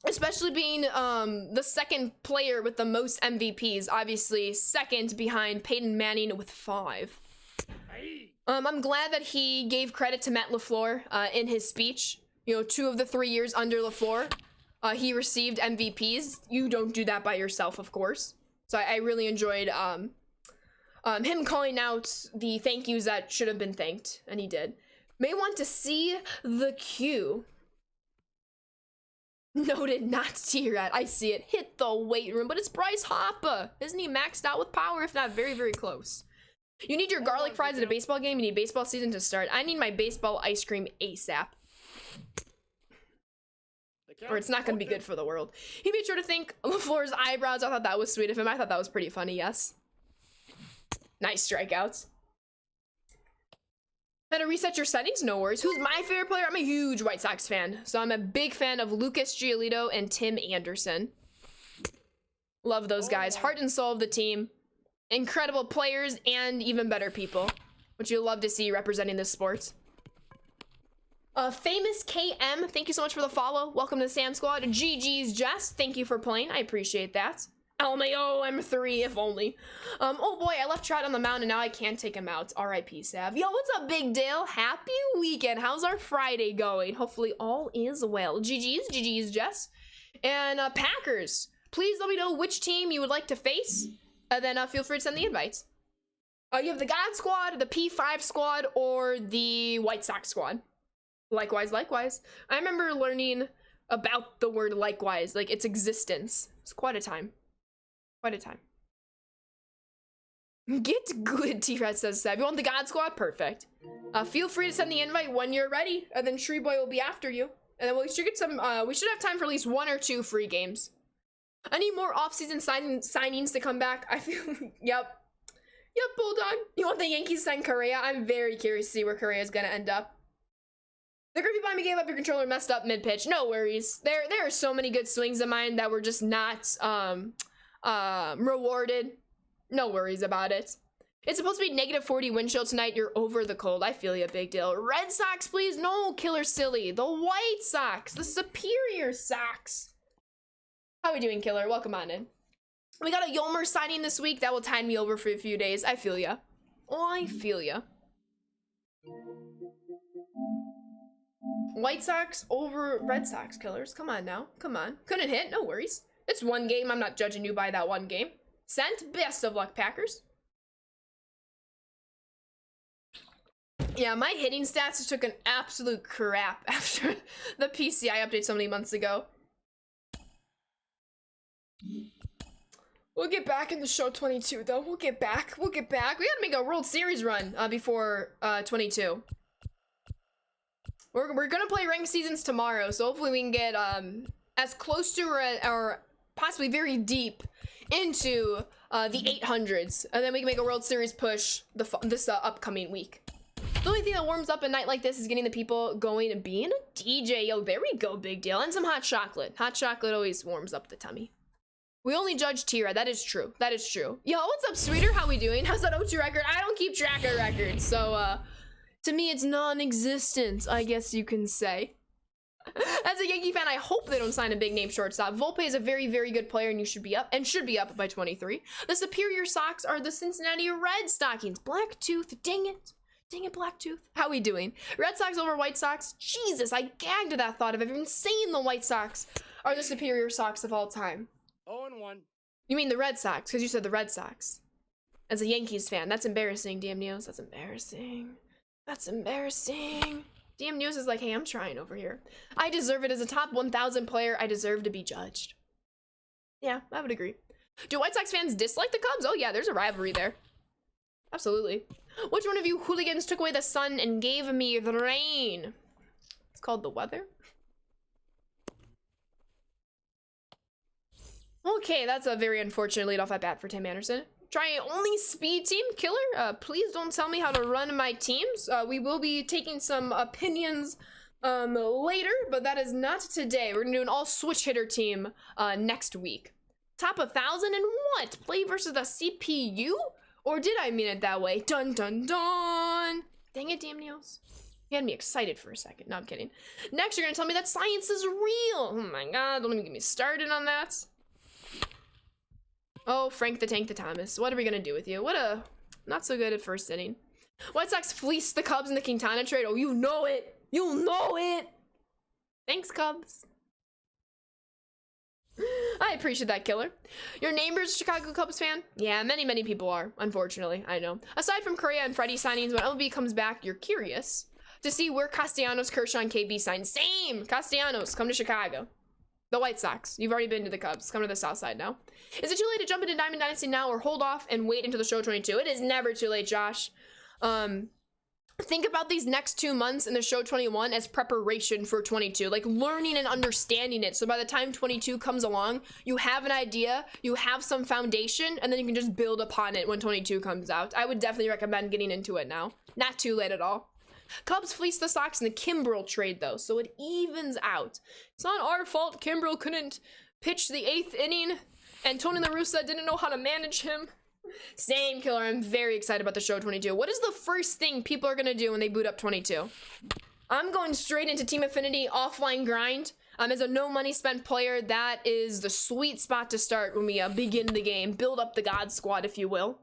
Especially being the second player with the most MVPs, obviously second behind Peyton Manning with 5. I'm glad that he gave credit to Matt LaFleur in his speech. You know, 2 of the 3 years under LaFleur, he received MVPs. You don't do that by yourself, of course. So I really enjoyed him calling out the thank yous that should have been thanked, and he did. May want to see the queue. Noted, not T-Rat. I see it. Hit the weight room, but it's Bryce Harper. Isn't he maxed out with power, if not very, very close? You need your garlic fries at a baseball game. You need baseball season to start. I need my baseball ice cream ASAP. Or it's not going to be good for the world. He made sure to thank LaFleur's eyebrows. I thought that was sweet of him. I thought that was pretty funny, yes. Nice strikeouts. How to reset your settings? No worries. Who's my favorite player? I'm a huge White Sox fan. So I'm a big fan of Lucas Giolito and Tim Anderson. Love those guys. Heart and soul of the team. Incredible players and even better people, which you'll love to see representing this sport. Famous KM, thank you so much for the follow. Welcome to the Sam Squad. GG's Jess, thank you for playing. I appreciate that. LMAO M3, if only. Oh boy, I left Trout on the mound and now I can't take him out. R.I.P. Sav. Yo, what's up, Big Dale? Happy weekend. How's our Friday going? Hopefully all is well. GG's Jess. And Packers, please let me know which team you would like to face. And then feel free to send the invites. You have the God Squad, the P5 Squad, or the White Sox Squad. Likewise. I remember learning about the word likewise, like its existence. It's quite a time. Get good, T-Rat says Seb. You want the God Squad? Perfect. Feel free to send the invite when you're ready, and then Tree Boy will be after you. And then we should get some, we should have time for at least 1 or 2 free games. I need more off-season signings to come back. I feel, yep, Bulldog. You want the Yankees to sign Correa? I'm very curious to see where Correa is gonna end up. The Griffey behind me gave up your controller, messed up mid-pitch. No worries. There are so many good swings of mine that were just not, rewarded. No worries about it. It's supposed to be -40 wind chill tonight. You're over the cold. I feel you, big deal. Red Sox, please. No, Killer Silly. The White Sox. The superior Sox. How we doing, Killer? Welcome on in. We got a Yolmer signing this week. That will tide me over for a few days. I feel ya. Oh, I feel ya. White Sox over Red Sox, Killers. Come on now. Come on. Couldn't hit. No worries. It's one game. I'm not judging you by that one game. Sent. Best of luck, Packers. Yeah, my hitting stats just took an absolute crap after the PCI update so many months ago. We'll get back in the show 22, though. We'll get back. We'll get back. We gotta make a World Series run before 22. We're gonna play ranked seasons tomorrow, so hopefully we can get as close to or possibly very deep into the 800s, and then we can make a World Series push this upcoming week. The only thing that warms up a night like this is getting the people going and being a DJ. Yo, there we go, big deal. And some hot chocolate. Hot chocolate always warms up the tummy. We only judge Tira. That is true. That is true. Yo, what's up, sweeter? How we doing? How's that O2 record? I don't keep track of records, so to me it's non-existent, I guess you can say. As a Yankee fan, I hope they don't sign a big name shortstop. Volpe is a very, very good player, and should be up by 23. The superior Sox are the Cincinnati Red Stockings. Blacktooth, dang it. Dang it, Blacktooth. How we doing? Red Sox over White Sox? Jesus, I gagged at that thought of even saying the White Sox are the superior Sox of all time. 0-1. You mean the Red Sox, because you said the Red Sox. As a Yankees fan, that's embarrassing, DM News. That's embarrassing. That's embarrassing. DM News is like, hey, I'm trying over here. I deserve it as a top 1,000 player. I deserve to be judged. Yeah, I would agree. Do White Sox fans dislike the Cubs? Oh yeah, there's a rivalry there. Absolutely. Which one of you hooligans took away the sun and gave me the rain? It's called the weather. Okay, that's a very unfortunate lead off at bat for Tim Anderson. Try only speed team killer. Please don't tell me how to run my teams. We will be taking some opinions later, but that is not today. We're gonna do an all switch hitter team next week. Top 1,000 and what? Play versus the CPU? Or did I mean it that way? Dun dun dun! Dang it, damn Neos. You had me excited for a second. No, I'm kidding. Next, you're gonna tell me that science is real. Oh my god, don't even get me started on that. Oh, Frank the Tank the Thomas. What are we gonna do with you? What a not so good at first inning. White Sox fleeced the Cubs in the Quintana trade. Oh, you know it. You know it. Thanks, Cubs. I appreciate that, Killer. Your neighbor's a Chicago Cubs fan? Yeah, many people are, unfortunately. I know. Aside from Correa and Freddie signings, when MLB comes back, you're curious to see where Castellanos, Kershaw, and KB sign. Same! Castellanos, come to Chicago. The White Sox. You've already been to the Cubs. Come to the South Side now. Is it too late to jump into Diamond Dynasty now or hold off and wait until the show 22? It is never too late, Josh. Think about these next 2 months in the show 21 as preparation for 22, like learning and understanding it. So by the time 22 comes along, you have an idea, you have some foundation, and then you can just build upon it when 22 comes out. I would definitely recommend getting into it now. Not too late at all. Cubs fleeced the Sox in the Kimbrel trade, though, so it evens out. It's not our fault Kimbrel couldn't pitch the 8th inning, and Tony La Russa didn't know how to manage him. Same, Killer. I'm very excited about the show 22. What is the first thing people are gonna do when they boot up 22? I'm going straight into Team Affinity offline grind. As a no money spent player, that is the sweet spot to start when we begin the game. Build up the God Squad, if you will.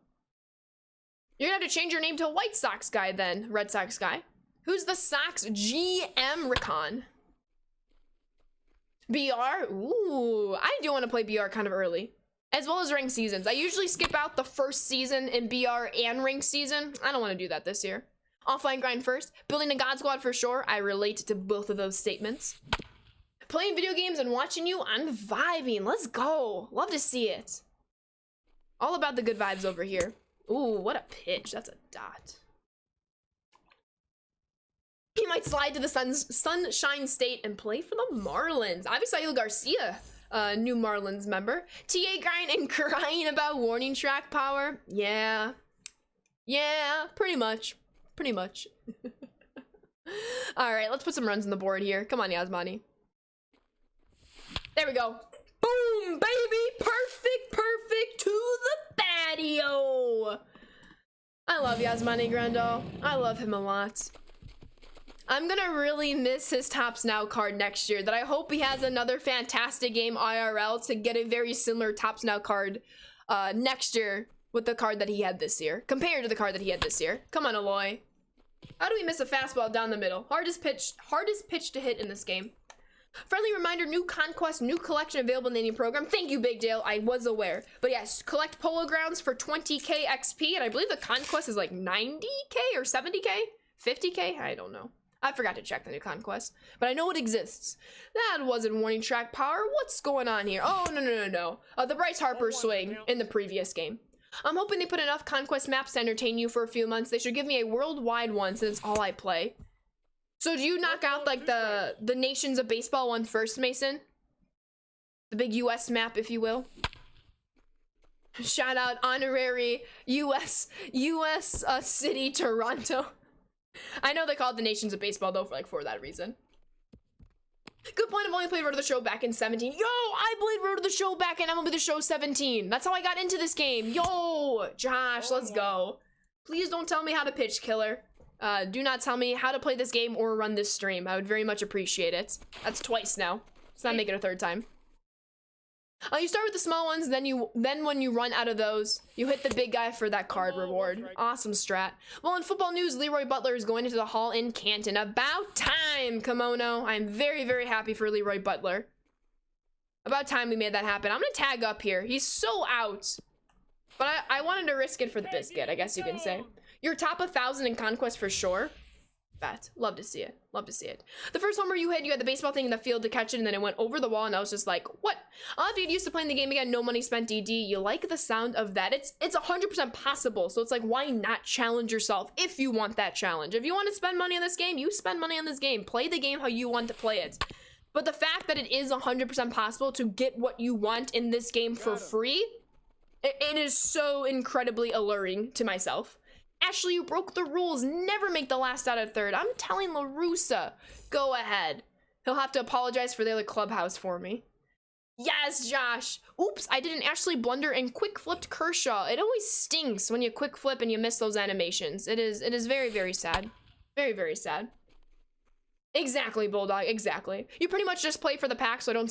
You're gonna have to change your name to White Sox guy then, Red Sox guy. Who's the Sox GM, Recon? BR? Ooh, I do want to play BR kind of early. As well as ranked seasons. I usually skip out the first season in BR and ranked season. I don't want to do that this year. Offline grind first. Building a God Squad for sure. I relate to both of those statements. Playing video games and watching you, I'm vibing. Let's go. Love to see it. All about the good vibes over here. Ooh, what a pitch. That's a dot. He might slide to the Sunshine State and play for the Marlins. Avisail Garcia. New Marlins member. TA grind and crying about warning track power. Yeah, pretty much. All right, let's put some runs on the board here. Come on, Yasmani. There we go. Boom, baby. Perfect to the patio. I love Yasmani Grandal. I love him a lot. I'm gonna really miss his Tops Now card next year, that I hope he has another fantastic game IRL to get a very similar Tops Now card next year with the card that he had this year, compared to the card that he had this year. Come on, Aloy. How do we miss a fastball down the middle? Hardest pitch to hit in this game. Friendly reminder, new conquest, new collection available in the new program. Thank you, Big Dale. I was aware. But yes, collect Polo Grounds for 20k XP, and I believe the conquest is like 90k or 70k? 50k? I don't know. I forgot to check the new conquest, but I know it exists. That wasn't warning track power. What's going on here? Oh, no. The Bryce Harper swing in the previous game. I'm hoping they put enough conquest maps to entertain you for a few months. They should give me a worldwide one since it's all I play. So do you knock out like the Nations of Baseball one first, Mason? The big US map, if you will. Shout out honorary US city Toronto. I know they call it the Nations of Baseball though, for that reason. Good point. I've only played Road to the Show back in 17. Yo, I played Road to the Show back in MLB The Show 17. That's how I got into this game. Yo, Josh, let's go. Please don't tell me how to pitch, killer. Do not tell me how to play this game or run this stream. I would very much appreciate it. That's twice now. Let's not make it a third time. You start with the small ones, then when you run out of those, you hit the big guy for that card reward. Awesome strat. Well, in football news, Leroy Butler is going into the Hall in Canton. About time, Kimono. I'm very, very happy for Leroy Butler. About time we made that happen. I'm gonna tag up here. He's so out. But I wanted to risk it for the biscuit, I guess you can say. You're top 1,000 in Conquest for sure. Bet. Love to see it. Love to see it. The first homer you hit, you had the baseball thing in the field to catch it, and then it went over the wall, and I was just like, what? If you're used to playing the game again, no money spent DD, you like the sound of that. It's 100% possible, so it's like, why not challenge yourself if you want that challenge? If you want to spend money on this game, you spend money on this game. Play the game how you want to play it. But the fact that it is 100% possible to get what you want in this game for free, it is so incredibly alluring to myself. Ashley, you broke the rules. Never make the last out of third. I'm telling LaRussa. Go ahead. He'll have to apologize for the other clubhouse for me. Yes, Josh. Oops, I did an Ashley blunder and quick flipped Kershaw. It always stinks when you quick flip and you miss those animations. It is very, very sad. Very, very sad. Exactly, Bulldog. Exactly. You pretty much just play for the packs, so don't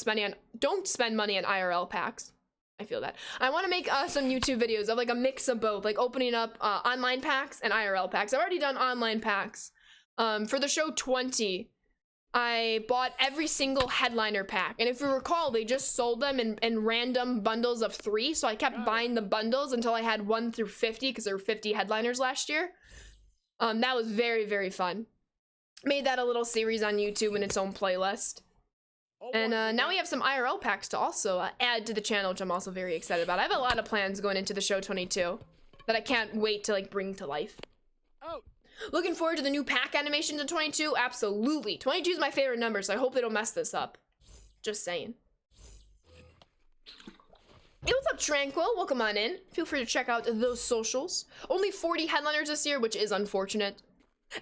spend money on IRL packs. I feel that. I want to make some YouTube videos of like a mix of both, like opening up online packs and IRL packs. I've already done online packs. For the show 20, I bought every single headliner pack, and if you recall, they just sold them in random bundles of 3, so I kept buying the bundles until I had 1 through 50 because there were 50 headliners last year. That was very, very fun. Made that a little series on YouTube in its own playlist. And now we have some IRL packs to also add to the channel, which I'm also very excited about. I have a lot of plans going into the show 22 that I can't wait to like bring to life. Oh. Looking forward to the new pack animations in 22. Absolutely. 22 is my favorite number, so I hope they don't mess this up. Just saying. Hey, what's up, Tranquil? Welcome on in. Feel free to check out those socials. Only 40 headliners this year, which is unfortunate.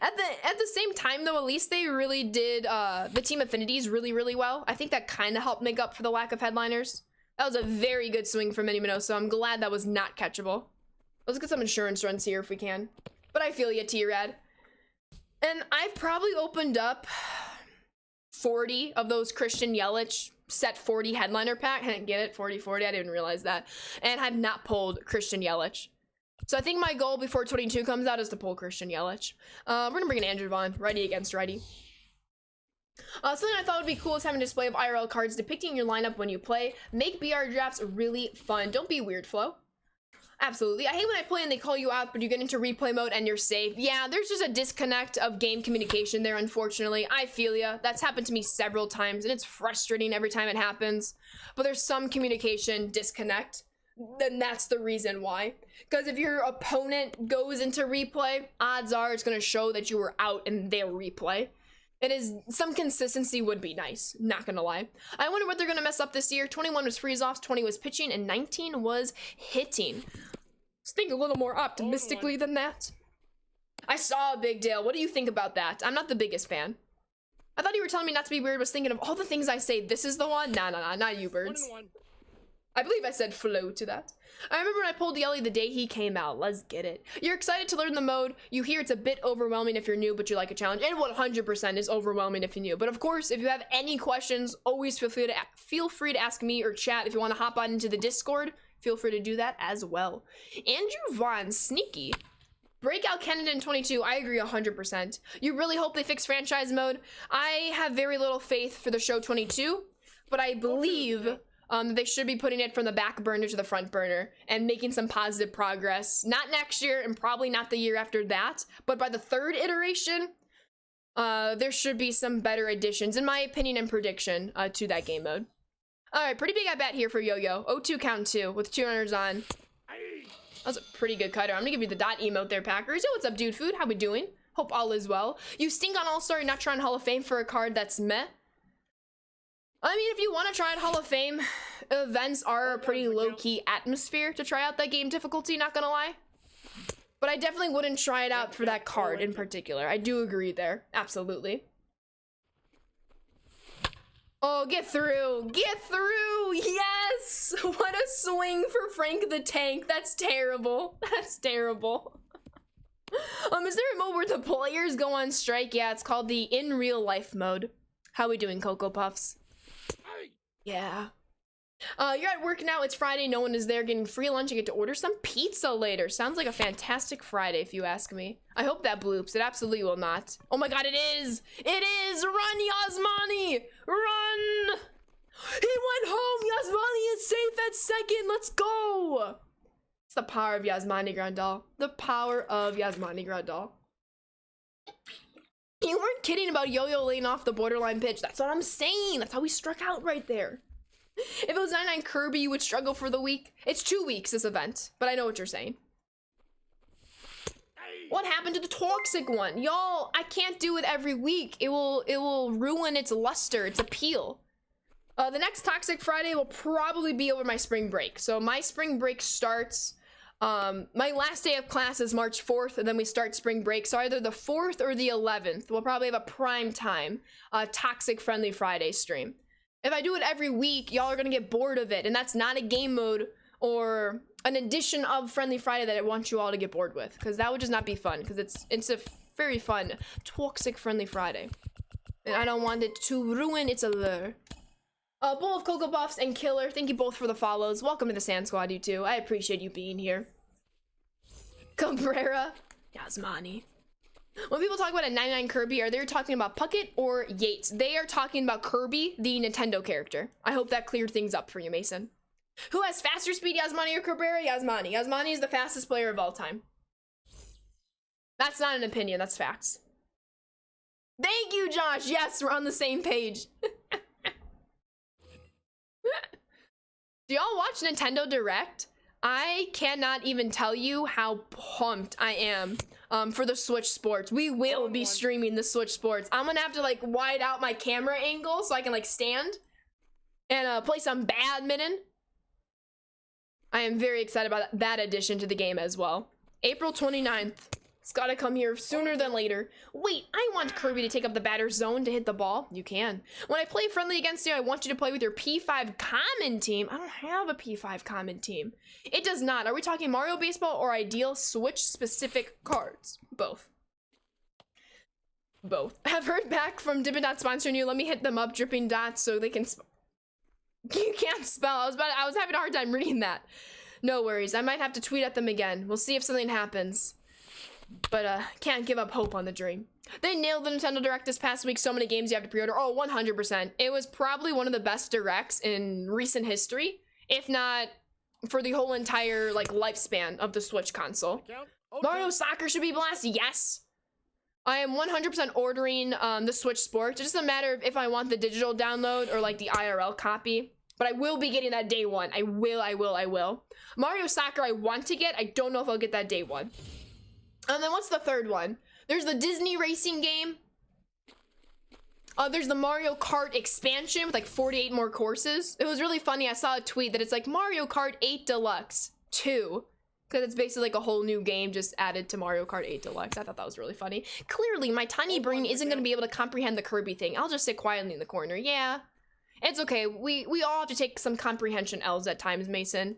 At the same time, though, at least they really did the team affinities really, really well. I think that kind of helped make up for the lack of headliners. That was a very good swing from Minnie Minoso, so I'm glad that was not catchable. Let's get some insurance runs here if we can. But I feel you, T-Rad. And I've probably opened up 40 of those Christian Yelich set 40 headliner pack. I didn't get it, 40-40, I didn't realize that. And I've not pulled Christian Yelich. So I think my goal before 22 comes out is to pull Christian Yelich. We're gonna bring in Andrew Vaughn, righty against righty. Something I thought would be cool is having a display of IRL cards depicting your lineup when you play. Make BR drafts really fun. Don't be weird, Flo. Absolutely. I hate when I play and they call you out, but you get into replay mode and you're safe. Yeah, there's just a disconnect of game communication there, unfortunately. I feel ya. That's happened to me several times, and it's frustrating every time it happens. But there's some communication disconnect. Then that's the reason why. Because if your opponent goes into replay, odds are it's going to show that you were out in their replay. Some consistency would be nice, not gonna lie. I wonder what they're gonna mess up this year. 21 was freeze-offs, 20 was pitching, and 19 was hitting. Let's think a little more optimistically than that. I saw Big Dale. What do you think about that? I'm not the biggest fan. I thought you were telling me not to be weird. I was thinking of all the things I say. This is the one? Nah, not you, birds. 1-1. I believe I said flow to that. I remember when I pulled Yelly the day he came out. Let's get it. You're excited to learn the mode. You hear it's a bit overwhelming if you're new, but you like a challenge. And 100% is overwhelming if you're new. But of course, if you have any questions, always feel free to ask me or chat. If you want to hop on into the Discord, feel free to do that as well. Andrew Vaughn, sneaky. Breakout candidate in 22, I agree 100%. You really hope they fix franchise mode. I have very little faith for the show 22, but I believe they should be putting it from the back burner to the front burner and making some positive progress. Not next year and probably not the year after that, but by the third iteration, there should be some better additions, in my opinion and prediction, to that game mode. All right, pretty big I bet here for Yo-Yo. 0-2 count 2 with 200s on. That was a pretty good cutter. I'm gonna give you the dot emote there, Packers. Yo, what's up, dude food? How we doing? Hope all is well. You stink on All-Star, you're not trying Hall of Fame for a card that's meh. I mean, if you want to try out Hall of Fame, events are a pretty low-key atmosphere to try out that game difficulty, not gonna lie. But I definitely wouldn't try it out for that card in particular. I do agree there. Absolutely. Oh, get through. Get through. Yes. What a swing for Frank the Tank. That's terrible. That's terrible. Is there a mode where the players go on strike? Yeah, it's called the in real life mode. How we doing, Cocoa Puffs? Yeah. You're at work now. It's Friday. No one is there getting free lunch. You get to order some pizza later. Sounds like a fantastic Friday, if you ask me. I hope that bloops. It absolutely will not. Oh my god, it is! It is! Run, Yasmani! Run! He went home! Yasmani is safe at second! Let's go! It's the power of Yasmani Grandal. The power of Yasmani Grandal. You weren't kidding about Yo-Yo laying off the borderline pitch. That's what I'm saying. That's how we struck out right there. If it was 99 Kirby, you would struggle for the week. It's 2 weeks, this event, but I know what you're saying. What happened to the toxic one? Y'all, I can't do it every week. It will ruin its luster, its appeal. The next Toxic Friday will probably be over my spring break. So my spring break starts, my last day of class is March 4th, and then we start spring break. So either the 4th or the 11th, we'll probably have a prime time, Toxic Friendly Friday stream. If I do it every week, y'all are gonna get bored of it, and that's not a game mode or an edition of Friendly Friday that I want you all to get bored with, because that would just not be fun, because it's a very fun Toxic Friendly Friday, and I don't want it to ruin its allure. Bowl of Cocoa Puffs and Killer, thank you both for the follows. Welcome to the Sand Squad, you two. I appreciate you being here. Cabrera, Yasmani. When people talk about a 99 Kirby, are they talking about Puckett or Yates? They are talking about Kirby, the Nintendo character. I hope that cleared things up for you, Mason. Who has faster speed, Yasmani or Cabrera? Yasmani. Yasmani is the fastest player of all time. That's not an opinion, that's facts. Thank you, Josh. Yes, we're on the same page. Do y'all watch Nintendo Direct? I cannot even tell you how pumped I am for the Switch Sports. We will be streaming the Switch Sports. I'm gonna have to like wide out my camera angle so I can like stand and play some badminton. I am very excited about that addition to the game as well. April 29th. It's gotta come here sooner than later. Wait, I want Kirby to take up the batter's zone to hit the ball. You can. When I play friendly against you, I want you to play with your P5 common team. I don't have a P5 common team. It does not. Are we talking Mario Baseball or ideal Switch specific cards? Both. Both. I've heard back from Dippin' Dot sponsoring you. Let me hit them up, Dripping Dots, so they can you can't spell. I was having a hard time reading that. No worries. I might have to tweet at them again. We'll see if something happens. But can't give up hope on the dream. They nailed the Nintendo Direct this past week. So many games you have to pre-order. Oh, 100%. It was probably one of the best Directs in recent history, if not for the whole entire like lifespan of the Switch console. Mario Soccer should be blast. Yes. I am 100% ordering the Switch Sports. It's just a matter of if I want the digital download or like the IRL copy. But I will be getting that day one. I will. Mario Soccer I want to get. I don't know if I'll get that day one. And then what's the third one? There's the Disney racing game. There's the Mario Kart expansion with like 48 more courses. It was really funny. I saw a tweet that it's like Mario Kart 8 Deluxe 2. Because it's basically like a whole new game just added to Mario Kart 8 Deluxe. I thought that was really funny. Clearly, my tiny brain isn't going to be able to comprehend the Kirby thing. I'll just sit quietly in the corner. Yeah. It's okay. We all have to take some comprehension L's at times, Mason.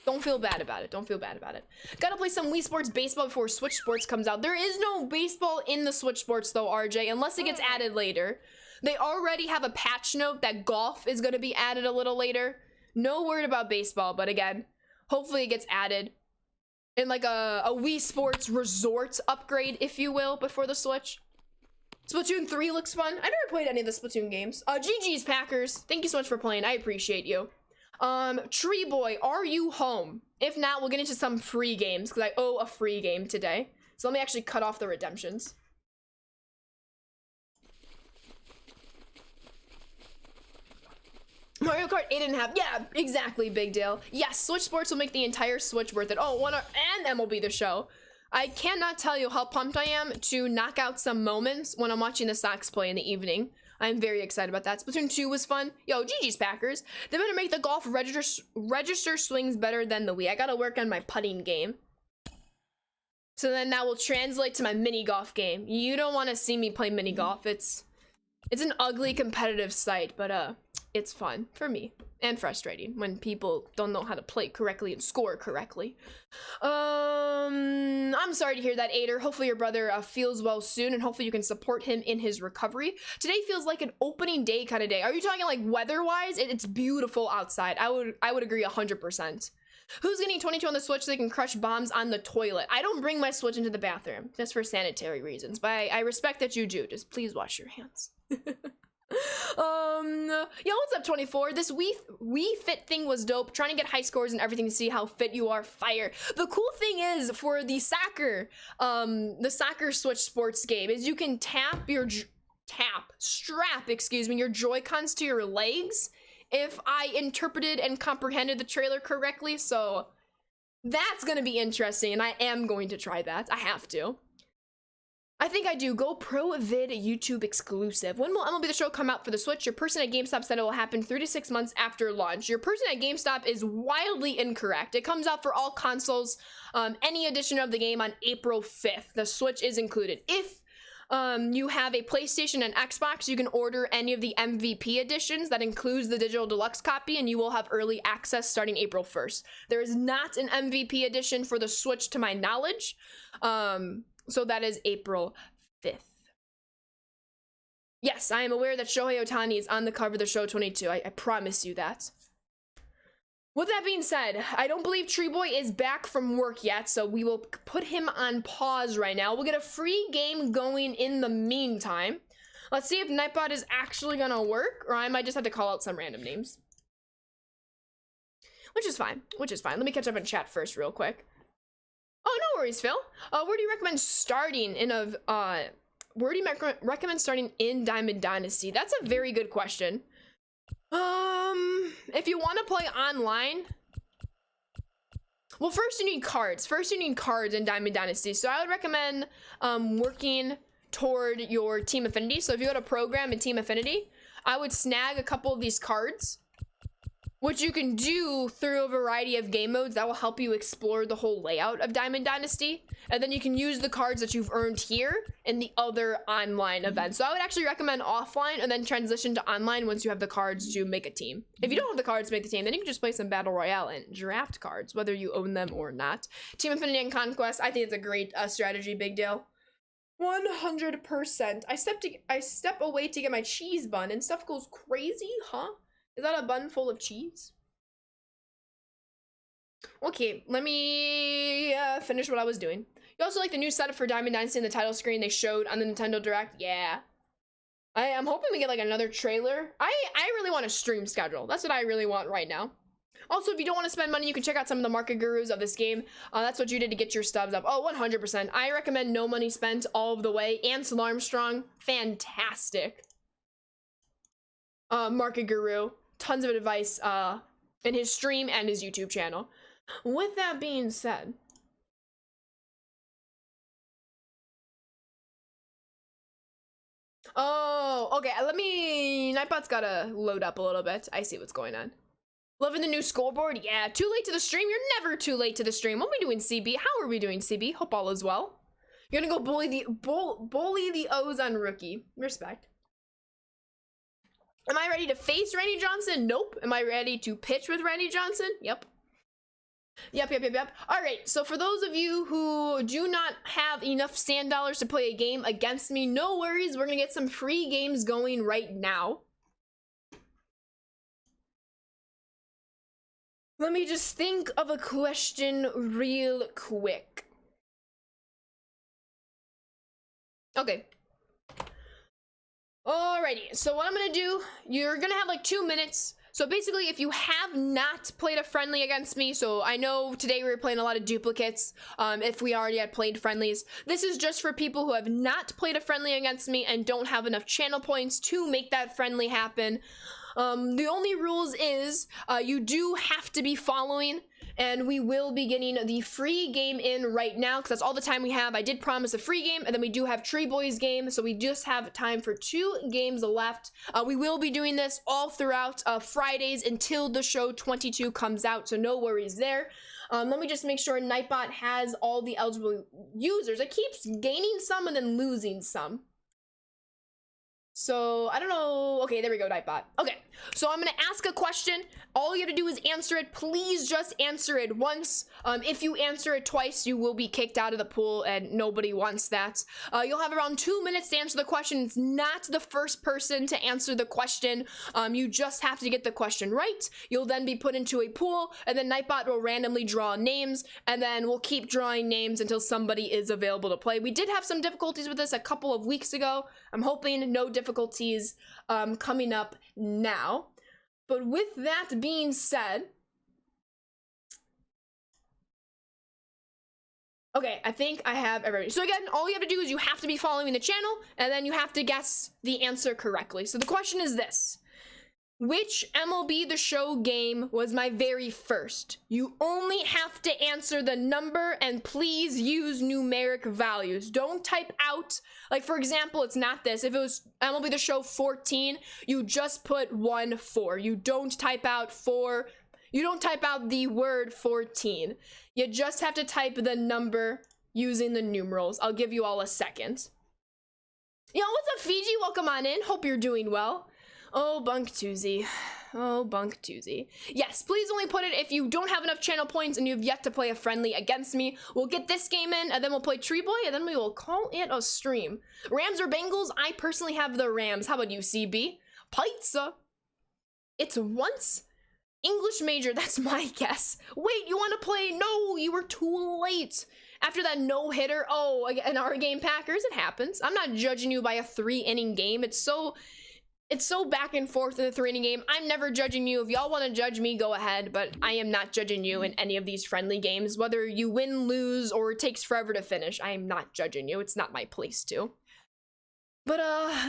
Don't feel bad about it. Don't feel bad about it. Gotta play some Wii Sports Baseball before Switch Sports comes out. There is no baseball in the Switch Sports though, RJ, unless it gets added later. They already have a patch note that golf is gonna be added a little later. No word about baseball, but again, hopefully it gets added in like a Wii Sports Resort upgrade, if you will, before the Switch. Splatoon 3 looks fun. I never played any of the Splatoon games. GG's Packers. Thank you so much for playing. I appreciate you. Tree Boy, are you home? If not, we'll get into some free games because I owe a free game today. So let me actually cut off the redemptions. Mario Kart 8.5. Yeah, exactly, big deal. Yes, Switch Sports will make the entire Switch worth it. Oh, and MLB The Show. I cannot tell you how pumped I am to knock out some moments when I'm watching the Sox play in the evening. I'm very excited about that. Splatoon 2 was fun. Yo, GG's Packers. They better make the golf register swings better than the Wii. I gotta work on my putting game. So then that will translate to my mini golf game. You don't want to see me play mini golf. It's an ugly competitive sight, but it's fun for me and frustrating when people don't know how to play correctly and score correctly. I'm sorry to hear that, Ader. Hopefully your brother feels well soon, and hopefully you can support him in his recovery. Today feels like an opening day kind of day. Are you talking like weather-wise? It's beautiful outside. I would agree 100%. Who's getting 22 on the Switch so they can crush bombs on the toilet? I don't bring my Switch into the bathroom just for sanitary reasons, but I respect that you do. Just please wash your hands. Yo, what's up, 24? This Wii Fit thing was dope. Trying to get high scores and everything to see how fit you are. Fire. The cool thing is for the soccer Switch Sports game is you can strap your Joy-Cons to your legs, if I interpreted and comprehended the trailer correctly. So that's gonna be interesting, and I am going to try that. I have to. I think I do. GoPro Vid YouTube exclusive. When will MLB The Show come out for the Switch? Your person at GameStop said it will happen 3 to 6 months after launch. Your person at GameStop is wildly incorrect. It comes out for all consoles, any edition of the game on April 5th. The Switch is included. If you have a PlayStation and Xbox, you can order any of the MVP editions. That includes the digital deluxe copy, and you will have early access starting April 1st. There is not an MVP edition for the Switch to my knowledge. So that is April 5th. Yes, I am aware that Shohei Ohtani is on the cover of the show 22. I promise you that. With that being said, I don't believe Tree Boy is back from work yet, so we will put him on pause right now. We'll get a free game going in the meantime. Let's see if Nightbot is actually gonna work, or I might just have to call out some random names. Which is fine. Let me catch up in chat first real quick. Oh, no worries, Phil. Where do you recommend starting in Diamond Dynasty? That's a very good question. If you want to play online, well, first you need cards. In Diamond Dynasty. So I would recommend working toward your Team Affinity. So if you go to Program and Team Affinity, I would snag a couple of these cards, which you can do through a variety of game modes that will help you explore the whole layout of Diamond Dynasty. And then you can use the cards that you've earned here in the other online events. So I would actually recommend offline and then transition to online once you have the cards to make a team. If you don't have the cards to make the team, then you can just play some Battle Royale and draft cards, whether you own them or not. Team Infinity and Conquest, I think it's a great strategy, big deal. 100%. I step away to get my cheese bun and stuff goes crazy, huh? Is that a bun full of cheese? Okay, let me finish what I was doing. You also like the new setup for Diamond Dynasty in the title screen they showed on the Nintendo Direct? Yeah. I'm hoping we get like another trailer. I really want a stream schedule. That's what I really want right now. Also, if you don't want to spend money, you can check out some of the market gurus of this game. That's what you did to get your stubs up. Oh, 100%. I recommend No Money Spent all of the way. Ansel Armstrong, fantastic. Market guru. Tons of advice in his stream and his YouTube channel. With that being said, oh, okay, Nightbot's gotta load up a little bit. I see what's going on. Loving the new scoreboard? Yeah, too late to the stream? You're never too late to the stream. What are we doing, CB? How are we doing, CB? Hope all is well. You're gonna go bully the O's on Rookie. Respect. Am I ready to face Randy Johnson? Nope. Am I ready to pitch with Randy Johnson? Yep. Yep. All right, so for those of you who do not have enough sand dollars to play a game against me, no worries. We're gonna get some free games going right now. Let me just think of a question real quick. Okay. Alrighty, so what I'm gonna do, you're gonna have like 2 minutes. So basically, if you have not played a friendly against me, so I know today we were playing a lot of duplicates, if we already had played friendlies. This is just for people who have not played a friendly against me and don't have enough channel points to make that friendly happen. The only rules is, you do have to be following, and we will be getting the free game in right now, because that's all the time we have. I did promise a free game, and then we do have Tree Boys game, so we just have time for 2 games left. We will be doing this all throughout Fridays until the show 22 comes out, so no worries there. Let me just make sure Nightbot has all the eligible users. It keeps gaining some and then losing some. So, I don't know. Okay, there we go, Nightbot. Okay, so I'm gonna ask a question. All you have to do is answer it. Please just answer it once. If you answer it twice, you will be kicked out of the pool, and nobody wants that. You'll have around 2 minutes to answer the question. It's not the first person to answer the question. You just have to get the question right. You'll then be put into a pool, and then Nightbot will randomly draw names, and then we'll keep drawing names until somebody is available to play. We did have some difficulties with this a couple of weeks ago. I'm hoping no difficulties coming up now. But with that being said, okay, I think I have everybody. So again, all you have to do is you have to be following the channel, and then you have to guess the answer correctly. So the question is this: which MLB The Show game was my very first? You only have to answer the number, and please use numeric values. Don't type out, like for example, it's not this. If it was MLB The Show 14, you just put 1-4. You don't type out 4. You don't type out the word 14. You just have to type the number using the numerals. I'll give you all a second. Yo, what's up, Fiji? Welcome on in. Hope you're doing well. Oh, Bunk Toozy. Oh, Bunk Toozy. Yes, please only put it if you don't have enough channel points and you've yet to play a friendly against me. We'll get this game in, and then we'll play Tree Boy, and then we will call it a stream. Rams or Bengals? I personally have the Rams. How about you, CB? Pizza. It's once English major. That's my guess. Wait, you want to play? No, you were too late. After that no-hitter, oh, an our game Packers, it happens. I'm not judging you by a 3-inning game. It's so back and forth in the 3-inning game. I'm never judging you. If y'all want to judge me, go ahead, but I am not judging you in any of these friendly games. Whether you win, lose, or it takes forever to finish, I am not judging you. It's not my place to. But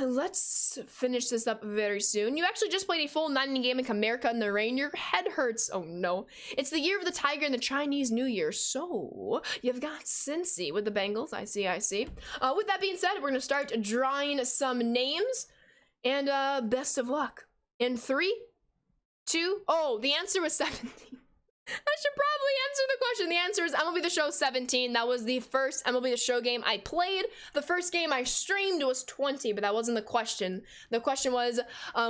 let's finish this up very soon. You actually just played a full 9-inning game in America in the rain. Your head hurts. Oh no. It's the year of the tiger and the Chinese New Year. So you've got Cincy with the Bengals. I see. With that being said, we're gonna start drawing some names. And best of luck. In 3, 2, oh, the answer was 17. I should probably answer the question. The answer is MLB The Show 17. That was the first MLB The Show game I played. The first game I streamed was 20, but that wasn't the question. The question was,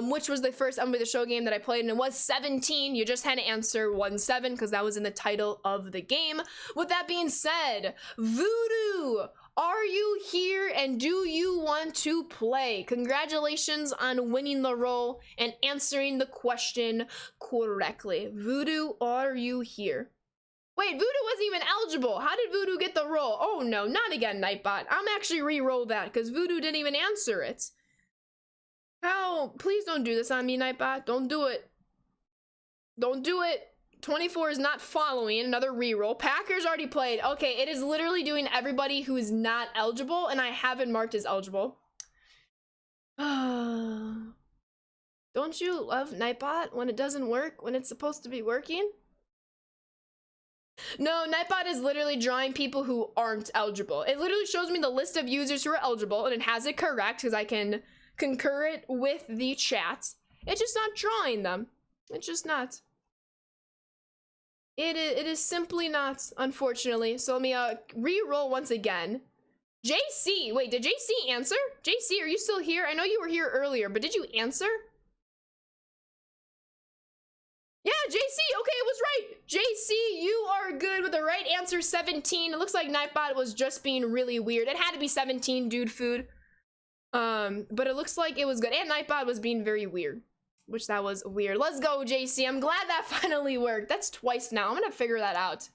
which was the first MLB The Show game that I played, and it was 17. You just had to answer 1-7 because that was in the title of the game. With that being said, Voodoo, are you here and do you want to play? Congratulations on winning the role and answering the question correctly. Voodoo, are you here? Wait, Voodoo wasn't even eligible. How did Voodoo get the role? Oh no, not again, Nightbot. I'm actually re-roll that because Voodoo didn't even answer it. How? Please don't do this on me, Nightbot. Don't do it. Don't do it. 24 is not following. Another reroll. Packers already played. Okay, it is literally doing everybody who is not eligible, and I haven't marked as eligible. Don't you love Nightbot when it doesn't work, when it's supposed to be working? No, Nightbot is literally drawing people who aren't eligible. It literally shows me the list of users who are eligible, and it has it correct because I can concur it with the chat. It's just not drawing them. It's just not. It is simply not, unfortunately. So let me re-roll once again. JC, wait, did JC answer? JC, are you still here? I know you were here earlier, but did you answer? JC, you are good with the right answer, 17. It looks like Nightbot was just being really weird. It had to be 17, dude food. But it looks like it was good. And Nightbot was being very weird, which that was weird. Let's go, JC. I'm glad that finally worked. That's twice now. I'm gonna figure that out.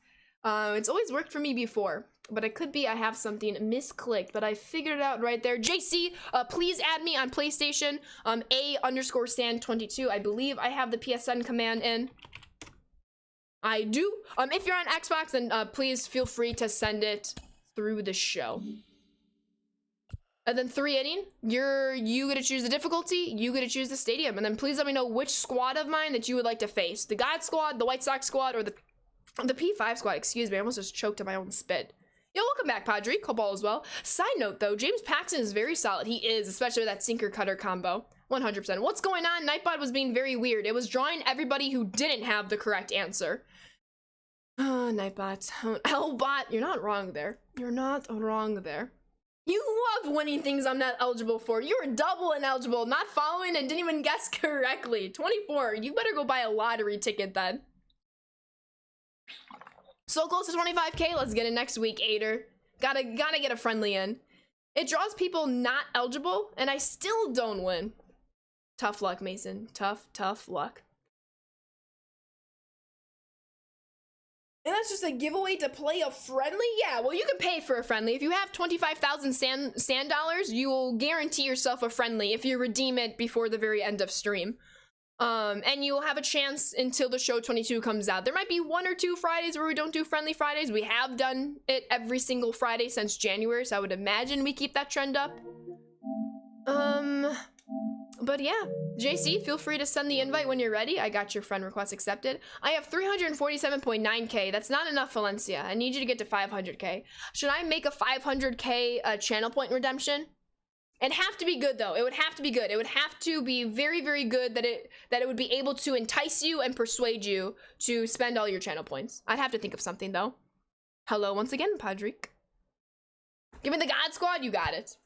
It's always worked for me before, but it could be I have something misclicked, but I figured it out right there. JC, please add me on PlayStation, A_Stan22. I believe I have the PSN command in. I do. If you're on Xbox, then please feel free to send it through the show. And then 3 inning, you get to choose the difficulty, you get to choose the stadium, and then please let me know which squad of mine that you would like to face. The God Squad, the White Sox Squad, or the P5 Squad. Excuse me, I almost just choked on my own spit. Yo, welcome back, Padre. Hope all is well. Side note, though, James Paxton is very solid. He is, especially with that sinker-cutter combo. 100%. What's going on? Nightbot was being very weird. It was drawing everybody who didn't have the correct answer. Oh, Nightbot. Lbot, you're not wrong there. You're not wrong there. You love winning things I'm not eligible for. You were double ineligible, not following, and didn't even guess correctly. 24. You better go buy a lottery ticket then. So close to 25K. Let's get it next week, Ader. Gotta get a friendly in. It draws people not eligible, and I still don't win. Tough luck, Mason. Tough luck. And that's just a giveaway to play a friendly? Yeah, well, you can pay for a friendly. If you have 25,000 sand dollars, you will guarantee yourself a friendly if you redeem it before the very end of stream. And you will have a chance until the show 22 comes out. There might be 1 or 2 Fridays where we don't do friendly Fridays. We have done it every single Friday since January, so I would imagine we keep that trend up. But yeah, JC, feel free to send the invite when you're ready. I got your friend request accepted. I have 347.9K. That's not enough, Valencia. I need you to get to 500K. Should I make a 500K channel point redemption? It'd have to be good, though. It would have to be good. It would have to be very, very good that it would be able to entice you and persuade you to spend all your channel points. I'd have to think of something, though. Hello once again, Padrick. Give me the God Squad. You got it.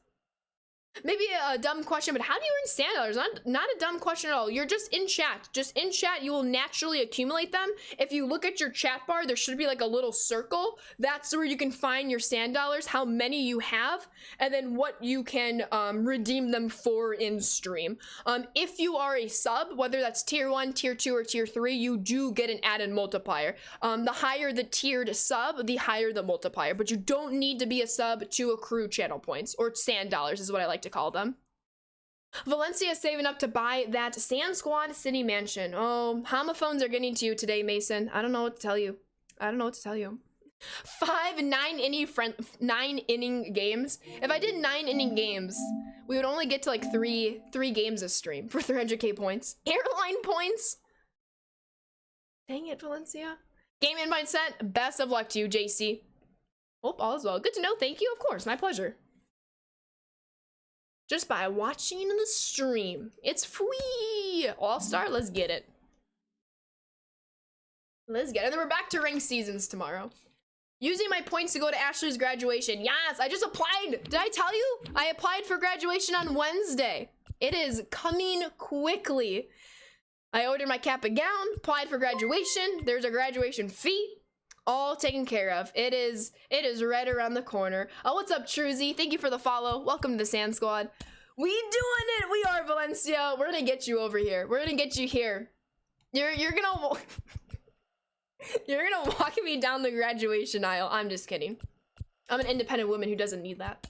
Maybe a dumb question, but how do you earn sand dollars? Not a dumb question at all. You're just in chat. Just in chat, you will naturally accumulate them. If you look at your chat bar, there should be like a little circle. That's where you can find your sand dollars, how many you have, and then what you can redeem them for in stream. If you are a sub, whether that's tier 1, tier 2, or tier 3, you do get an added multiplier. The higher the tiered sub, the higher the multiplier, but you don't need to be a sub to accrue channel points, or sand dollars is what I like to call them. Valencia is saving up to buy that Sand Squad City Mansion. Oh, homophones are getting to you today, Mason. I don't know what to tell you. 5 9-inning games. If I did 9-inning games, we would only get to like three games a stream for 300K points. Airline points. Dang it, Valencia. Game invite sent. Best of luck to you, JC. Oh, all is well. Good to know. Thank you. Of course, my pleasure. Just by watching the stream. It's free. All-Star, let's get it. Let's get it. And then we're back to ranked seasons tomorrow. Using my points to go to Ashley's graduation. Yes, I just applied. Did I tell you? I applied for graduation on Wednesday. It is coming quickly. I ordered my cap and gown, applied for graduation. There's a graduation fee. All taken care of. It is right around the corner. Oh, what's up, Truzy? Thank you for the follow. Welcome to the Sand Squad. We doing it. We are, Valencia. We're gonna get you over here. We're gonna get you here. You're gonna you're gonna walk me down the graduation aisle. I'm just kidding. I'm an independent woman who doesn't need that.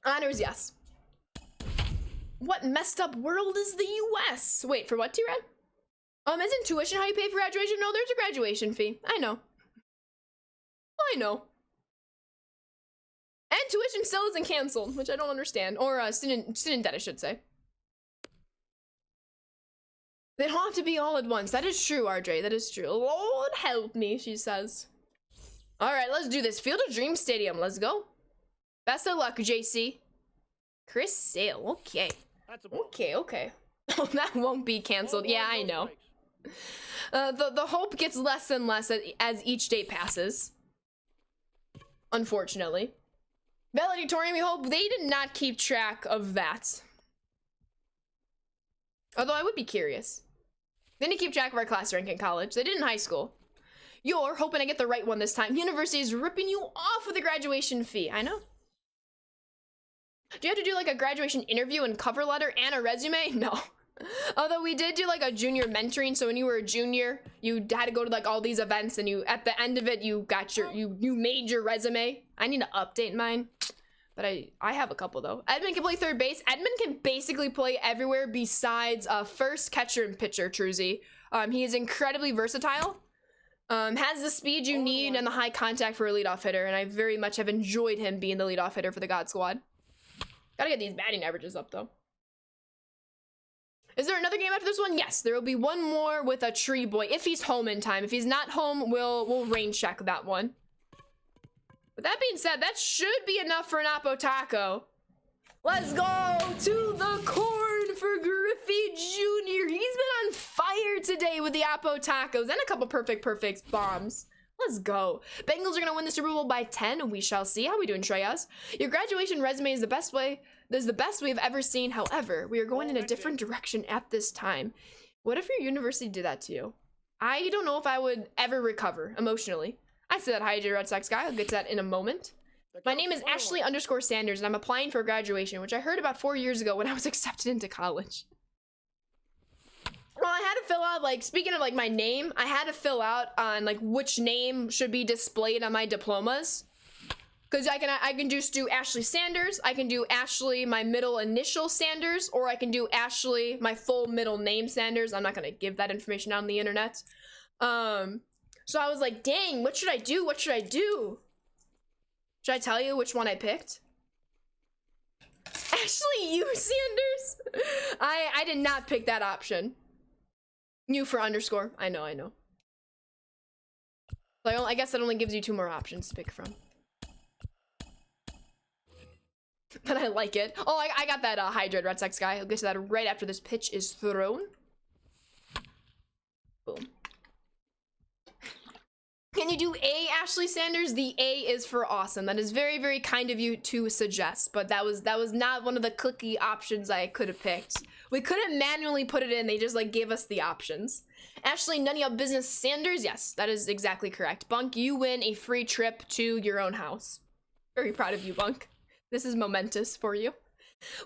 Honors, yes. What messed up world is the US? Wait, for what, T-Red? Isn't tuition how you pay for graduation? No, there's a graduation fee. I know. And tuition still isn't canceled, which I don't understand. Or student debt, I should say. They don't have to be all at once. That is true, RJ. That is true. Lord help me, she says. All right, let's do this. Field of Dreams Stadium. Let's go. Best of luck, JC. Chris Sale. Okay. Okay. Oh, that won't be canceled. Yeah, I know. The hope gets less and less as each day passes. Unfortunately. Valedictorian, we hope they did not keep track of that. Although I would be curious. They didn't keep track of our class rank in college. They did in high school. You're hoping I get the right one this time. University is ripping you off with a graduation fee. I know. Do you have to do like a graduation interview and cover letter and a resume? No. Although we did do like a junior mentoring, so when you were a junior, you had to go to like all these events, and you at the end of it you got your you made your resume. I need to update mine, but I have a couple though. Edmund can play third base. Edmund can basically play everywhere besides first, catcher, and pitcher. Truzy. He is incredibly versatile. Has the speed you need and the high contact for a leadoff hitter, and I very much have enjoyed him being the leadoff hitter for the God Squad. Gotta get these batting averages up though. Is there another game after this one? Yes, there will be one more with a tree boy if he's home in time. If he's not home, we'll rain check that one. With that being said, that should be enough for an Oppo Taco. Let's go to the corn for Griffey Jr. He's been on fire today with the Oppo Tacos and a couple perfect bombs. Let's go. Bengals are gonna win the Super Bowl by 10, and we shall see. How we doing, Treyas? Your graduation resume is the best way. This is the best we've ever seen. However, we are going in a different direction at this time. What if your university did that to you? I don't know if I would ever recover emotionally. I said that, hi, J Red Sox guy. I'll get to that in a moment. My name is Ashley_Sanders, and I'm applying for graduation, which I heard about 4 years ago when I was accepted into college. Well, I had to fill out, like, speaking of, like, my name, I had to fill out on, like, which name should be displayed on my diplomas. Because I can just do Ashley Sanders, I can do Ashley, my middle initial Sanders, or I can do Ashley, my full middle name Sanders. I'm not going to give that information out on the internet. So I was like, dang, what should I do? What should I do? Should I tell you which one I picked? Ashley U Sanders? I did not pick that option. U for underscore. I know. So I guess that only gives you 2 more options to pick from. But I like it. Oh, I got that Hydred Red Sox guy. I'll get to that right after this pitch is thrown. Boom. Can you do A, Ashley Sanders? The A is for awesome. That is very kind of you to suggest, but that was not one of the clicky options I could have picked. We couldn't manually put it in. They just like gave us the options. Ashley, none of your business Sanders? Yes, that is exactly correct. Bunk, you win a free trip to your own house. Very proud of you, Bunk. This is momentous for you.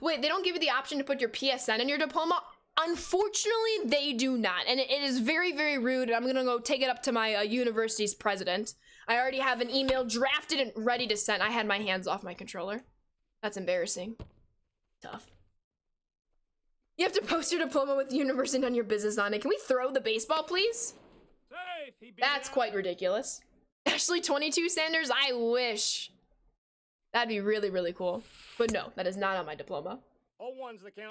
Wait, they don't give you the option to put your PSN in your diploma? Unfortunately, they do not. And it is very rude. And I'm going to go take it up to my university's president. I already have an email drafted and ready to send. I had my hands off my controller. That's embarrassing. Tough. You have to post your diploma with university on your business on it. Can we throw the baseball, please? That's quite ridiculous. Ashley 22 Sanders, I wish. That'd be really cool. But no, that is not on my diploma.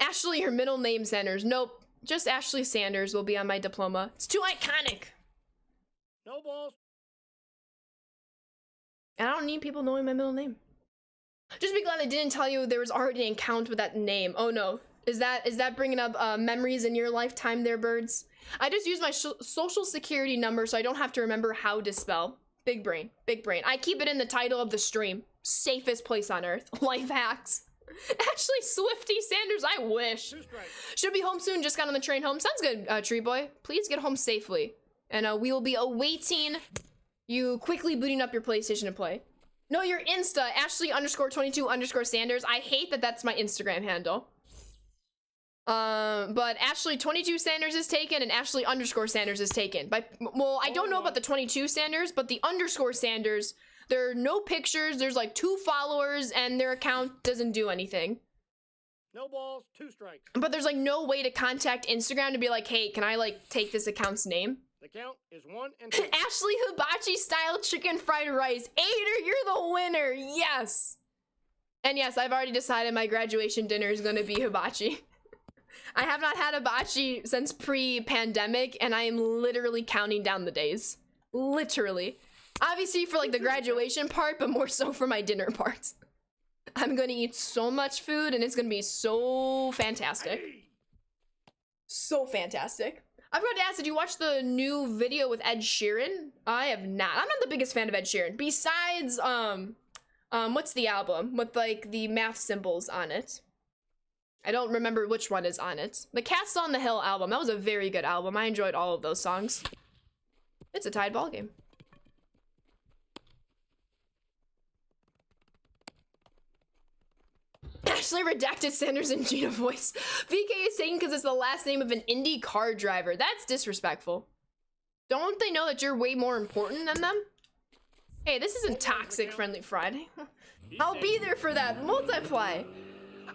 Ashley, her middle name Sanders. Nope. Just Ashley Sanders will be on my diploma. It's too iconic. No balls. And I don't need people knowing my middle name. Just be glad I didn't tell you there was already an account with that name. Oh no. Is that bringing up memories in your lifetime there, birds? I just use my social security number so I don't have to remember how to spell. Big brain. I keep it in the title of the stream. Safest place on earth. Life hacks. Ashley Swifty Sanders, I wish. Should be home soon, just got on the train home. Sounds good, Tree Boy. Please get home safely. And we will be awaiting you quickly booting up your PlayStation to play. No, your Insta, Ashley_22_Sanders. I hate that that's my Instagram handle. But Ashley 22 Sanders is taken and Ashley _Sanders is taken. Well, I don't know about the 22 Sanders, but the _Sanders, there are no pictures, there's like 2 followers, and their account doesn't do anything. No balls, 2 strikes. But there's like no way to contact Instagram to be like, hey, can I like take this account's name? The count is 1 and 2. Ashley Hibachi style chicken fried rice. Aider, you're the winner. Yes. And yes, I've already decided my graduation dinner is gonna be hibachi. I have not had hibachi since pre-pandemic, and I am literally counting down the days. Literally. Obviously for like the graduation part, but more so for my dinner parts. I'm gonna eat so much food, and it's gonna be so fantastic. So fantastic. I forgot to ask, did you watch the new video with Ed Sheeran? I have not. I'm not the biggest fan of Ed Sheeran. Besides, what's the album with like the math symbols on it? I don't remember which one is on it. The Castle on the Hill album. That was a very good album. I enjoyed all of those songs. It's a tied ball game. Ashley redacted Sanders and Gina voice. VK is saying because it's the last name of an Indy car driver. That's disrespectful. Don't they know that you're way more important than them? Hey, this isn't Toxic Friendly Friday. I'll be there for that. Multiply.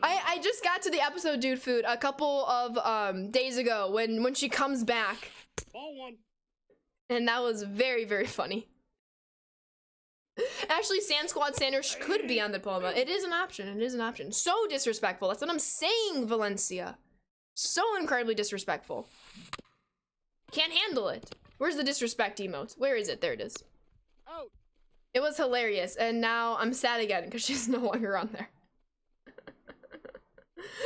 I just got to the episode, Dude Food, a couple of days ago when she comes back. Ball one. And that was very, very funny. Actually, Sand Squad Sanders could be on the diploma. It is an option. It is an option. So disrespectful. That's what I'm saying, Valencia. So incredibly disrespectful. Can't handle it. Where's the disrespect emote? Where is it? There it is. Out. It was hilarious, and now I'm sad again because she's no longer on there.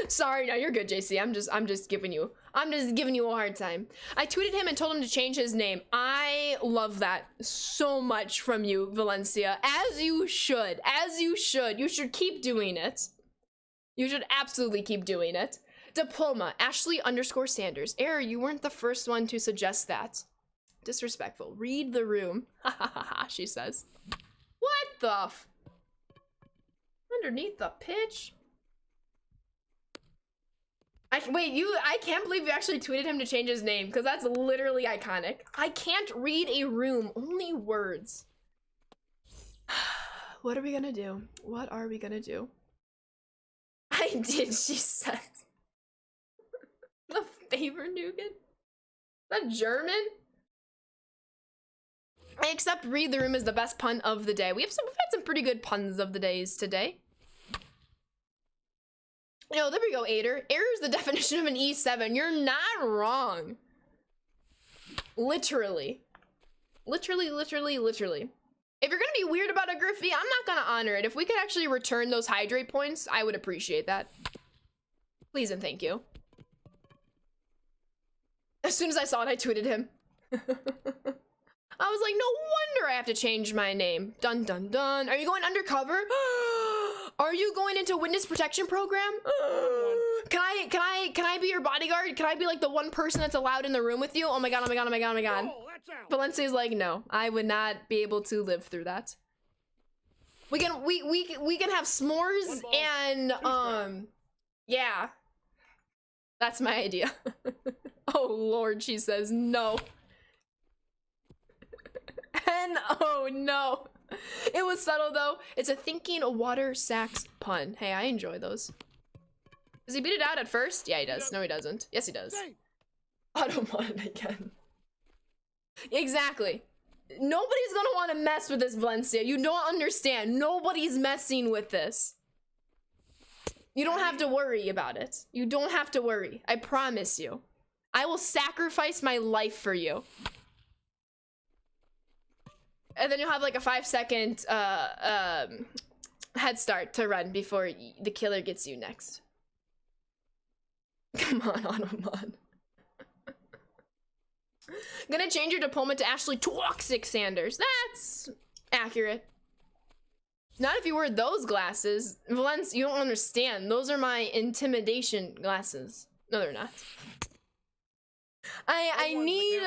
Sorry, no, you're good, JC. I'm just giving you a hard time. I tweeted him and told him to change his name. I love that so much from you, Valencia. As you should. As you should. You should keep doing it. You should absolutely keep doing it. Diploma, Ashley_Sanders. Error, you weren't the first one to suggest that. Disrespectful. Read the room. Ha ha ha ha, she says. What the f? Underneath the pitch? I can't believe you actually tweeted him to change his name, because that's literally iconic. I can't read a room, only words. What are we gonna do? What are we gonna do? I did, she said. The favor nougat? Is that German? I accept read the room is the best pun of the day. We've had some pretty good puns of the days today. Yo, there we go, Ader. Error is the definition of an E7. You're not wrong. Literally. Literally, literally, literally. If you're gonna be weird about a Griffey, I'm not gonna honor it. If we could actually return those hydrate points, I would appreciate that. Please and thank you. As soon as I saw it, I tweeted him. I was like, no wonder I have to change my name. Dun dun dun. Are you going undercover? Are you going into witness protection program? Can I be your bodyguard? Can I be like the one person that's allowed in the room with you? Oh my god, oh my god, oh my god, oh my god. Oh, that's out. Valencia's like, no, I would not be able to live through that. We can have s'mores and yeah. That's my idea. Oh lord, she says no. And oh no. It was subtle though. It's a thinking water sax pun. Hey, I enjoy those. Does he beat it out at first? Yeah, he does. No, he doesn't. Yes, he does. Automon again. Exactly. Nobody's gonna want to mess with this, Valencia. You don't understand. Nobody's messing with this. You don't have to worry about it. You don't have to worry. I promise you. I will sacrifice my life for you. And then you'll have like a 5-second head start to run before the killer gets you next. Come on, Automon. Gonna change your diploma to Ashley Toxic Sanders. That's accurate. Not if you wear those glasses. Valence, you don't understand. Those are my intimidation glasses. No, they're not. I need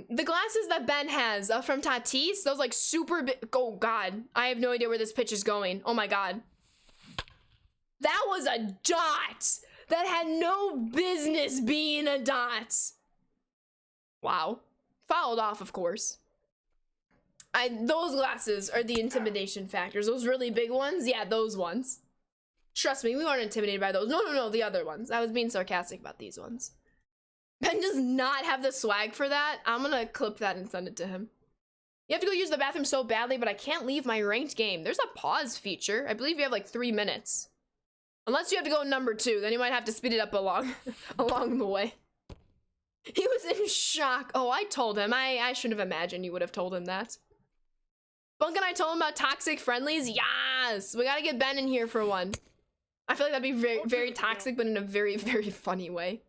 the glasses that Ben has from Tatis. Those like super big. Oh god, I have no idea where this pitch is going. Oh my god, that was a dot that had no business being a dot. Wow, fouled off, of course. Those glasses are the intimidation factors. Those really big ones, yeah, those ones. Trust me, we weren't intimidated by those. No, the other ones. I was being sarcastic about these ones. Ben does not have the swag for that. I'm gonna clip that and send it to him. You have to go use the bathroom so badly, but I can't leave my ranked game. There's a pause feature. I believe you have like 3 minutes. Unless you have to go number 2, then you might have to speed it up along the way. He was in shock. Oh, I told him. I should have imagined you would have told him that. Bunk and I told him about toxic friendlies. Yes! We gotta get Ben in here for one. I feel like that'd be very, very toxic, but in a very, very funny way.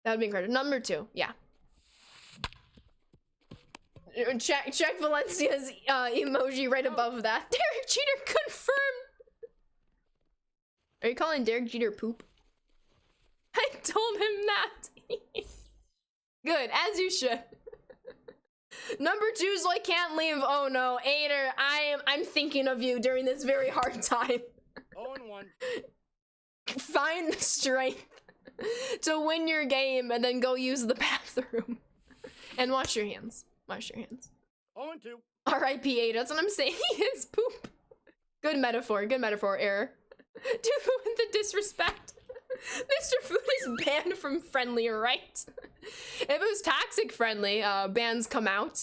That would be incredible. Number 2, yeah. Check Valencia's emoji right above that. Derek Cheater confirmed. Are you calling Derek Jeter poop? I told him that. Good, as you should. Number 2, so I can't leave. Oh no, Ader, I'm thinking of you during this very hard time. 0-1. Find the strength to win your game and then go use the bathroom. And wash your hands. Wash your hands. 0-2. R.I.P. Ader, that's what I'm saying. He is poop. Good metaphor, error. Dude, with the disrespect. Mr. Food is banned from friendly, right? If it was toxic friendly, bans come out.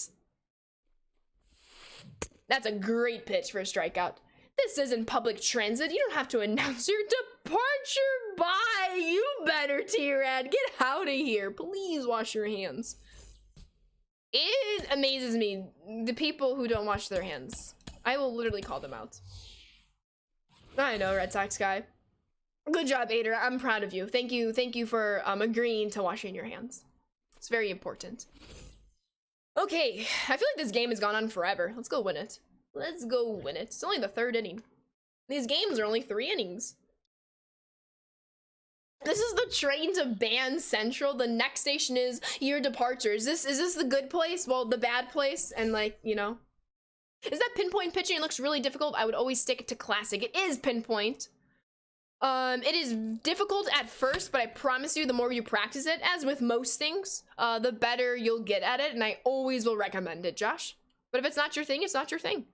That's a great pitch for a strikeout. This isn't public transit. You don't have to announce your departure. Bye. You better, T-Rad. Get out of here. Please wash your hands. It amazes me, the people who don't wash their hands. I will literally call them out. I know, Red Sox guy. Good job, Ader. I'm proud of you. Thank you for agreeing to washing your hands. It's very important. Okay, I feel like this game has gone on forever. Let's go win it. Let's go win it. It's only the 3rd inning. These games are only 3 innings. This is the train to Ban Central. The next station is your departure. Is this the good place? Well, the bad place, and like, you know. Is that pinpoint pitching? It looks really difficult. I would always stick to classic. It is pinpoint. It is difficult at first, but I promise you the more you practice it, as with most things, the better you'll get at it, and I always will recommend it, Josh. But if it's not your thing, it's not your thing.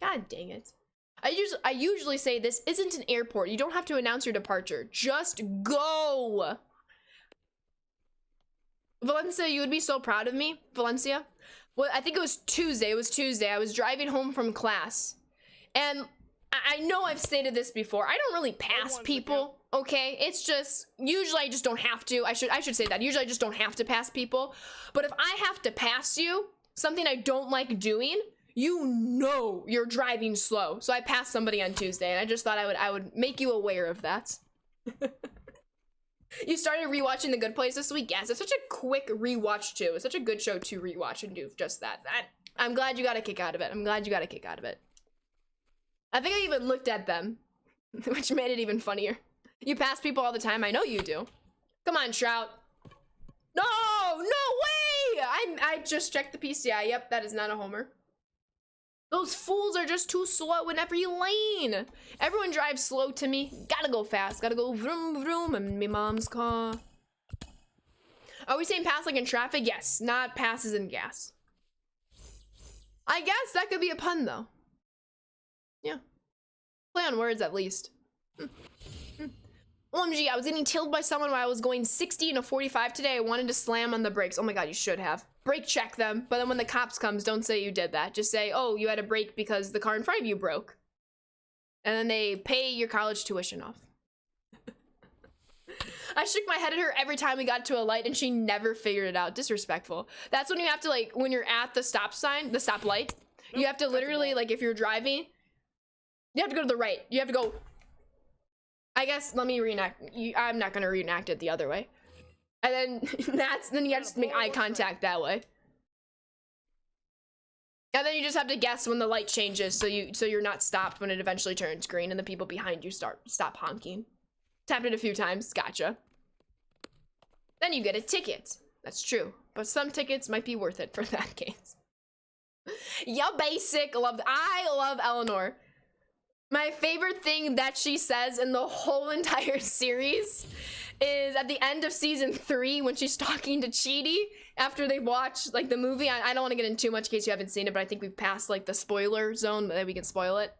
God dang it. I usually say this isn't an airport. You don't have to announce your departure. Just go. Valencia, you would be so proud of me, Valencia. Well, I think it was Tuesday. I was driving home from class, and I know I've stated this before. I don't really pass people, okay? It's just, usually I just don't have to. I should say that. Usually I just don't have to pass people. But if I have to pass you, something I don't like doing, you know you're driving slow. So I passed somebody on Tuesday, and I just thought I would make you aware of that. You started rewatching The Good Place this week? Yes, it's such a quick rewatch too. It's such a good show to rewatch and do just that. I'm glad you got a kick out of it. I think I even looked at them, which made it even funnier. You pass people all the time. I know you do. Come on, Trout. No way! I just checked the PCI. Yep, that is not a homer. Those fools are just too slow in every lane. Everyone drives slow to me. Gotta go fast. Gotta go vroom vroom in me mom's car. Are we saying pass like in traffic? Yes, not passes in gas. I guess that could be a pun though. Yeah. Play on words at least. OMG, I was getting tailed by someone while I was going 60 in a 45 today. I wanted to slam on the brakes. Oh my god, you should have. Brake check them, but then when the cops comes, don't say you did that. Just say, oh, you had a brake because the car in front of you broke. And then they pay your college tuition off. I shook my head at her every time we got to a light and she never figured it out. Disrespectful. That's when you have to, like, when you're at the stop sign, the stop light, you have to literally, like, if you're driving, you have to go to the right. You have to go. I guess, let me reenact. I'm not gonna reenact it the other way. And then then you have to make eye contact that way. And then you just have to guess when the light changes so you're not stopped when it eventually turns green and the people behind you stop honking. Tapped it a few times, gotcha. Then you get a ticket. That's true. But some tickets might be worth it for that case. Yeah, basic. I love Eleanor. My favorite thing that she says in the whole entire series is at the end of season 3 when she's talking to Chidi after they watch like the movie. I don't want to get into too much in case you haven't seen it, but I think we've passed like the spoiler zone that we can spoil it.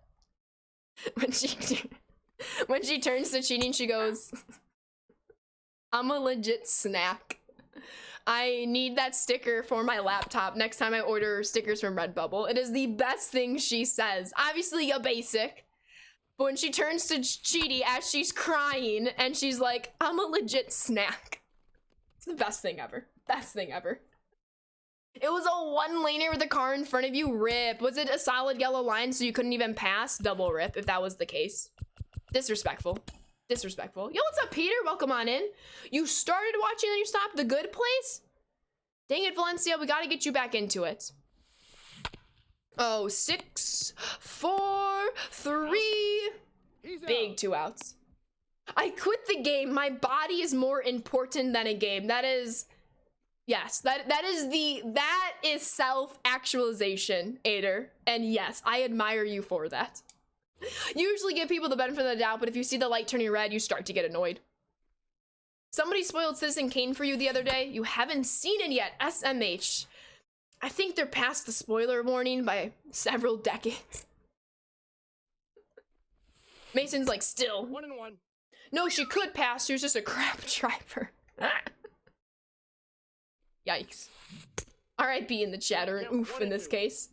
When she turns to Chidi and she goes, I'm a legit snack. I need that sticker for my laptop next time I order stickers from Redbubble. It is the best thing she says. Obviously, a basic. But when she turns to Chidi as she's crying and she's like, I'm a legit snack. It's the best thing ever. Best thing ever. It was a one-laner with a car in front of you. Rip. Was it a solid yellow line so you couldn't even pass? Double rip if that was the case. Disrespectful. Disrespectful. Yo, what's up, Peter? Welcome on in. You started watching and you stopped. The Good Place? Dang it, Valencia. We gotta get you back into it. Oh, 6, 4, 3. He's Big out. 2 outs. I quit the game. My body is more important than a game. That is, yes, that is self-actualization, Ader. And yes, I admire you for that. Usually give people the benefit of the doubt, but if you see the light turning red, you start to get annoyed. Somebody spoiled Citizen Kane for you the other day. You haven't seen it yet. SMH. I think they're past the spoiler warning by several decades. Mason's like, still. 1-1. No, she could pass. She was just a crap driver. Yikes. R.I.P. in the chat, or an oof in this case.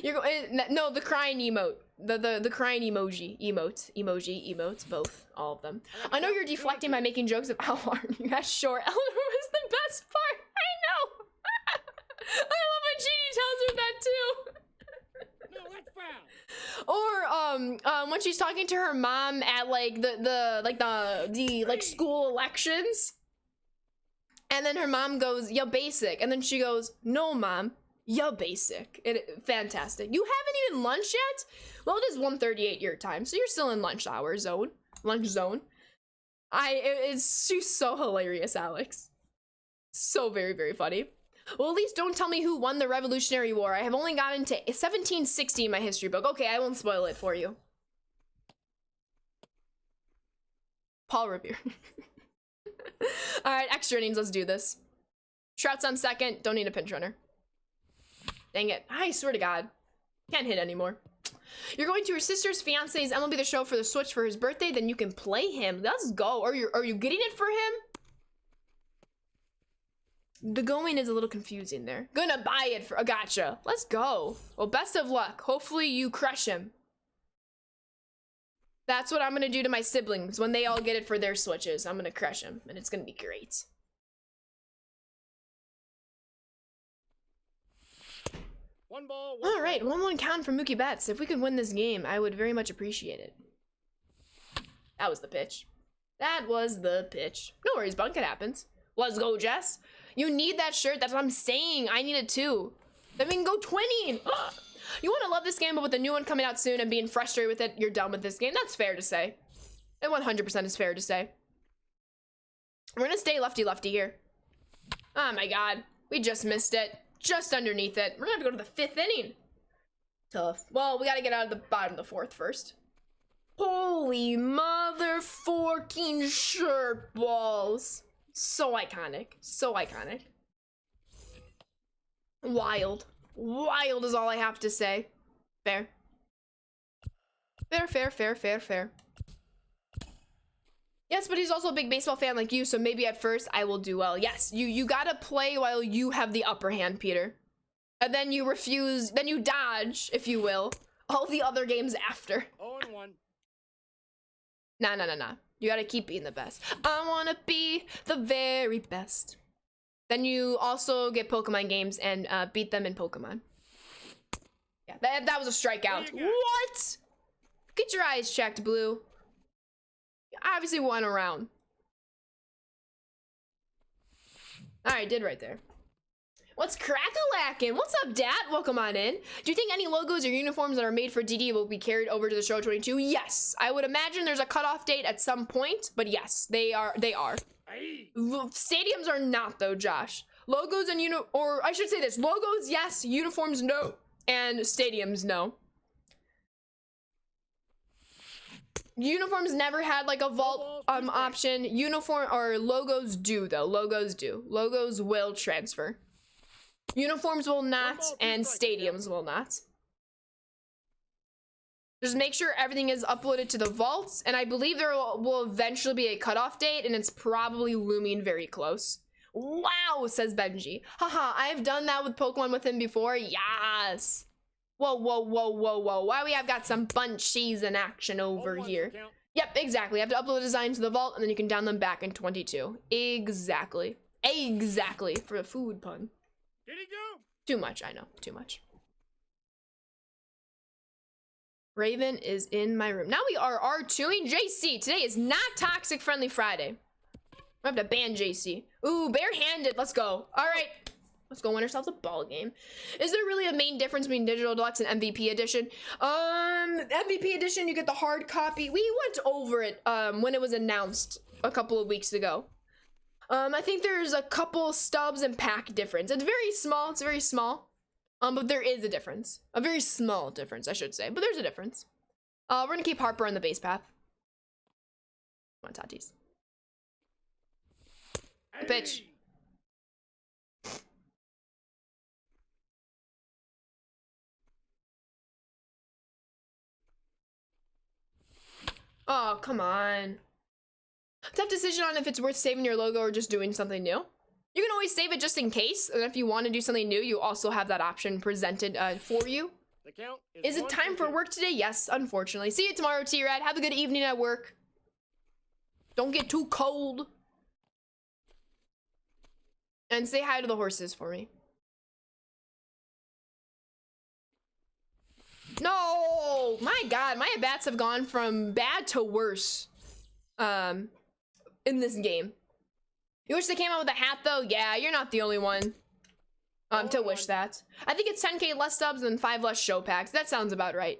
You're going. No, the crying emote. The crying emotes, both, all of them. I know you're deflecting by making jokes of how hard you. Yeah, sure. Eleanor was the best part. I know. I love when Jeannie tells her that too. No, that's foul. Or when she's talking to her mom at like the school elections, and then her mom goes, "Yeah, basic," and then she goes, "No, mom, yeah, basic." Fantastic. You haven't eaten lunch yet? Well, it is 1:38 your time, so you're still in lunch zone. She's so hilarious, Alex. So very, very funny. Well, at least don't tell me who won the Revolutionary War. I have only gotten to 1760 in my history book. Okay, I won't spoil it for you. Paul Revere. All right, extra innings. Let's do this. Trout's on second. Don't need a pinch runner. Dang it. I swear to God. Can't hit anymore. You're going to your sister's fiance's MLB The Show for the Switch for his birthday, then you can play him. Let's go. Are you getting it for him? The going is a little confusing there. Gonna buy it for, gotcha. Let's go. Well, best of luck. Hopefully you crush him. That's what I'm gonna do to my siblings when they all get it for their Switches. I'm gonna crush him, and it's gonna be great. One ball. All right, 1-1 count for Mookie Betts. If we could win this game, I would very much appreciate it. That was the pitch. That was the pitch. No worries, bunk. It happens. Let's go, Jess. You need that shirt. That's what I'm saying. I need it too. Then we can go twinning. You want to love this game, but with the new one coming out soon and being frustrated with it, you're done with this game. That's fair to say. It 100% is fair to say. We're gonna stay lefty-lefty here. Oh my God. We just missed it. Just underneath it. We're gonna have to go to the 5th inning. Tough. Well, we gotta get out of the bottom of the 4th first. Holy mother forking shirt balls. So iconic. So iconic. Wild. Wild is all I have to say. Fair. Fair. Yes, but he's also a big baseball fan like you, so maybe at first I will do well. Yes, you gotta play while you have the upper hand, Peter. And then you refuse, then you dodge, if you will, all the other games after. 0-1. Nah. You gotta keep being the best. I wanna be the very best. Then you also get Pokemon games and beat them in Pokemon. Yeah, that was a strikeout. What? Get your eyes checked, Blue. You obviously won a round. Alright, did right there. What's crack-a-lackin'? What's up, Dad? Welcome on in. Do you think any logos or uniforms that are made for DD will be carried over to the show 22? Yes. I would imagine there's a cutoff date at some point, but yes, they are. Aye. Stadiums are not, though, Josh. Logos and or I should say this. Logos, yes. Uniforms, no. And stadiums, no. Uniforms never had like a vault option. Uniform or logos do, though. Logos do. Logos will transfer. Uniforms will not, and stadiums will not. Just make sure everything is uploaded to the vaults, and I believe there will eventually be a cutoff date, and it's probably looming very close. Wow, says Benji. Haha, I have done that with Pokemon with him before. Yes. Whoa. Why we have got some bunchies in action over here. Yep, exactly. You have to upload the design to the vault, and then you can down them back in 22. Exactly. For a food pun. Did he go? Too much, I know. Too much. Raven is in my room. Now we are R2ing JC. Today is not Toxic Friendly Friday. I have to ban JC. Ooh, barehanded. Let's go. All right. Let's go win ourselves a ball game. Is there really a main difference between Digital Deluxe and MVP Edition? MVP Edition, you get the hard copy. We went over it when it was announced a couple of weeks ago. I think there's a couple stubs and pack difference. It's very small. It's very small. But there is a difference. A very small difference, I should say. But there's a difference. We're gonna keep Harper on the base path. Come on, Tatis. Pitch. Oh, come on. Tough decision on if it's worth saving your logo or just doing something new. You can always save it just in case, and if you want to do something new, you also have that option presented for you. The count Is it time for work today? Yes, unfortunately. See you tomorrow, T-Rad. Have a good evening at work. Don't get too cold. And say hi to the horses for me. No! My God, my at-bats have gone from bad to worse in this game. You wish they came out with a hat, though? Yeah, you're not the only one to wish that. I think it's 10k less subs and 5 less show packs. That sounds about right.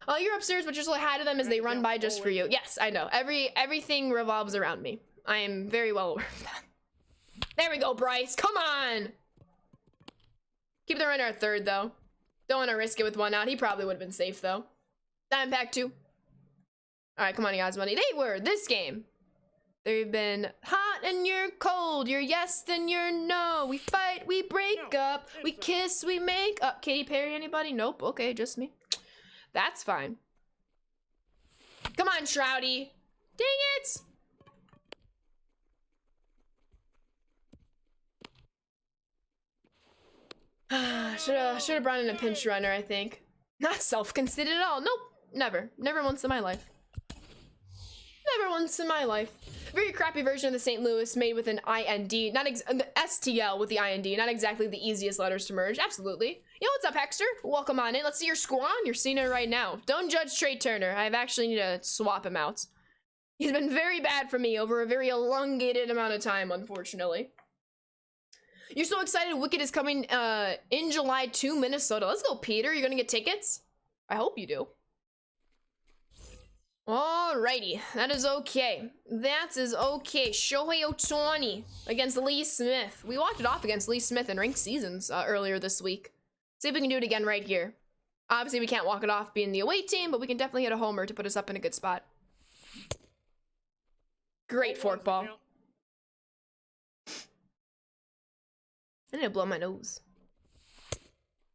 Oh, you're upstairs, but just say hi to them as they run by just for you. Yes, I know. Everything revolves around me. I am very well aware of that. There we go, Bryce. Come on! Keep the runner at third, though. Don't want to risk it with one out. He probably would have been safe, though. Diamondback 2. Alright, come on, you guys, buddy. They were this game. They've been hot and you're cold. You're yes, then you're no. We fight, we break up. We kiss, we make up. Katy Perry, anybody? Nope. Okay, just me. That's fine. Come on, Shroudy. Dang it! Should have brought in a pinch runner, I think. Not self-conceited at all. Nope. Never. Never once in my life. Never once in my life. Very crappy version of the St. Louis made with an IND. Not the STL with the IND. Not exactly the easiest letters to merge. Absolutely. Yo, what's up, Hexter? Welcome on in. Let's see your score on. You're seeing it right now. Don't judge Trey Turner. I actually need to swap him out. He's been very bad for me over a very elongated amount of time, unfortunately. You're so excited Wicked is coming in July to Minnesota. Let's go, Peter. You're gonna get tickets? I hope you do. Alrighty. That is okay. That is okay. Shohei Ohtani against Lee Smith. We walked it off against Lee Smith in ranked seasons earlier this week. See if we can do it again right here. Obviously, we can't walk it off being the away team, but we can definitely hit a homer to put us up in a good spot. Great forkball. I need to blow my nose.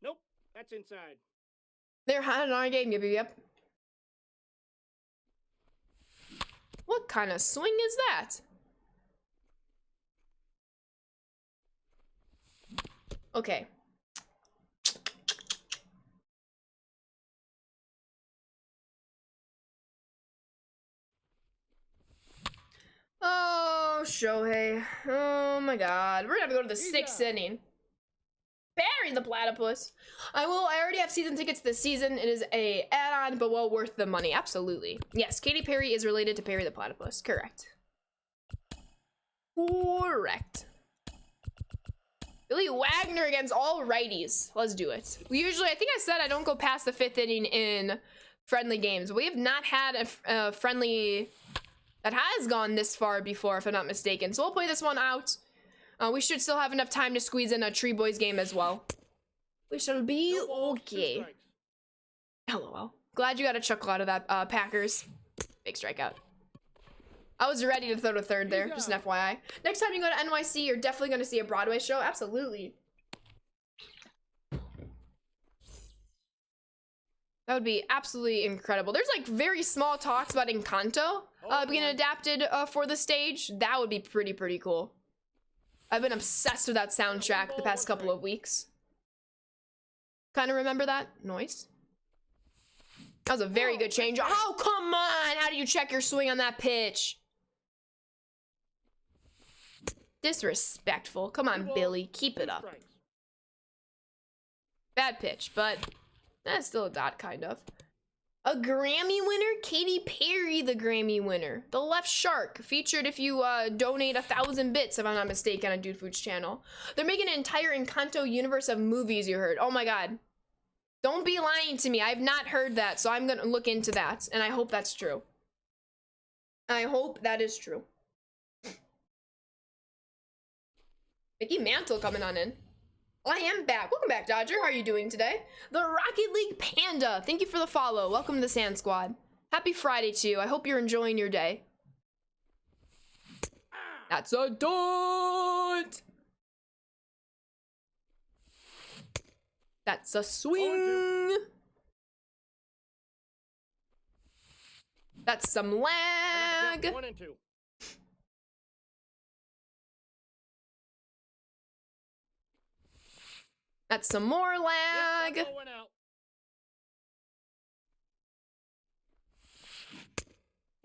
Nope, that's inside. They're hot in our game, yep. What kind of swing is that? Okay. Oh, Shohei. Oh my God. We're gonna have to go to the 6th inning. Bury the platypus. I already have season tickets this season. It is a add-on, but well worth the money. Absolutely. Yes, Katy Perry is related to Perry the Platypus. Correct. Correct. Billy Wagner against all righties. Let's do it. I think I said I don't go past the 5th inning in friendly games. We have not had a friendly that has gone this far before, if I'm not mistaken. So we'll play this one out. We should still have enough time to squeeze in a Tree Boys game as well. We shall be okay. LOL. Glad you got a chuckle out of that, Packers. Big strikeout. I was ready to throw to third there, just an FYI. Next time you go to NYC, you're definitely going to see a Broadway show. Absolutely. That would be absolutely incredible. There's like very small talks about Encanto being adapted for the stage. That would be pretty cool. I've been obsessed with that soundtrack the past couple of weeks. Kind of remember that noise? That was a very good change. Oh, come on! How do you check your swing on that pitch? Disrespectful. Come on, Billy. Keep it up. Bad pitch, but that's still a dot, kind of. A Grammy winner? Katy Perry, the Grammy winner. The Left Shark, featured if you donate 1,000 bits, if I'm not mistaken, on Dude Food's channel. They're making an entire Encanto universe of movies, you heard. Oh my god. Don't be lying to me. I've not heard that, so I'm gonna look into that, and I hope that's true. I hope that is true. Mickey Mantle coming on in. I am back. Welcome back, Dodger. How are you doing today? The Rocket League Panda. Thank you for the follow. Welcome to the Sand Squad. Happy Friday to you. I hope you're enjoying your day. That's a dot. That's a swing. That's some lag. 1 and 2. That's some more lag. Yep, that went out.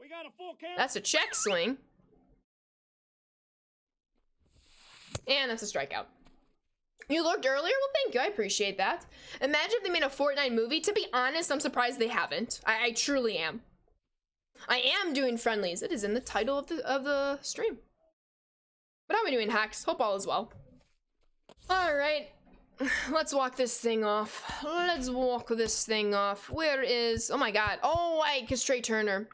We got a full count. That's a check swing. And that's a strikeout. You looked earlier? Well, thank you. I appreciate that. Imagine if they made a Fortnite movie. To be honest, I'm surprised they haven't. I truly am. I am doing friendlies. It is in the title of the stream. But how are we doing, hacks? Hope all is well. All right. Let's walk this thing off. Let's walk this thing off. Where is... Oh my god. Oh, cause Trey Turner.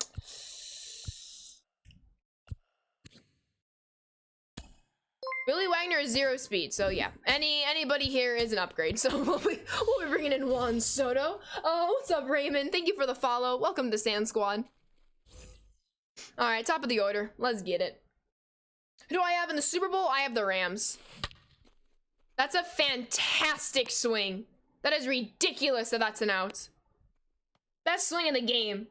Billy Wagner is 0 speed, so yeah. Anybody here is an upgrade. So we'll be bringing in Juan Soto. Oh, what's up, Raymond? Thank you for the follow. Welcome to Sand Squad. All right, top of the order. Let's get it. Who do I have in the Super Bowl? I have the Rams. That's a fantastic swing. That is ridiculous that that's an out. Best swing in the game.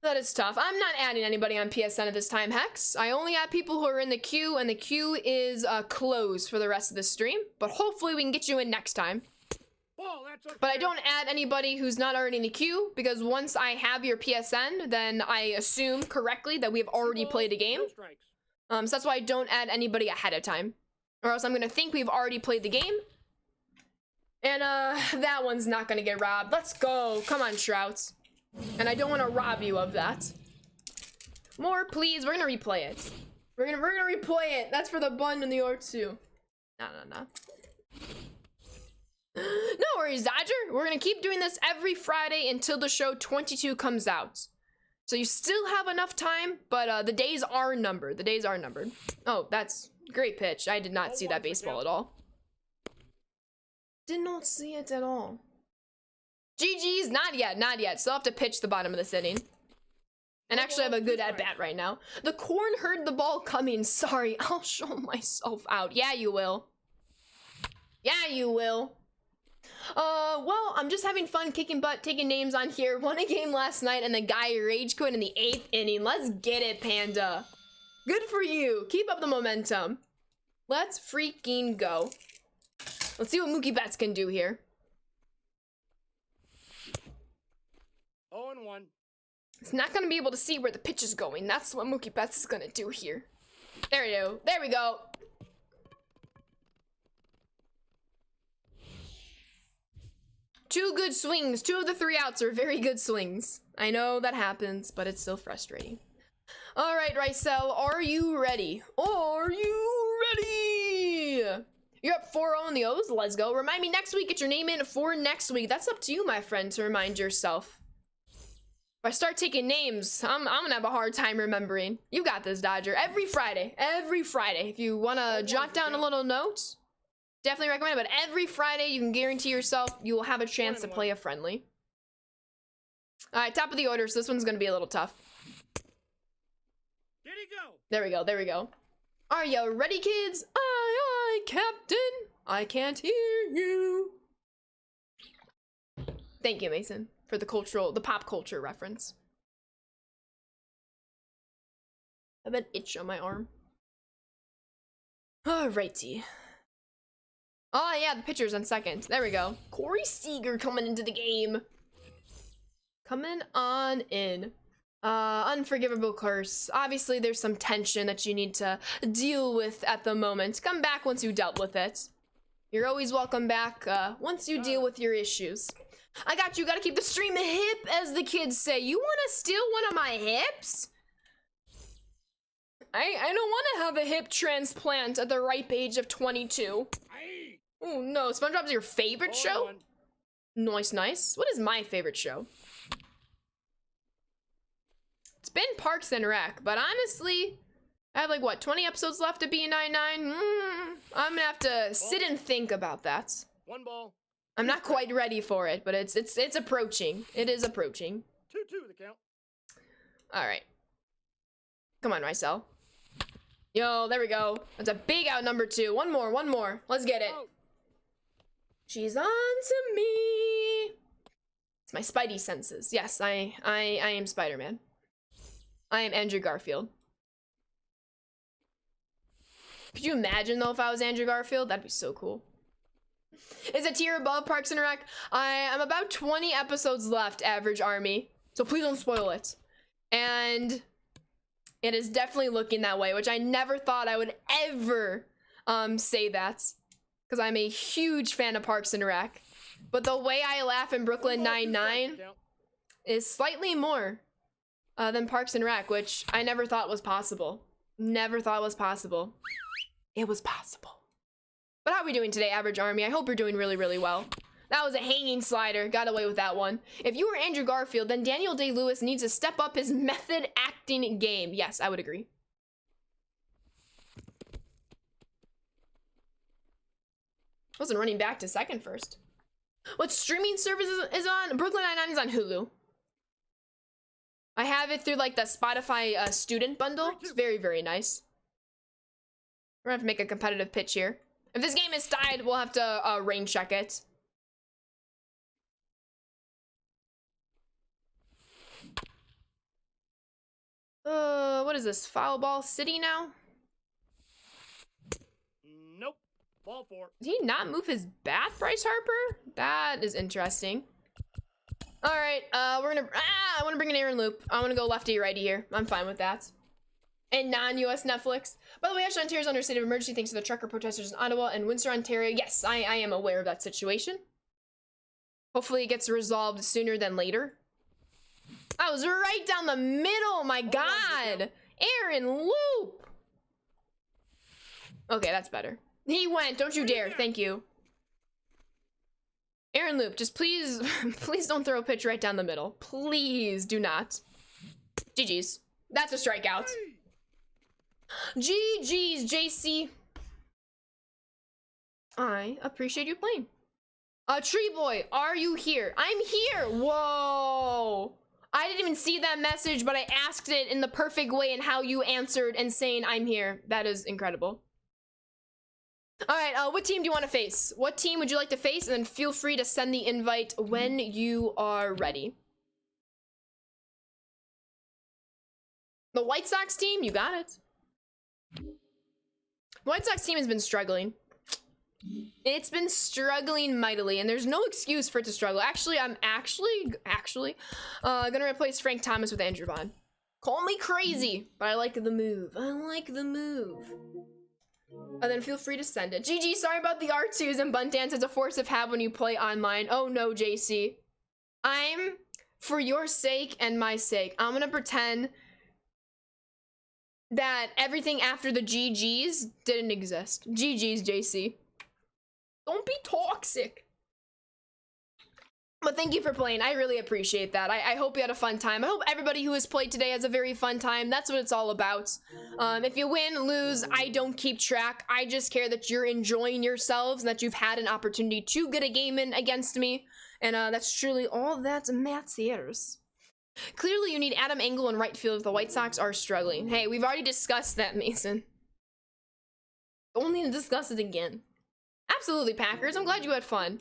That is tough. I'm not adding anybody on PSN at this time, Hex. I only add people who are in the queue, and the queue is closed for the rest of the stream. But hopefully we can get you in next time. Whoa, that's okay. But I don't add anybody who's not already in the queue, because once I have your PSN, then I assume correctly that we have already played a game. No strikes. So that's why I don't add anybody ahead of time. Or else I'm gonna think we've already played the game. And that one's not gonna get robbed. Let's go. Come on, Shrouds. And I don't want to rob you of that. More, please. We're gonna replay it. We're gonna replay it. That's for the bun and the R2. No. No worries, Dodger. We're gonna keep doing this every Friday until the show 22 comes out. So you still have enough time, but the days are numbered. The days are numbered. Oh, that's great pitch. I did not see that baseball at all. Did not see it at all. GG's, not yet. Still have to pitch the bottom of this inning. And actually have a good at-bat right now. The corn heard the ball coming. Sorry, I'll show myself out. Yeah, you will. Yeah, you will. Well, I'm just having fun kicking butt, taking names on here. Won a game last night and the guy rage quit in the 8th inning. Let's get it, Panda. Good for you. Keep up the momentum. Let's freaking go. Let's see what Mookie Betts can do here. 0-1. It's not going to be able to see where the pitch is going. That's what Mookie Betts is going to do here. There we go. There we go. Two good swings. 2 of the 3 outs are very good swings. I know that happens, but it's still frustrating. All right, Ricel, are you ready? Are you ready? You're up 4-0 in the O's. Let's go. Remind me next week. Get your name in for next week. That's up to you, my friend, to remind yourself. If I start taking names, I'm gonna have a hard time remembering. You got this, Dodger. Every Friday. If you want to jot down a little note, definitely recommend it. But every Friday, you can guarantee yourself you will have a chance to play a friendly. All right, top of the order, so this one's gonna be a little tough. Did he go? There we go. Are you ready, kids? Aye, Captain. I can't hear you. Thank you, Mason, for the pop culture reference. I have an itch on my arm. Alrighty. Oh yeah, the pitcher's on second. There we go. Corey Seager coming into the game. Coming on in. Unforgivable curse. Obviously, there's some tension that you need to deal with at the moment. Come back once you dealt with it. You're always welcome back once you deal with your issues. I got you. Gotta keep the stream hip, as the kids say. You want to steal one of my hips? I don't want to have a hip transplant at the ripe age of 22. Aye. Oh no, SpongeBob's your favorite show? On. Nice, nice. What is my favorite show? It's been Parks and Rec, but honestly, I have like, what, 20 episodes left of B99? I'm gonna have to sit and think about that. One ball. I'm not quite ready for it, but it's approaching. It is approaching. 2-2 the count. All right. Come on, Rysel. Yo, there we go. That's a big out number 2. One more. Let's get it. Out. She's on to me. It's my Spidey senses. Yes, I am Spider-Man. I am Andrew Garfield. Could you imagine though if I was Andrew Garfield? That'd be so cool. Is a tier above Parks and Rec? I'm about 20 episodes left, average army. So please don't spoil it. And it is definitely looking that way, which I never thought I would ever say that. Because I'm a huge fan of Parks and Rec. But the way I laugh in Brooklyn Nine-Nine is slightly more than Parks and Rec, which I never thought was possible. Never thought was possible. It was possible. But how are we doing today, average army? I hope you're doing really, really well. That was a hanging slider. Got away with that one. If you were Andrew Garfield, then Daniel Day-Lewis needs to step up his method acting game. Yes, I would agree. Wasn't running back to second first. What streaming service is on? Brooklyn Nine-Nine is on Hulu. I have it through like the Spotify student bundle. It's very, very nice. We're gonna have to make a competitive pitch here. If this game is tied, we'll have to rain check it. What is this? Foul ball city now? Nope. Ball 4. Did he not move his bat, Bryce Harper? That is interesting. All right, I want to bring an Aaron Loop. I want to go lefty righty here. I'm fine with that. And non-US Netflix. By the way, Ashton, Ontario is under a state of emergency thanks to the trucker protesters in Ottawa and Windsor, Ontario. Yes, I am aware of that situation. Hopefully it gets resolved sooner than later. I was right down the middle, my God. Aaron Loop. Okay, that's better. He went, don't you dare, thank you. Aaron Loop, just please, please don't throw a pitch right down the middle. Please do not. GG's. That's a strikeout. GG's, JC. I appreciate you playing. Tree Boy, are you here? I'm here. Whoa. I didn't even see that message, but I asked it in the perfect way and how you answered and saying I'm here. That is incredible. All right, what team do you want to face? What team would you like to face? And then feel free to send the invite when you are ready. The White Sox team? You got it. The White Sox team has been struggling. It's been struggling mightily, and there's no excuse for it to struggle. Actually, I'm gonna replace Frank Thomas with Andrew Vaughn. Call me crazy, but I like the move. I like the move. And then feel free to send it. GG, sorry about the R2s and bunt dance. It's a force of habit when you play online. Oh no, JC. I'm, for your sake and my sake, I'm gonna pretend that everything after the GGs didn't exist. GG's, JC. Don't be toxic. But thank you for playing. I really appreciate that. I hope you had a fun time. I hope everybody who has played today has a very fun time. That's what it's all about. If you win, lose, I don't keep track. I just care that you're enjoying yourselves and that you've had an opportunity to get a game in against me. And that's truly all that matters. Clearly, you need Adam Engel in right field if the White Sox are struggling. Hey, we've already discussed that, Mason. Don't need to discuss it again. Absolutely, Packers. I'm glad you had fun.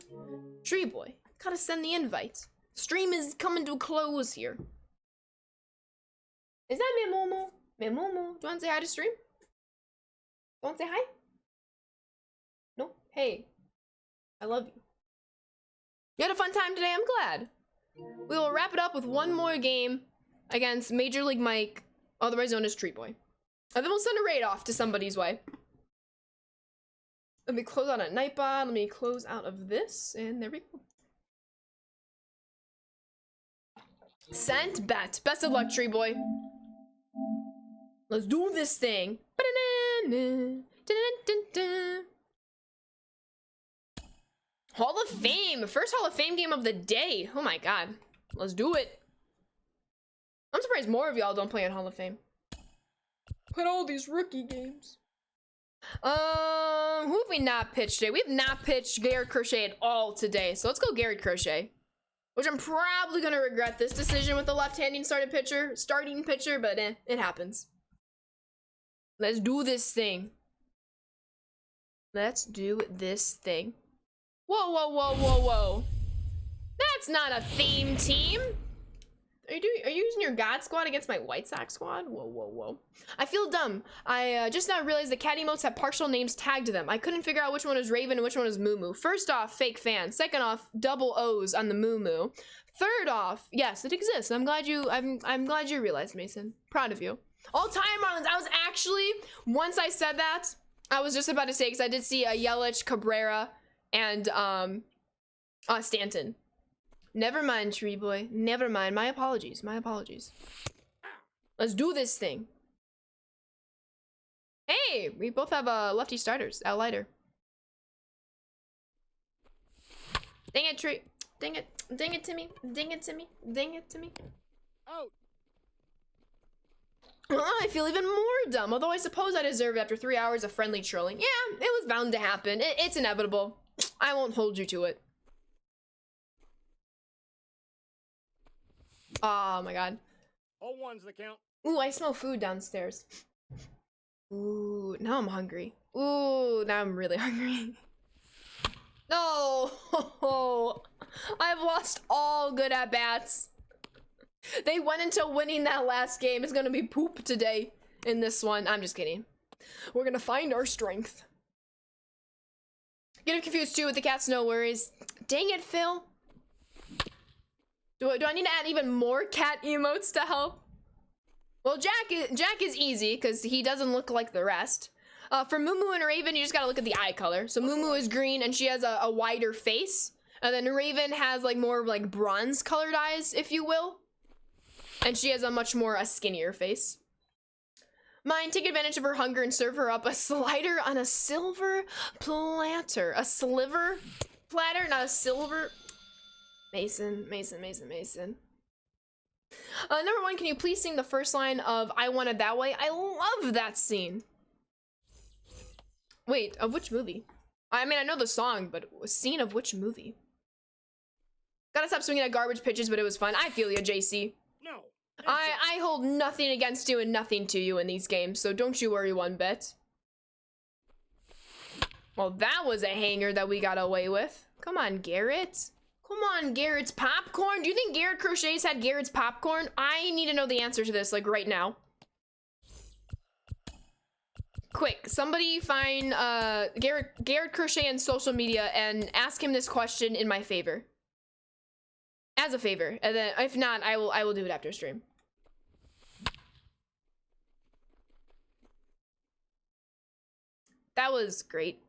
Tree Boy. Gotta send the invite. Stream is coming to a close here. Is that Memomo? Memomo? Do you want to say hi to stream? You want to say hi? No? Hey. I love you. You had a fun time today? I'm glad. We will wrap it up with one more game against Major League Mike, otherwise known as Tree Boy. And then we'll send a raid off to somebody's way. Let me close out a Nightbot. Let me close out of this. And there we go. Sent bet. Best of luck, tree boy. Let's do this thing. Hall of Fame. First Hall of Fame game of the day. Oh my god. Let's do it. I'm surprised more of y'all don't play in Hall of Fame. Put all these rookie games. Who have we not pitched today? We have not pitched Garrett Crochet at all today. So let's go Garrett Crochet. Which I'm probably gonna regret this decision with the left-handing starting pitcher, but it happens. Let's do this thing. Let's do this thing. Whoa, whoa, whoa, whoa, whoa. That's not a theme team. Are you using your God squad against my White Sox squad? Whoa, whoa, whoa. I feel dumb. I just now realized that cat emotes have partial names tagged to them. I couldn't figure out which one was Raven and which one was Moo Moo. First off, fake fan. Second off, double O's on the Moo Moo. Third off, yes, it exists. I'm glad you realized, Mason. Proud of you. All time Marlins. I was actually, once I said that, I was just about to say, because I did see a Yelich, Cabrera, and Stanton. Never mind, tree boy. Never mind. My apologies. My apologies. Let's do this thing. Hey, we both have lefty starters. Al Leiter. Dang it, tree. Dang it. Dang it to me. Dang it to me. Dang it to me. Out. I feel even more dumb, although I suppose I deserve it after 3 hours of friendly trolling. Yeah, it was bound to happen. It's inevitable. I won't hold you to it. Oh my god. All ones the count. Ooh, I smell food downstairs. Ooh, now I'm hungry. Ooh, now I'm really hungry. No! I've lost all good at-bats. They went into winning that last game. It's gonna be poop today in this one. I'm just kidding. We're gonna find our strength. Getting confused too with the cats, no worries. Dang it, Phil. Do I need to add even more cat emotes to help? Well, Jack is easy because he doesn't look like the rest. For Moo Moo and Raven, you just gotta look at the eye color. So Moo Moo is green and she has a wider face. And then Raven has like more like bronze colored eyes, if you will. And she has a much more skinnier face. Mine, take advantage of her hunger and serve her up a slider on a silver platter. A sliver platter, not a silver. Mason. Number one, can you please sing the first line of I Want It That Way? I love that scene. Wait, of which movie? I mean, I know the song, but a scene of which movie? Gotta stop swinging at garbage pitches, but it was fun. I feel you, JC. No. I hold nothing against you and nothing to you in these games, so don't you worry one bit. Well, that was a hanger that we got away with. Come on, Garrett. Come on, Garrett's popcorn. Do you think Garrett Crochet's had Garrett's popcorn? I need to know the answer to this, like, right now. Quick, somebody find Garrett Crochet on social media and ask him this question in my favor. As a favor, and then if not, I will do it after stream. That was great.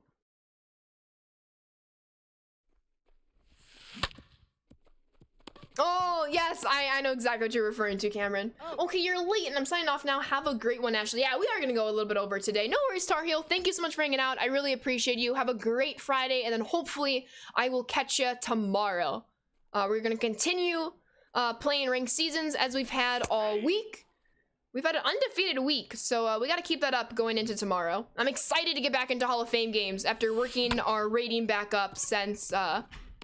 Oh, yes, I know exactly what you're referring to, Cameron. Okay, you're late, and I'm signing off now. Have a great one, Ashley. Yeah, we are going to go a little bit over today. No worries, Tar Heel. Thank you so much for hanging out. I really appreciate you. Have a great Friday, and then hopefully I will catch you tomorrow. We're going to continue playing ranked seasons as we've had all week. We've had an undefeated week, so we got to keep that up going into tomorrow. I'm excited to get back into Hall of Fame games after working our rating back up since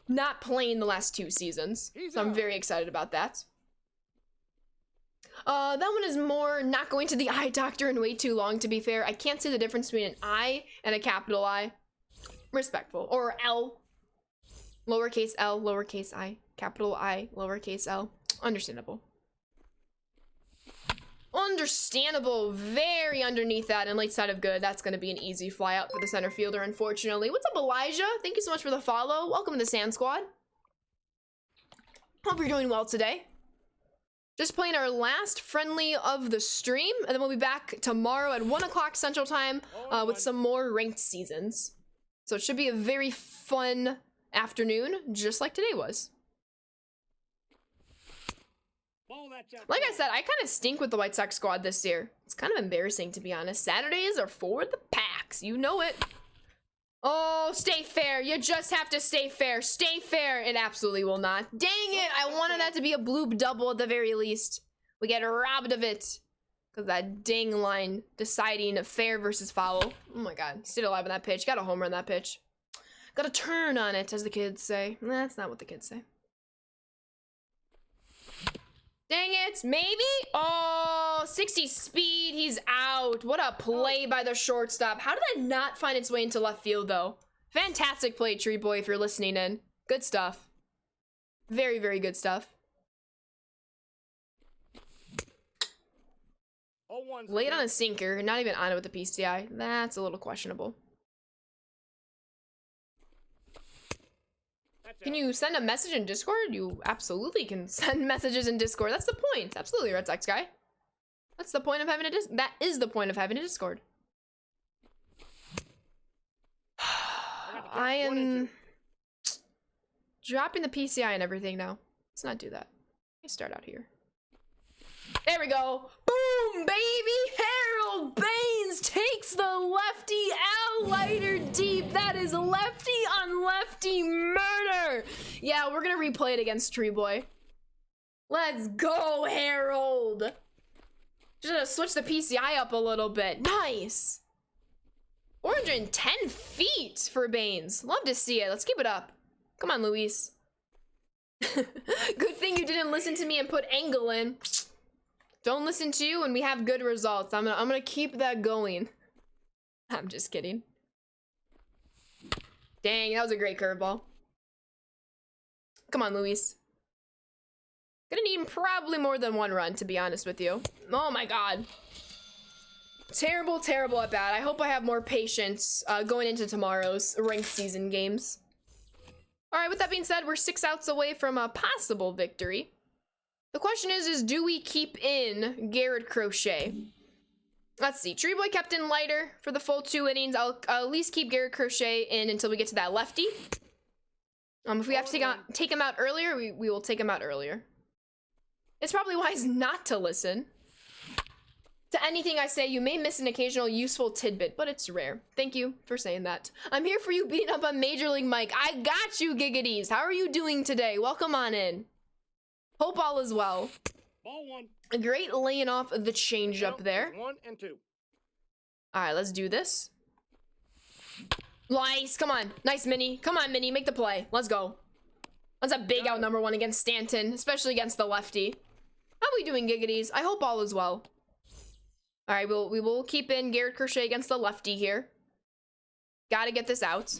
not playing the last 2 seasons. So I'm very excited about that. That one is more not going to the eye doctor in way too long, to be fair. I can't see the difference between an I and a capital I. Respectful. Or L. Lowercase L, lowercase I. Capital I, lowercase L. Understandable. Understandable. Very underneath that and late side of good. That's going to be an easy fly out for the center fielder, unfortunately. What's up, Elijah? Thank you so much for the follow. Welcome to the Sand Squad. Hope you're doing well today. Just playing our last friendly of the stream, and then we'll be back tomorrow at 1 o'clock Central Time with some more ranked seasons. So it should be a very fun afternoon, just like today was. Ball that jump. Like I said, I kind of stink with the White Sox squad this year. It's kind of embarrassing, to be honest. Saturdays are for the packs. You know it. Oh, stay fair. You just have to stay fair. Stay fair. It absolutely will not. Dang it. I wanted that to be a bloop double at the very least. We get robbed of it. Because that dang line deciding fair versus foul. Oh my god. Stayed alive on that pitch. Got a homer on that pitch. Got a turn on it, as the kids say. Nah, that's not what the kids say. Dang it, maybe? Oh, 60 speed, he's out. What a play by the shortstop. How did that not find its way into left field, though? Fantastic play, Tree Boy, if you're listening in. Good stuff. Very, very good stuff. Late on a sinker, not even on it with the PCI. That's a little questionable. Can you send a message in Discord? You absolutely can send messages in Discord. That's the point. Absolutely, Red Sox guy. That's the point of having a that is the point of having a Discord. I am dropping the PCI and everything now. Let's not do that. Let me start out here. There we go. Boom, baby! Harold Baines takes the lefty outlighter deep. That is lefty on lefty murder. Yeah, we're gonna replay it against Tree Boy. Let's go, Harold. Just gonna switch the PCI up a little bit. Nice. 410 feet for Baines. Love to see it. Let's keep it up. Come on, Luis. Good thing you didn't listen to me and put angle in. Don't listen to you and we have good results. I'm gonna keep that going. I'm just kidding. Dang, that was a great curveball. Come on, Luis. Gonna need probably more than one run, to be honest with you. Oh my god. Terrible, terrible at bat. I hope I have more patience going into tomorrow's ranked season games. All right, with that being said, we're 6 outs away from a possible victory. The question is do we keep in Garrett Crochet? Let's see. Tree Boy kept in Lighter for the full 2 innings. I'll at least keep Garrett Crochet in until we get to that lefty. If we have to take him out earlier, we will take him out earlier. It's probably wise not to listen to anything I say. You may miss an occasional useful tidbit, but it's rare. Thank you for saying that. I'm here for you beating up on Major League Mike. I got you, Giggities. How are you doing today? Welcome on in. Hope all is well. Ball 1. A great laying off of the change up there. 1 and 2. All right, let's do this. Nice, come on. Nice, Minnie. Come on, Minnie, make the play. Let's go. That's a big out number 1 against Stanton, especially against the lefty. How are we doing, Giggities? I hope all is well. All right, we will keep in Garrett Crochet against the lefty here. Gotta get this out.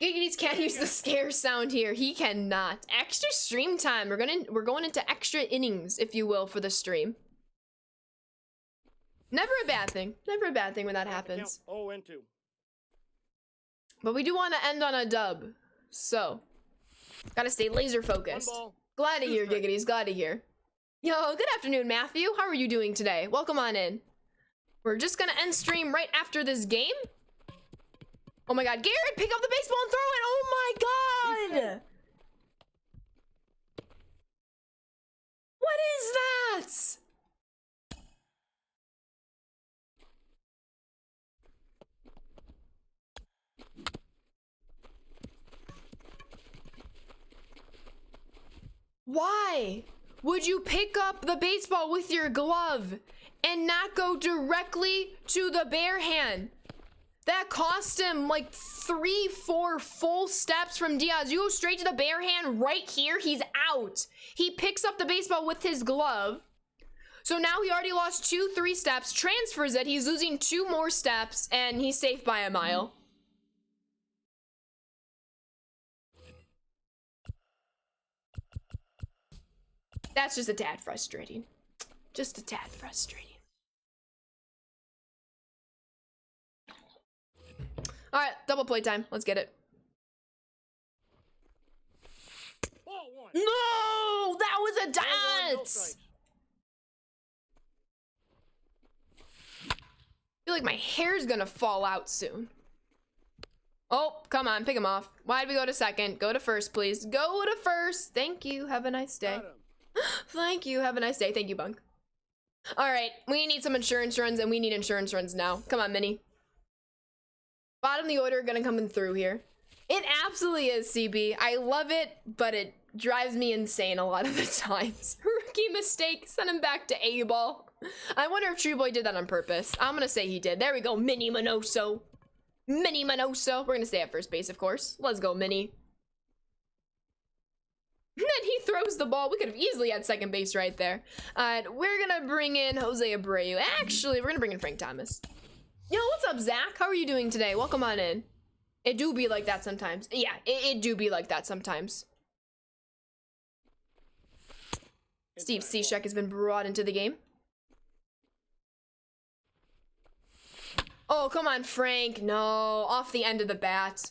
Giggities can't use the scare sound here. He cannot. Extra stream time. We're going into extra innings, if you will, for the stream. Never a bad thing. Never a bad thing when that happens. 0 and 2. But we do want to end on a dub. So, gotta stay laser focused. Glad to hear, Giggities. Glad to hear. Yo, good afternoon, Matthew. How are you doing today? Welcome on in. We're just gonna end stream right after this game. Oh my god, Garrett, pick up the baseball and throw it! Oh my god! What is that? Why would you pick up the baseball with your glove and not go directly to the bare hand? That cost him like 3-4 full steps from Diaz. You go straight to the bare hand right here, he's out. He picks up the baseball with his glove. So now he already lost 2-3 steps, transfers it, he's losing 2 more steps, and he's safe by a mile. That's just a tad frustrating. Just a tad frustrating. All right, double play time. Let's get it. Ball 1. No, that was a dance. I feel like my hair's gonna fall out soon. Oh, come on, pick him off. Why'd we go to second? Go to first, please. Go to first. Thank you. Have a nice day. Thank you. Have a nice day. Thank you, Bunk. All right, we need some insurance runs, and we need insurance runs now. Come on, Minnie. Bottom of the order, gonna come in through here. It absolutely is, CB. I love it, but it drives me insane a lot of the times. Rookie mistake, send him back to A-ball. I wonder if True Boy did that on purpose. I'm gonna say he did. There we go, Mini Minoso. Mini Minoso. We're gonna stay at first base, of course. Let's go, Mini. And then he throws the ball. We could have easily had second base right there. We're gonna bring in Jose Abreu. Actually, we're gonna bring in Frank Thomas. Yo, what's up, Zach? How are you doing today? Welcome on in. It do be like that sometimes. Yeah, it do be like that sometimes. Steve Cishek has been brought into the game. Oh, come on, Frank. No, off the end of the bat.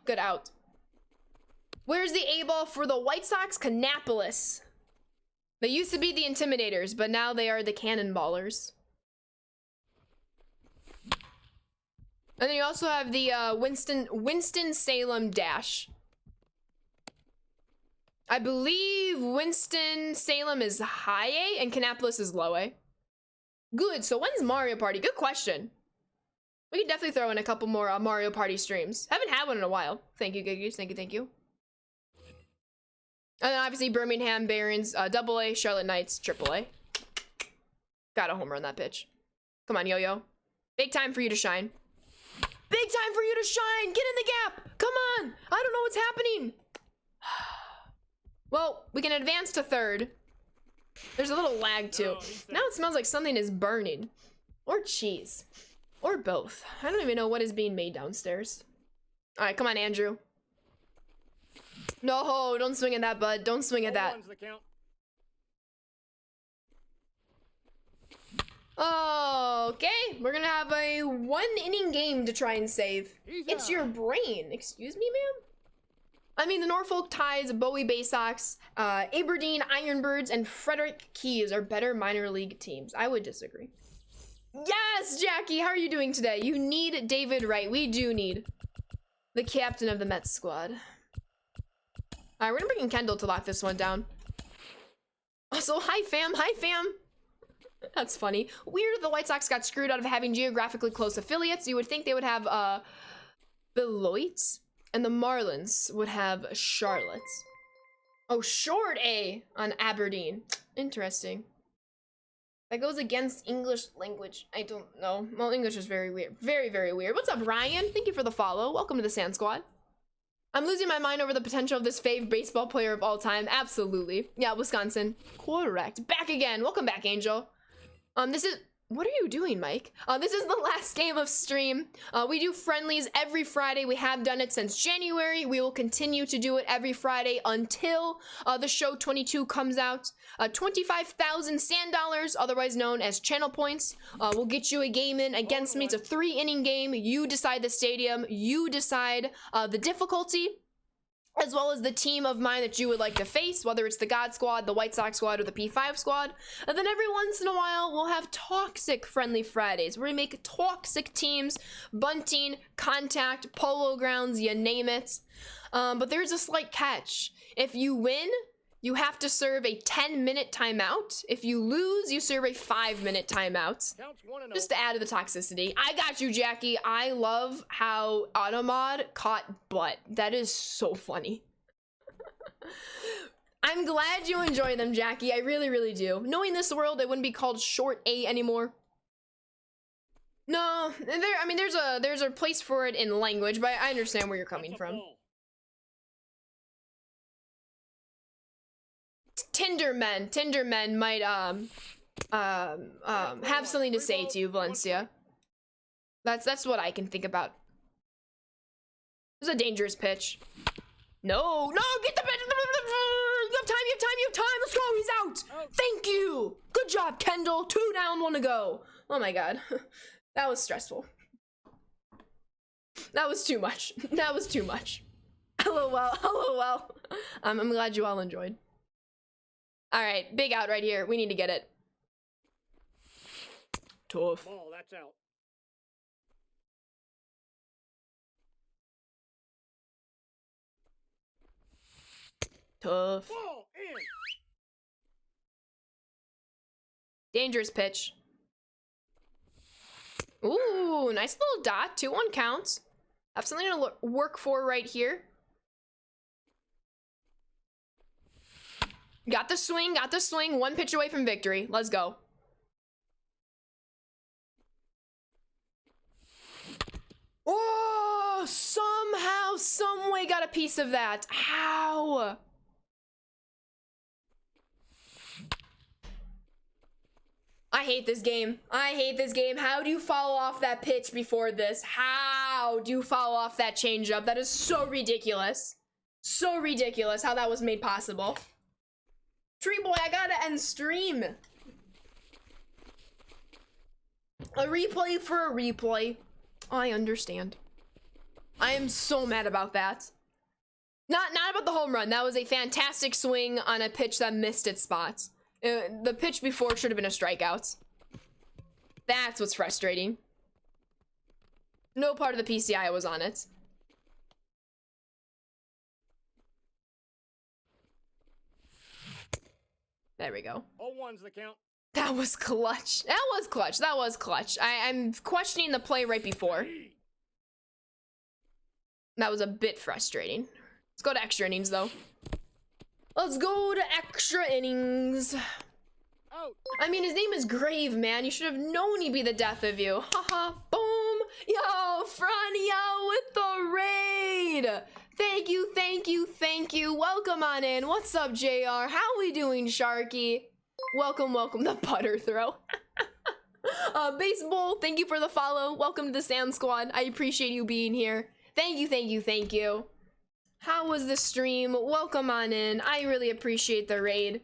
Good out. Where's the A-ball for the White Sox? Kannapolis. They used to be the Intimidators, but now they are the Cannonballers. And then you also have the Winston-Salem Dash. I believe Winston-Salem is high A and Kannapolis is low A. Good, so when's Mario Party? Good question. We can definitely throw in a couple more Mario Party streams. Haven't had one in a while. Thank you, Giggies. Thank you, thank you. And then obviously Birmingham Barons, AA, Charlotte Knights, AAA. Got a home run that pitch. Come on, Yo-Yo. Big time for you to shine. Big time for you to shine! Get in the gap! Come on! I don't know what's happening! Well, we can advance to third. There's a little lag too. Now it smells like something is burning. Or cheese. Or both. I don't even know what is being made downstairs. Alright, come on, Andrew. No, don't swing at that, bud. Don't swing at that. Okay, we're gonna have a 1-inning game to try and save. It's your brain. Excuse me, ma'am? I mean, the Norfolk Tides, Bowie Bay Sox, Aberdeen Ironbirds, and Frederick Keys are better minor league teams. I would disagree. Yes, Jackie, how are you doing today? You need David Wright. We do need the captain of the Mets squad. All right, we're gonna bring in Kendall to lock this one down. Also, hi, fam. Hi, fam. That's funny. Weird the White Sox got screwed out of having geographically close affiliates. You would think they would have Beloit, and the Marlins would have Charlotte. Oh, short A on Aberdeen. Interesting. That goes against English language. I don't know. Well, English is very weird. Very, very weird. What's up, Ryan? Thank you for the follow. Welcome to the Sand Squad. I'm losing my mind over the potential of this fave baseball player of all time. Absolutely. Yeah, Wisconsin. Correct. Back again. Welcome back, Angel. What are you doing, Mike? This is the last game of stream. We do friendlies every Friday. We have done it since January. We will continue to do it every Friday until the show 22 comes out. 25,000 sand dollars, otherwise known as channel points, will get you a game in against me. It's a 3-inning game. You decide the stadium. You decide the difficulty, as well as the team of mine that you would like to face, whether it's the God Squad, the White Sox Squad, or the P5 Squad. And then every once in a while, we'll have toxic Friendly Fridays, where we make toxic teams, bunting, contact, polo grounds, you name it. But there's a slight catch. If you win, you have to serve a 10-minute timeout. If you lose, you serve a 5-minute timeout. Just to add to the toxicity. I got you, Jackie. I love how Automod caught butt. That is so funny. I'm glad you enjoy them, Jackie. I really, really do. Knowing this world, it wouldn't be called short A anymore. No, there's a place for it in language, but I understand where you're coming from. Tindermen might have something to say to you, Valencia. That's what I can think about. This is a dangerous pitch. No, get the pitch. You have time. Let's go. He's out. Thank you. Good job, Kendall. 2 down, 1 to go. Oh my god, that was stressful. That was too much. LOL. I'm glad you all enjoyed. All right, big out right here. We need to get it. Tough. Ball, that's out. Tough. Ball in. Dangerous pitch. Ooh, nice little dot. 2-1 counts. Have something to work for right here. Got the swing, got the swing. 1 pitch away from victory. Let's go. Oh, somehow, someway got a piece of that. How? I hate this game. I hate this game. How do you follow off that pitch before this? How do you follow off that changeup? That is so ridiculous. So ridiculous how that was made possible. Tree Boy, I gotta end stream. A replay for a replay. I understand. I am so mad about that. Not about the home run. That was a fantastic swing on a pitch that missed its spots. The pitch before should have been a strikeout. That's what's frustrating. No part of the PCI was on it. There we go. 0-1's the count. That was clutch. That was clutch. That was clutch. I'm questioning the play right before. That was a bit frustrating. Let's go to extra innings, though. Let's go to extra innings. Out. I mean, his name is Grave, man. You should have known he'd be the death of you. Haha, boom. Yo, Franio with the raid. Thank you, thank you, thank you. Welcome on in. What's up, JR? How we doing, Sharky? Welcome, welcome. The putter throw. Baseball, thank you for the follow. Welcome to the Sand Squad. I appreciate you being here. Thank you, thank you, thank you. How was the stream? Welcome on in. I really appreciate the raid.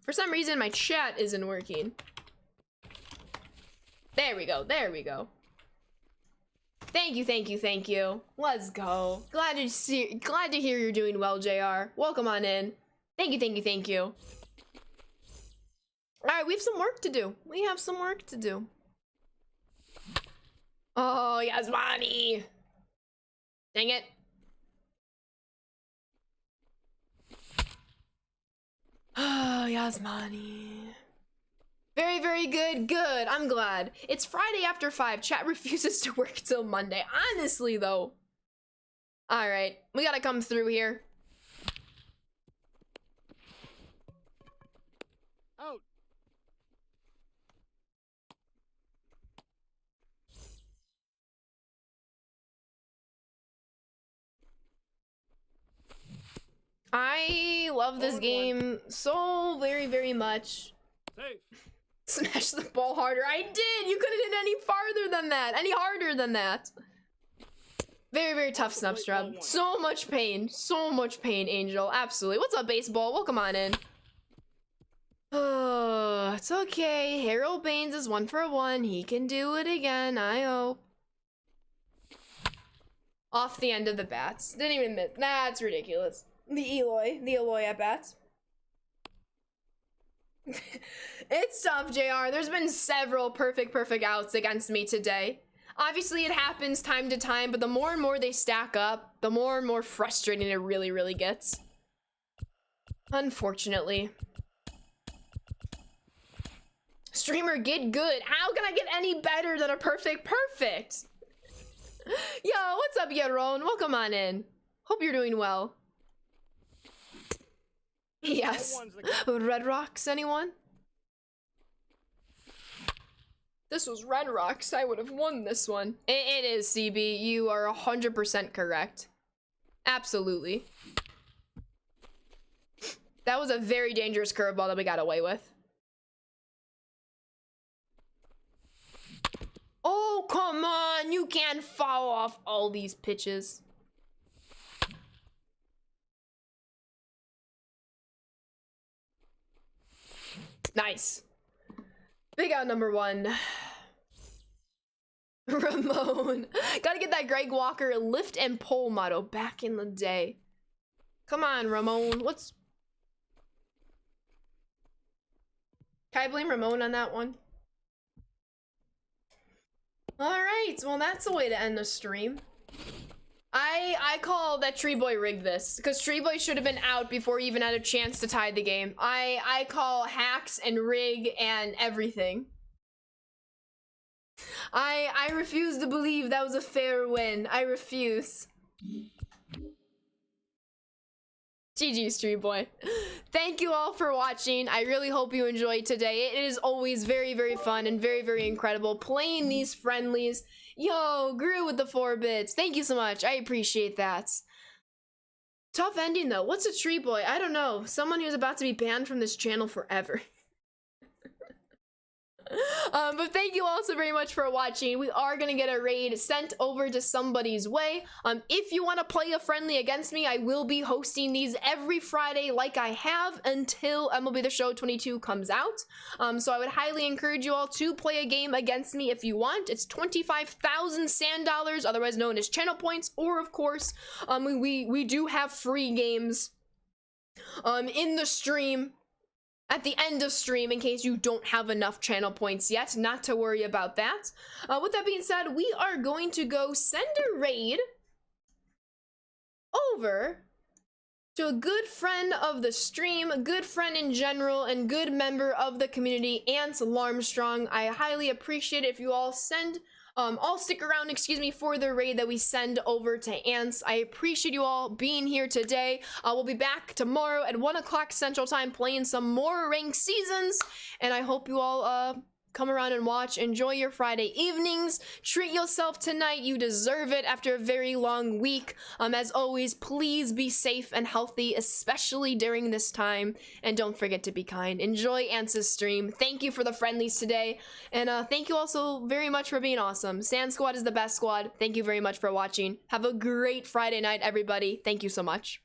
For some reason, my chat isn't working. There we go, there we go. Thank you, thank you, thank you. Let's go. Glad to hear you're doing well, JR. Welcome on in. Thank you, thank you, thank you. All right, we have some work to do. We have some work to do. Oh, Yasmani. Dang it. Oh, Yasmani. Very, very good. Good. I'm glad. It's Friday after 5. Chat refuses to work till Monday. Honestly, though. All right. We gotta come through here. Out. I love this game so very, very much. Safe. Smash the ball harder. I did. You couldn't hit any farther than that. Any harder than that. Very, very tough, Snubstrub. So much pain. So much pain, Angel. Absolutely. What's up, baseball? Welcome on in. Oh, it's okay. Harold Baines is 1 for 1. He can do it again. I hope. Off the end of the bats. Didn't even miss. That's ridiculous. The Eloy at bats. It's tough, JR. There's been several perfect outs against me today. Obviously, it happens time to time, but the more and more they stack up, the more and more frustrating it really, really gets. Unfortunately. Streamer, get good. How can I get any better than a perfect? Yo, what's up, Yaron? Welcome on in. Hope you're doing well. Yes. Red Rocks, anyone? This was Red Rocks. I would have won this one. It is, CB. You are 100% correct. Absolutely. That was a very dangerous curveball that we got away with. Oh, come on. You can't foul off all these pitches. Nice. Big out number 1. Ramon. Gotta get that Greg Walker lift and pull motto back in the day. Come on, Ramon. What's... Can I blame Ramon on that one? Alright, well that's the way to end the stream. I call that Tree Boy rigged this, because Tree Boy should have been out before he even had a chance to tie the game. I call hacks and rig and everything. I refuse to believe that was a fair win. I refuse. GG's, Tree Boy. Thank you all for watching. I really hope you enjoyed today. It is always very, very fun and very, very incredible playing these friendlies. Yo, Grew with the 4 bits. Thank you so much. I appreciate that. Tough ending though. What's a Tree Boy? I don't know. Someone who's about to be banned from this channel forever. But thank you all so very much for watching. We are gonna get a raid sent over to somebody's way. If you want to play a friendly against me, I will be hosting these every Friday like I have until MLB The Show 22 comes out. So I would highly encourage you all to play a game against me if you want. It's 25,000 sand dollars, otherwise known as channel points, or of course, we do have free games in the stream at the end of stream in case you don't have enough channel points yet. Not to worry about that. With that being said, we are going to go send a raid over to a good friend of the stream, a good friend in general, and good member of the community, Ants Larmstrong. I highly appreciate it if you all all stick around, excuse me, for the raid that we send over to Ants. I appreciate you all being here today. We'll be back tomorrow at 1 o'clock Central Time playing some more ranked seasons, and I hope you all come around and watch. Enjoy your Friday evenings. Treat yourself tonight. You deserve it after a very long week. As always, please be safe and healthy, especially during this time. And don't forget to be kind. Enjoy Ants' stream. Thank you for the friendlies today. And thank you also very much for being awesome. Sand Squad is the best squad. Thank you very much for watching. Have a great Friday night, everybody. Thank you so much.